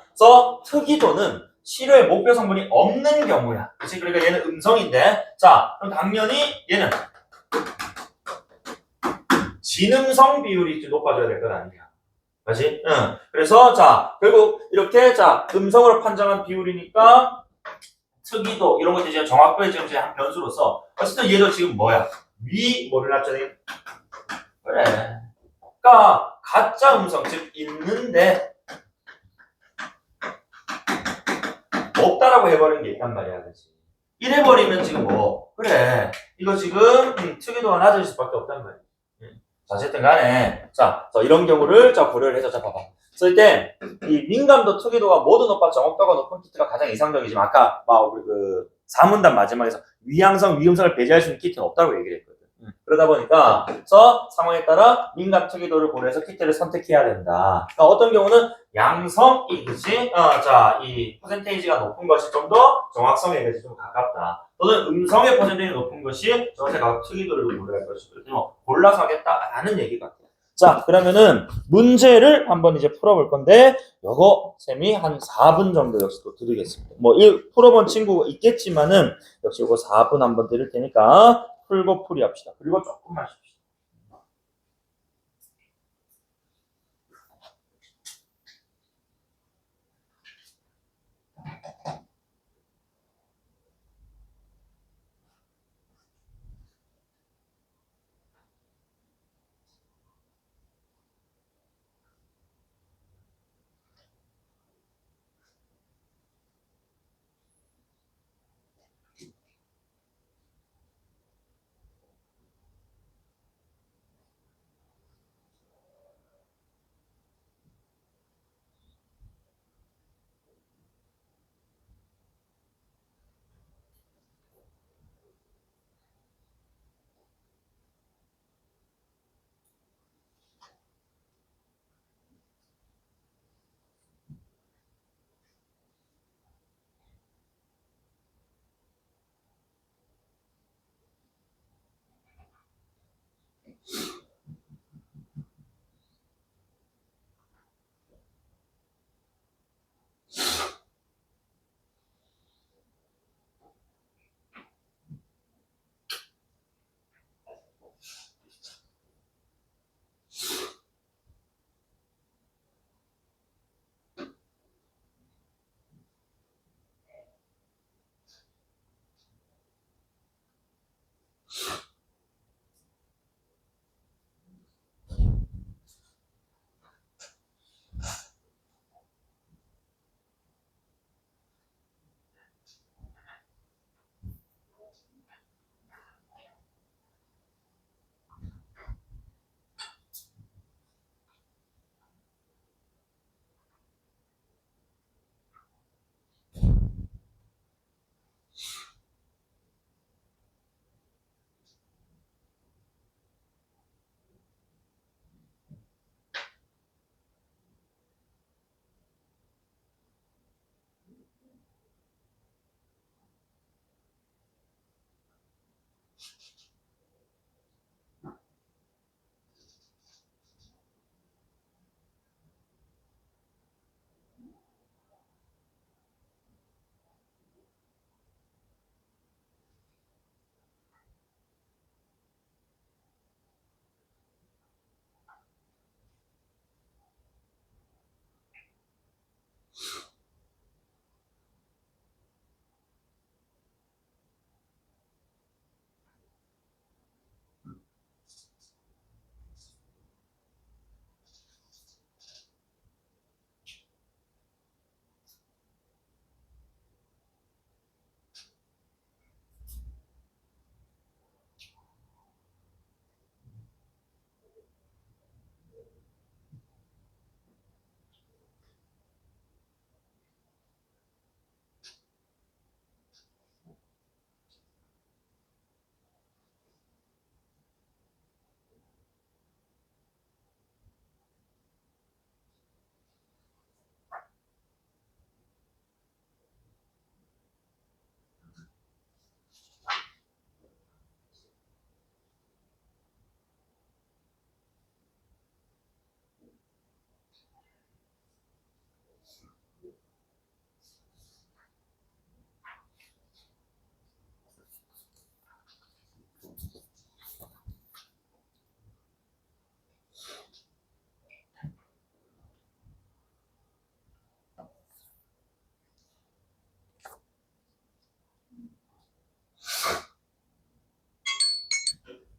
특이도는 치료의 목표 성분이 없는 경우야. 그치? 그러니까 얘는 음성인데, 자, 그럼 당연히 얘는 진음성 비율이 좀 높아져야 될 건 아니냐. 맞지? 그래서, 자, 결국 이렇게, 자, 음성으로 판정한 비율이니까, 특이도, 이런 것들이 지금 정확도의 지금 한 변수로서, 어쨌든 얘도 지금 뭐야? 뭐를 낮춰야 돼? 그래. 그러니까, 가짜 음성, 즉, 있는데, 없다라고 해버리는 게 있단 말이야, 그치? 이래버리면 지금 뭐, 그래. 이거 지금, 특이도가 낮아질 수밖에 없단 말이야. 자, 어쨌든 간에, 자, 이런 경우를, 자, 고려를 해서, 자, 봐봐. 쓸 때, 이 민감도, 특이도가 모두 높아 정확도가 높은 키트가 가장 이상적이지만, 아까, 우리 사문단 마지막에서 위양성, 위음성을 배제할 수 있는 키트는 없다고 얘기를 했거든. 그러다 보니까, 상황에 따라 민감, 특이도를 고려해서 키트를 선택해야 된다. 그러니까 어떤 경우는 양성이, 그치? 자, 이 퍼센테이지가 높은 것이 좀 더 정확성에 좀 가깝다. 또는 음성의 퍼센테이지가 높은 것이 정확히 특이도를 고려할 것이고, 골라서 하겠다라는 얘기 같아요. 자, 그러면은 문제를 한번 이제 풀어볼 건데, 요거 쌤이 한 4분 정도 역시 또 드리겠습니다. 풀어본 친구가 있겠지만은, 역시 요거 4분 한번 드릴 테니까, 풀고 풀이 합시다. 그리고 조금만 쉽시다.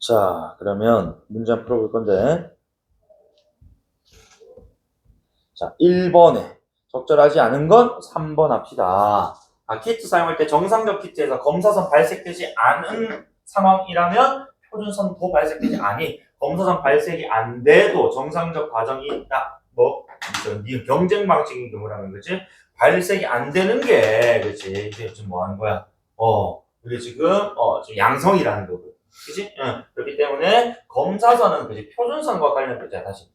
자, 그러면 문제 한번 풀어볼 건데. 자, 1번에 적절하지 않은 건 3번 합시다. 키트 사용할 때 정상적 키트에서 검사선 발색되지 않은 상황이라면 표준선도 발색되지 아니 검사선 발색이 안 돼도 정상적 과정이 있다. 뭐 네 경쟁 방식인 경우라면 그치? 발색이 안 되는 게 그치? 이게 지금 뭐 하는 거야? 이게 지금 양성이라는 거거든. 그치? 응. 그렇기 때문에 검사선은 그치? 표준선과 관련되자 다시.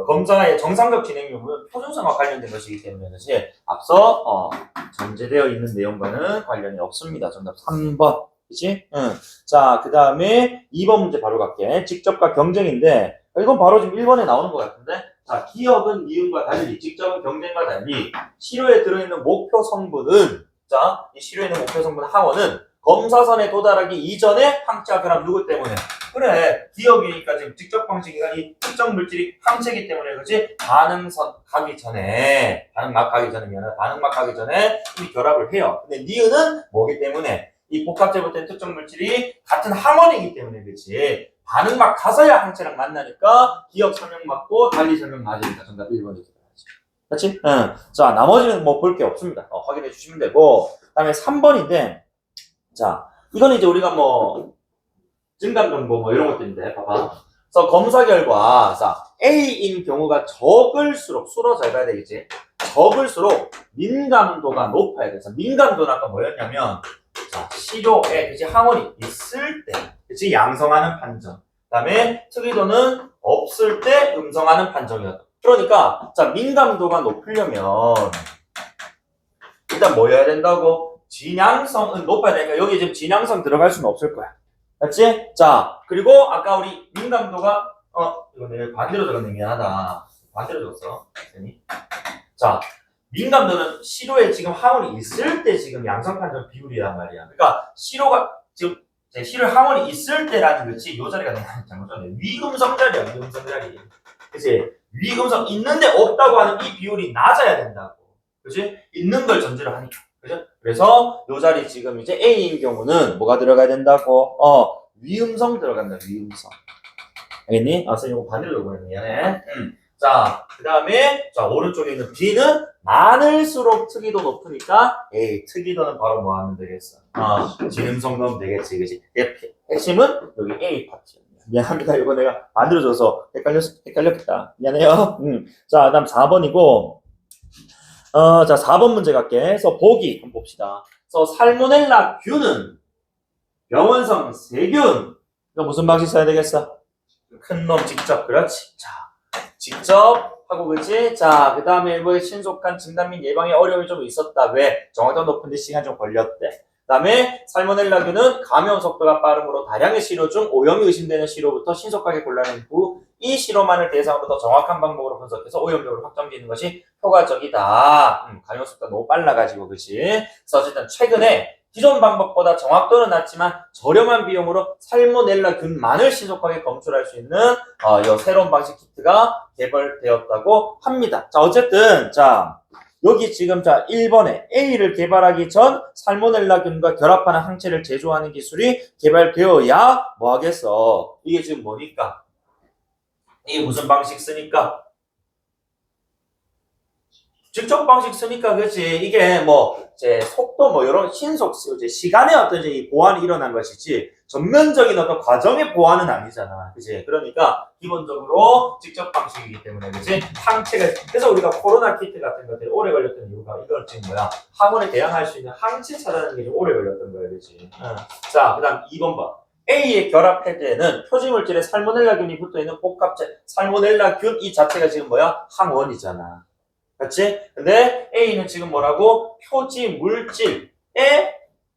검사의 정상적 진행 유무는 표준선과 관련된 것이기 때문에 그치? 앞서 전제되어 있는 내용과는 관련이 없습니다. 정답 3번. 그치? 응. 자, 그 다음에 2번 문제 바로 갈게. 직접과 경쟁인데, 이건 바로 지금 1번에 나오는 것 같은데, 자, 기억은 미음과 달리, 직접은 경쟁과 달리, 시료에 들어있는 목표 성분은, 자, 이 시료에 있는 목표 성분 항원은 검사선에 도달하기 이전에 항체가 그럼 누구 때문에? 그래, 기억이니까 지금 직접 방식이가 이 특정 물질이 항체이기 때문에, 그치? 반응막 가기 전에 이미 결합을 해요. 근데 니은은 뭐기 때문에? 이 복합제부터의 특정 물질이 같은 항원이기 때문에 그렇지. 반응막 가서야 항체랑 만나니까 기억 설명 맞고 달리 설명 맞으니까 정답 1번이 들어가지. 그렇지? 응. 자, 나머지는 뭐 볼 게 없습니다. 확인해 주시면 되고. 그다음에 3번인데 자, 이건 이제 우리가 뭐 증감 정보 뭐 이런 것들인데 봐봐. 그래서 검사 결과 자, A인 경우가 적을수록 수로 잘 봐야 되겠지. 적을수록 민감도가 높아야 돼. 그래서 민감도는 아까 뭐였냐면 자, 시료에 그치 항원이 있을 때 그치 양성하는 판정. 그다음에 특이도는 없을 때 음성하는 판정이었다. 그러니까 자 민감도가 높으려면 일단 뭐 해야 된다고? 진양성은 높아야 되니까 여기 지금 진양성 들어갈 수는 없을 거야. 맞지? 자 그리고 아까 우리 민감도가 이거 내가 반대로 적었네 미안하다. 반대로 적었어. 자 민감도는 시료에 지금 항원이 있을 때 지금 양성 판정 비율이란 말이야. 그러니까 시료가 지금 시료 항원이 있을 때라는 거지. 요 자리가 내가 잘못 줬네. 위금성 자리야. 위금성 자리. 그치? 위금성 있는데 없다고 하는 이 비율이 낮아야 된다고. 그치? 있는 걸 전제로 하니까. 그죠? 그래서 요 자리 지금 이제 A인 경우는 뭐가 들어가야 된다고? 위음성 들어간다. 위음성. 알겠니? 선생님 이거 반대로 적어보네. 미안해. 자, 그 다음에, 자, 오른쪽에 있는 B는 많을수록 특이도 높으니까, 특이도는 바로 뭐 하면 되겠어? 진음성 넣으면 되겠지, 그치? 핵심은 여기 A 파트. 미안합니다. 이거 내가 반대로 줘서 헷갈렸겠다. 미안해요. 자, 그 다음 4번이고, 자, 4번 문제 갈게. 그래서 보기 한번 봅시다. 그래서 살모넬라 균은 병원성 세균. 이거 무슨 방식 써야 되겠어? 큰 놈 직접, 그렇지. 자, 직접 하고 그치? 자, 그 다음에 일부의 신속한 진단 및 예방에 어려움이 좀 있었다. 왜? 정확도가 높은데 시간이 좀 걸렸대. 그 다음에 살모넬라균은 감염 속도가 빠르므로 다량의 시료 중 오염이 의심되는 시료부터 신속하게 골라낸 후 이 시료만을 대상으로 더 정확한 방법으로 분석해서 오염력을 확정짓는 것이 효과적이다. 감염 속도가 너무 빨라가지고 그치? 그래서 어쨌든 최근에 기존 방법보다 정확도는 낮지만 저렴한 비용으로 살모넬라균만을 신속하게 검출할 수 있는 이 새로운 방식 키트가 개발되었다고 합니다. 자, 어쨌든 자 여기 지금 자 1번에 A를 개발하기 전 살모넬라균과 결합하는 항체를 제조하는 기술이 개발되어야 뭐 하겠어? 이게 지금 뭐니까? 이게 무슨 방식 쓰니까? 직접 방식 쓰니까 그렇지. 이게 뭐 이제 속도 뭐 이런 신속 이제 시간의 어떤 이제 보완이 일어난 것이지 전면적인 어떤 과정의 보완은 아니잖아. 그치? 그러니까 기본적으로 직접 방식이기 때문에 그치? 항체가 그래서 우리가 코로나 키트 같은 것들이 오래 걸렸던 이유가 이걸 지금 뭐야? 항원에 대항할 수 있는 항체 찾아내는 게 좀 오래 걸렸던 거야. 그치? 자, 그다음 2번 봐. A의 결합 헤드에는 표지물질에 살모넬라균이 붙어있는 복합체 살모넬라균 이 자체가 지금 뭐야? 항원이잖아. 그렇지? 근데 A는 지금 뭐라고? 표지 물질에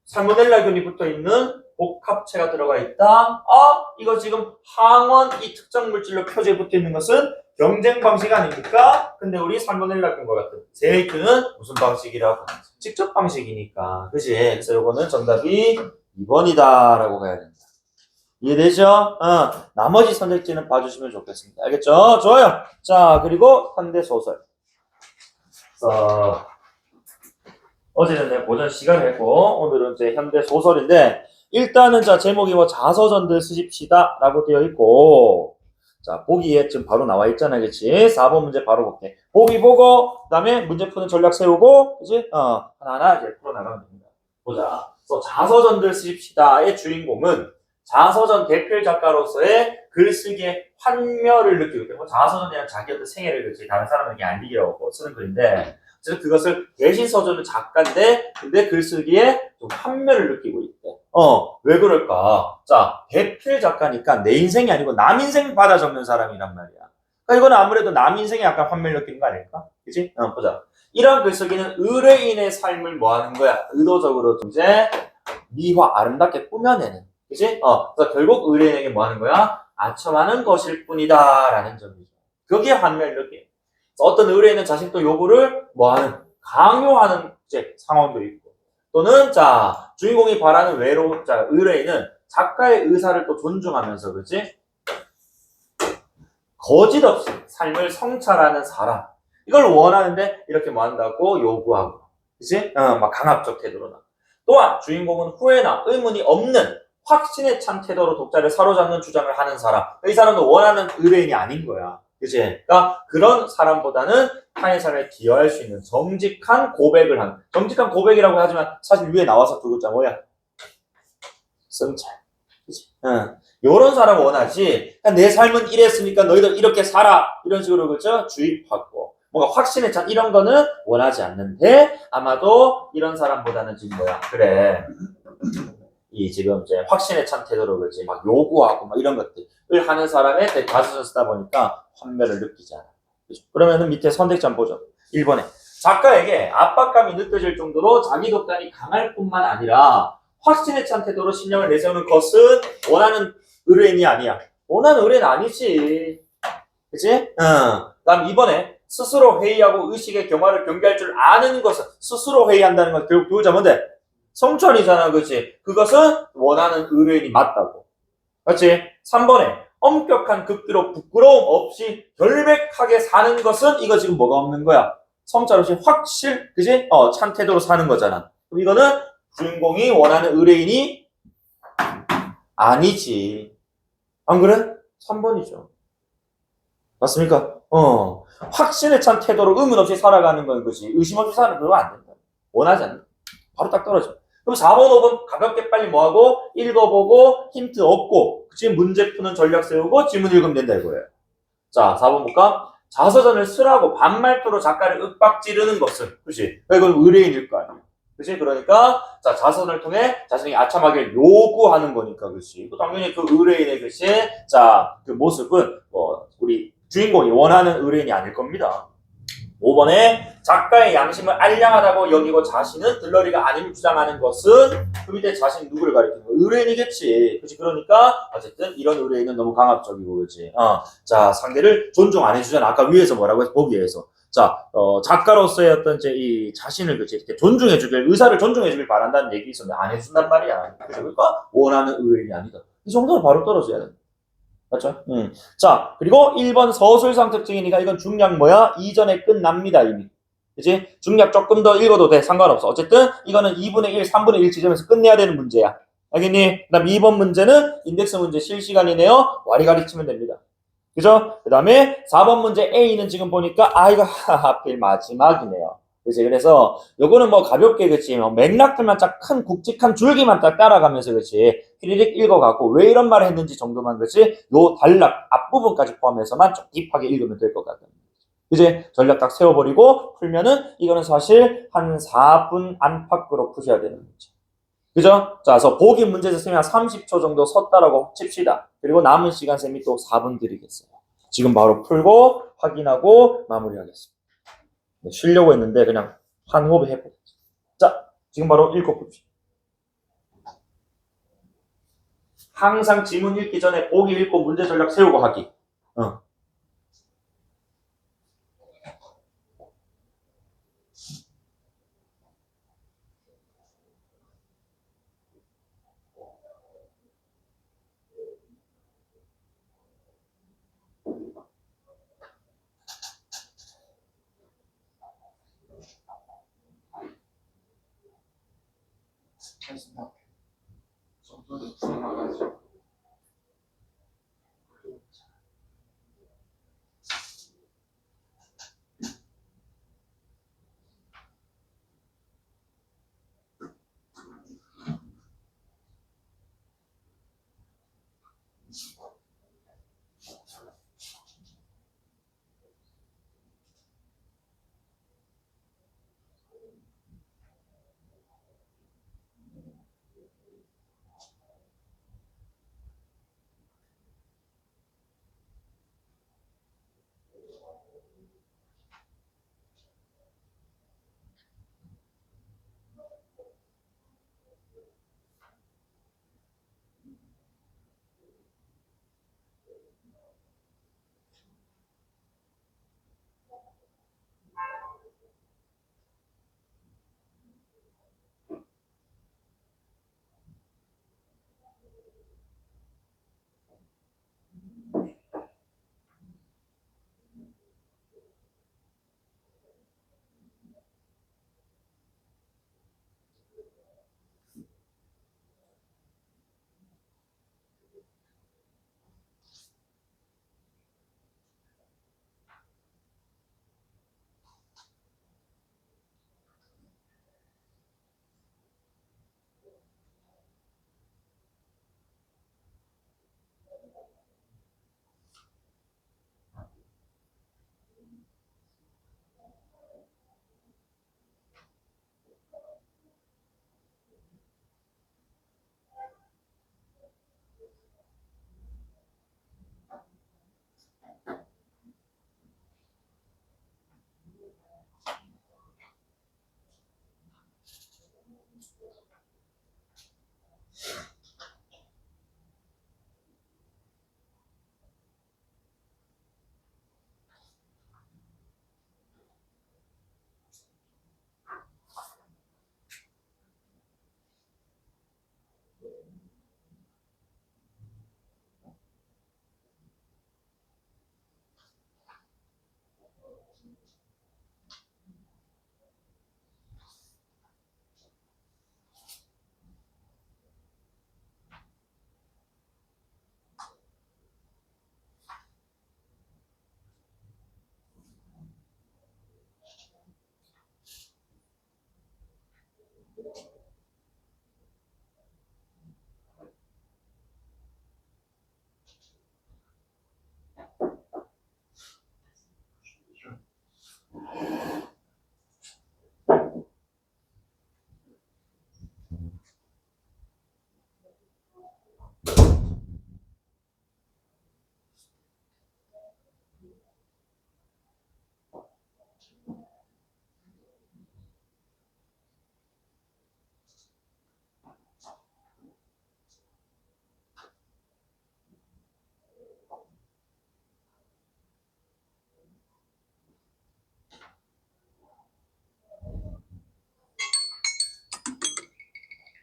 살모넬라균이 붙어있는 복합체가 들어가 있다. 이거 지금 항원 이 특정 물질로 표지에 붙어있는 것은 경쟁 방식 아닙니까? 근데 우리 살모넬라균과 같은 세균은 무슨 방식이라고? 직접 방식이니까. 그치? 그래서 요거는 정답이 2번이다 라고 가야 된다. 이해되죠? 나머지 선택지는 봐주시면 좋겠습니다. 알겠죠? 좋아요. 자, 그리고 현대소설. 어제는 내가 고전 시간 했고 오늘은 이제 현대 소설인데 일단은 자 제목이 뭐 자서전들 쓰십시다 라고 되어 있고 자 보기에 지금 바로 나와 있잖아 그치 4번 문제 바로 볼게 보기 보고 그 다음에 문제 푸는 전략 세우고 그치 하나하나 이제 풀어나가면 됩니다 보자 자서전들 쓰십시다의 주인공은 자서전 대표 작가로서의 글쓰기의 환멸을 느끼고 있고 자서전이란 자기 어떤 생애를 그치 다른 사람에게 알리려고 쓰는 글인데 그래서 그것을 대신 써주는 작가인데 근데 글쓰기에 좀 환멸을 느끼고 있대. 왜 그럴까? 자, 대필 작가니까 내 인생이 아니고 남 인생 받아 적는 사람이란 말이야. 그러니까 이거는 아무래도 남 인생에 약간 환멸 느끼는 거 아닐까? 그치? 보자. 이런 글쓰기는 의뢰인의 삶을 뭐 하는 거야? 의도적으로 좀 이제 미화, 아름답게 꾸며내는. 그치? 그래서 결국 의뢰인에게 뭐 하는 거야? 아첨하는 것일 뿐이다. 라는 점이죠. 그게 환멸 느낌. 어떤 의뢰인은 자신 또 요구를 뭐하는 강요하는 이제 상황도 있고 또는 자 주인공이 바라는 자 의뢰인은 작가의 의사를 또 존중하면서 그렇지 거짓 없이 삶을 성찰하는 사람 이걸 원하는데 이렇게 뭐 한다고 요구하고 그렇지 막 강압적 태도로나 또한 주인공은 후회나 의문이 없는 확신에 찬 태도로 독자를 사로잡는 주장을 하는 사람 이 사람도 원하는 의뢰인이 아닌 거야. 그치? 그러니까 그런 사람보다는 타인의 삶에 기여할 수 있는 정직한 고백을 하는 정직한 고백이라고 하지만 사실 위에 나와서 두 글자 뭐야? 성찰. 그치? 요런 사람 원하지 그러니까 내 삶은 이랬으니까 너희들 이렇게 살아 이런 식으로 그죠? 주입하고 뭔가 확신에 찬 이런 거는 원하지 않는데 아마도 이런 사람보다는 지금 뭐야? 그래 이 지금 이제 확신에 찬 태도로 그지 막 요구하고 막 이런 것들을 하는 사람의 자서전 쓰다 보니까 환멸을 느끼지 않아. 그죠? 그러면은 밑에 선택점 보죠. 1번에 작가에게 압박감이 느껴질 정도로 자기 독단이 강할 뿐만 아니라 확신에 찬 태도로 신념을 내세우는 것은 원하는 의뢰인이 아니야. 원하는 의뢰인 아니지. 그치? 그다음 2번에 스스로 회의하고 의식의 경화를 경계할 줄 아는 것은 스스로 회의한다는 건 결국 두 글자 뭔데? 성찰이잖아, 그치? 그것은 원하는 의뢰인이 맞다고. 그렇지? 3번에 엄격한 급기로 부끄러움 없이 결백하게 사는 것은 이거 지금 뭐가 없는 거야? 성찰 없이 확실, 그치? 찬 태도로 사는 거잖아. 그럼 이거는 주인공이 원하는 의뢰인이 아니지. 안 그래? 3번이죠. 맞습니까? 확신에 찬 태도로 의문 없이 살아가는 건 그지. 의심 없이 사는 그러면 안 된다. 원하지 않는다. 바로 딱 떨어져. 그럼 4번, 5번 가볍게 빨리 뭐하고 읽어보고 힌트 얻고 지금 문제 푸는 전략 세우고 질문 읽으면 된다 이거예요. 자 4번 볼까? 자서전을 쓰라고 반말투로 작가를 윽박지르는 것은 그치? 이건 의뢰인일 거 아니야. 그치? 그러니까 자 자서전을 통해 자신이 아첨하기를 요구하는 거니까 그치? 당연히 그 의뢰인의 그치? 자그 모습은 우리 주인공이 원하는 의뢰인이 아닐 겁니다. 5번에 작가의 양심을 알량하다고 여기고 자신은 들러리가 아님을 주장하는 것은 그 밑에 자신 누구를 가리키는 거야? 의뢰인이겠지. 그치? 그러니까 어쨌든 이런 의뢰인은 너무 강압적이고 그치? 자 상대를 존중 안 해주잖아. 아까 위에서 뭐라고 했어? 보기에서. 자 작가로서의 어떤 이제 이 자신을 그치? 이렇게 존중해주길 의사를 존중해주길 바란다는 얘기 있었는데 안 해준단 말이야. 그러니까 원하는 의뢰인이 아니다. 이 정도는 바로 떨어져야 돼. 맞죠? 자, 그리고 1번 서술상 특징이니까 이건 중략 뭐야? 이전에 끝납니다, 이미. 그치? 중략 조금 더 읽어도 돼. 상관없어. 어쨌든 이거는 2분의 1, 3분의 1 지점에서 끝내야 되는 문제야. 알겠니? 그 다음 2번 문제는 인덱스 문제 실시간이네요. 와리가리 치면 됩니다. 그죠? 그 다음에 4번 문제 A는 지금 보니까 이거 하필 마지막이네요. 그치? 그래서 요거는 뭐 가볍게 그치? 맥락들만 딱 큰 굵직한 줄기만 딱 따라가면서 그치? 피리릭 읽어가고 왜 이런 말을 했는지 정도만 그치? 요 단락 앞부분까지 포함해서만 좀 딥하게 읽으면 될 것 같아요. 그치? 전략 딱 세워버리고 풀면은 이거는 사실 한 4분 안팎으로 푸셔야 되는 문제. 그죠? 자, 그래서 보기 문제에서 쌤이 한 30초 정도 섰다라고 칩시다. 그리고 남은 시간 쌤이 또 4분 드리겠어요. 지금 바로 풀고 확인하고 마무리하겠습니다. 쉬려고 했는데 그냥 한 호흡 해보겠습니다. 자, 지금 바로 읽고 봅시다. 항상 지문 읽기 전에 보기 읽고 문제 전략 세우고 하기. 저는 지나가지고.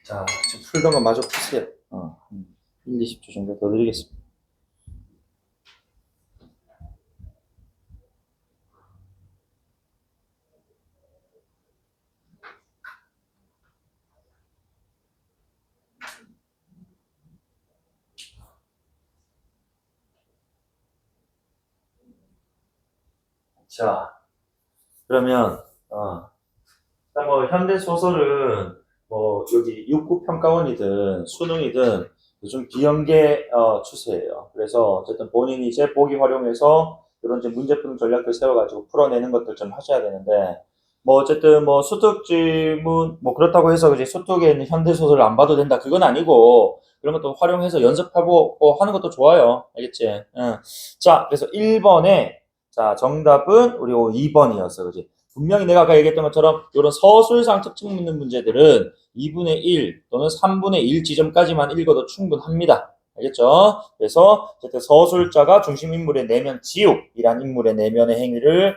자, 지금 풀던 거 마저 푸세요. 1, 20초 정도 더 드리겠습니다. 자, 그러면, 일단 뭐, 현대 소설은, 뭐, 여기 육구평가원이든 수능이든 요즘 비연계, 추세예요. 그래서 어쨌든 본인이 이제 보기 활용해서 이런 이제 문제푸는 전략들 세워가지고 풀어내는 것들 좀 하셔야 되는데, 뭐, 어쨌든 뭐, 수특 질문, 뭐, 그렇다고 해서 이제 수특에 있는 현대 소설을 안 봐도 된다. 그건 아니고, 그런 것도 활용해서 연습하고 하는 것도 좋아요. 알겠지? 응. 자, 그래서 1번에, 자, 정답은 우리 2번이었어. 그지? 분명히 내가 아까 얘기했던 것처럼 이런 서술상 특징 묻는 문제들은 2분의 1 또는 3분의 1 지점까지만 읽어도 충분합니다. 알겠죠? 그래서 어쨌든 서술자가 중심 인물의 내면 지옥이란 인물의 내면의 행위를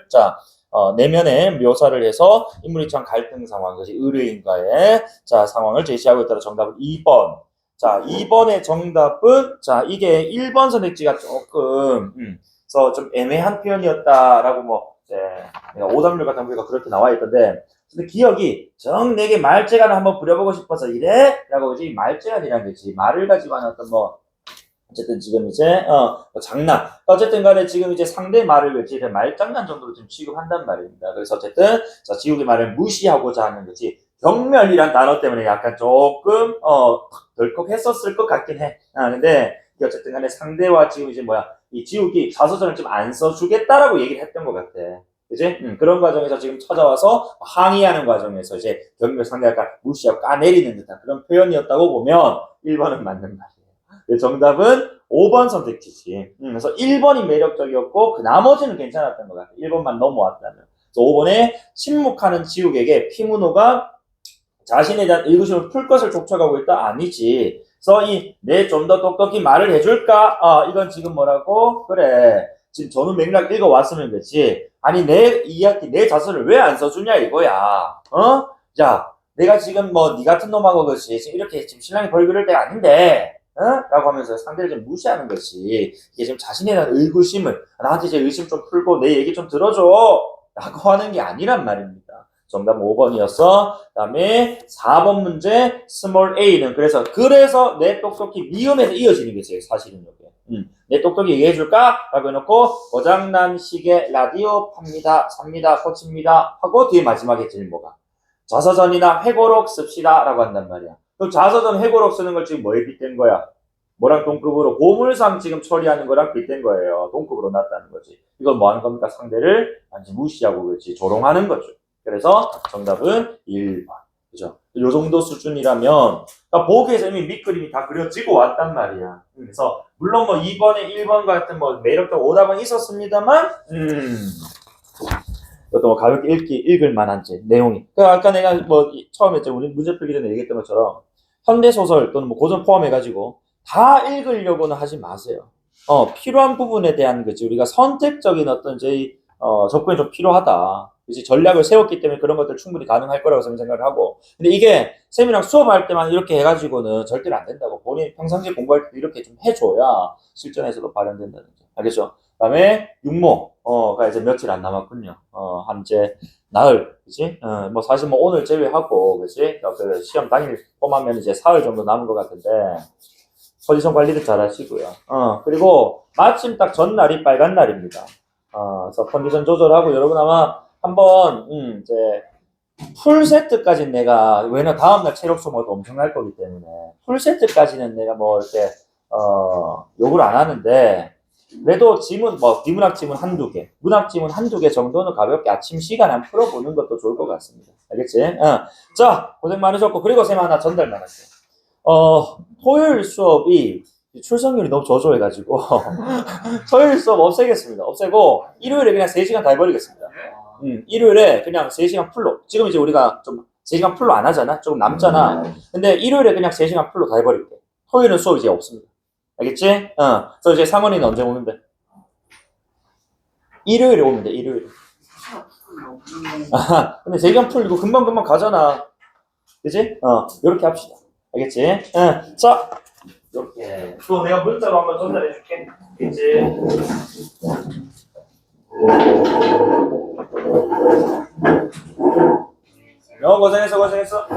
내면의 묘사를 해서 인물이 처한 갈등 상황, 그것이 의뢰인과의 상황을 제시하고 있다는 정답은 2번. 자, 2번의 정답은 이게 1번 선택지가 조금 그래서 좀 애매한 표현이었다라고 뭐 오답률 같은 거가 그렇게 나와 있던데 근데 기억이 정 내게 말재간을 한번 부려보고 싶어서 이래? 라고 그지? 말재간이란 거지. 말을 가지고 하는 어떤 뭐 어쨌든 지금 이제 뭐 장난 어쨌든 간에 지금 이제 상대 말을 그지 말장난 정도로 좀 취급한단 말입니다. 그래서 어쨌든 자 지우개 말을 무시하고자 하는 거지. 경멸이란 단어 때문에 약간 조금 덜컥했었을 것 같긴 해. 근데 어쨌든 간에 상대와 지금 이제 뭐야 이 지우기 자서전을 좀 안 써주겠다라고 얘기를 했던 것 같아. 그지? 그런 과정에서 지금 찾아와서 항의하는 과정에서 이제 경멸 상대 약간 무시하고 까내리는 듯한 그런 표현이었다고 보면 1번은 맞는 말이에요. 정답은 5번 선택지지. 그래서 1번이 매력적이었고 그 나머지는 괜찮았던 것 같아. 1번만 넘어왔다면. 그래서 5번에 침묵하는 지우개에게 피문호가 자신에 대한 의구심을 풀 것을 촉구하고 있다? 아니지. 그래서 내 좀 더 똑똑히 말을 해줄까? 이건 지금 뭐라고? 그래. 지금 전후 맥락 읽어왔으면 그렇지. 아니, 내 이야기, 내 자서를 왜 안 써주냐, 이거야. 자, 내가 지금 뭐, 니 같은 놈하고 그렇지. 지금 이렇게 지금 신랑이 벌 그럴 때가 아닌데, 라고 하면서 상대를 좀 무시하는 것이, 이게 지금 자신에 대한 의구심을, 나한테 이제 의심 좀 풀고 내 얘기 좀 들어줘. 라고 하는 게 아니란 말입니다. 정답 5번이었어. 그 다음에 4번 문제 스몰 a는 그래서 내 똑똑히 미음에서 이어지는 게 있어요. 사실은 여기. 내 똑똑히 얘기해줄까? 라고 해놓고 고장난 시계 라디오 팝니다. 삽니다. 고칩니다. 하고 뒤에 마지막에 제일 뭐가 자서전이나 회고록 씁시다 라고 한단 말이야. 그럼 자서전 회고록 쓰는 걸 지금 뭐에 빗댄 거야? 뭐랑 동급으로 고물상 지금 처리하는 거랑 빗댄 거예요. 동급으로 놨다는 거지. 이건 뭐 하는 겁니까? 상대를 완전히 무시하고 그렇지 조롱하는 거죠. 그래서 정답은 1번. 그죠? 요 정도 수준이라면, 그러니까 보기에서 이미 밑그림이 다 그려지고 왔단 말이야. 그래서, 물론 뭐 2번에 1번 같은 뭐 매력적 오답은 있었습니다만, 이것도 뭐 가볍게 읽을 만한 내용이. 그러니까 아까 내가 뭐 처음에 우리 문제 풀기 전에 얘기했던 것처럼, 현대소설 또는 뭐 고전 포함해가지고, 다 읽으려고는 하지 마세요. 필요한 부분에 대한 거지. 우리가 선택적인 어떤 접근이 좀 필요하다. 이제 전략을 세웠기 때문에 그런 것들 충분히 가능할 거라고 생각을 하고. 근데 이게 쌤이랑 수업할 때만 이렇게 해가지고는 절대로 안 된다고. 본인이 평상시에 공부할 때 이렇게 좀 해줘야 실전에서도 발현된다는 점. 알겠죠? 그 다음에 육모가 이제 며칠 안 남았군요. 한 이제 나흘, 그치? 뭐 사실 뭐 오늘 제외하고, 그치? 그 시험 당일 포함하면 이제 사흘 정도 남은 것 같은데, 컨디션 관리도 잘 하시고요. 그리고 마침 딱 전날이 빨간 날입니다. 그래서 컨디션 조절하고 여러분 아마 한번 이제 풀 세트까지는 내가 왜냐면 다음날 체력 소모가 엄청날 거기 때문에 풀 세트까지는 내가 뭐 이렇게 요구를 안 하는데 그래도 지문 뭐 비문학 지문 한두 개, 문학 지문 한두 개 정도는 가볍게 아침 시간에 한번 풀어보는 것도 좋을 것 같습니다. 알겠지? 자 고생 많으셨고 그리고 쌤 하나 전달만 할게요. 토요일 수업이 출석률이 너무 저조해가지고 토요일 수업 없애겠습니다. 없애고 일요일에 그냥 3시간 다 해버리겠습니다. 일요일에 그냥 3시간 풀로. 지금 이제 우리가 좀 3시간 풀로 안 하잖아? 조금 남잖아. 근데 일요일에 그냥 3시간 풀로 다 해버릴게. 토요일은 수업 이제 없습니다. 알겠지? 그래서 이제 상원이는 언제 오는데? 일요일에 오면 돼, 일요일에. 근데 3시간 풀 이거 금방금방 가잖아. 그치? 요렇게 합시다. 알겠지? 자, 이렇게. 또 내가 문자로 한번 전달해 줄게. 그치? 고생했어.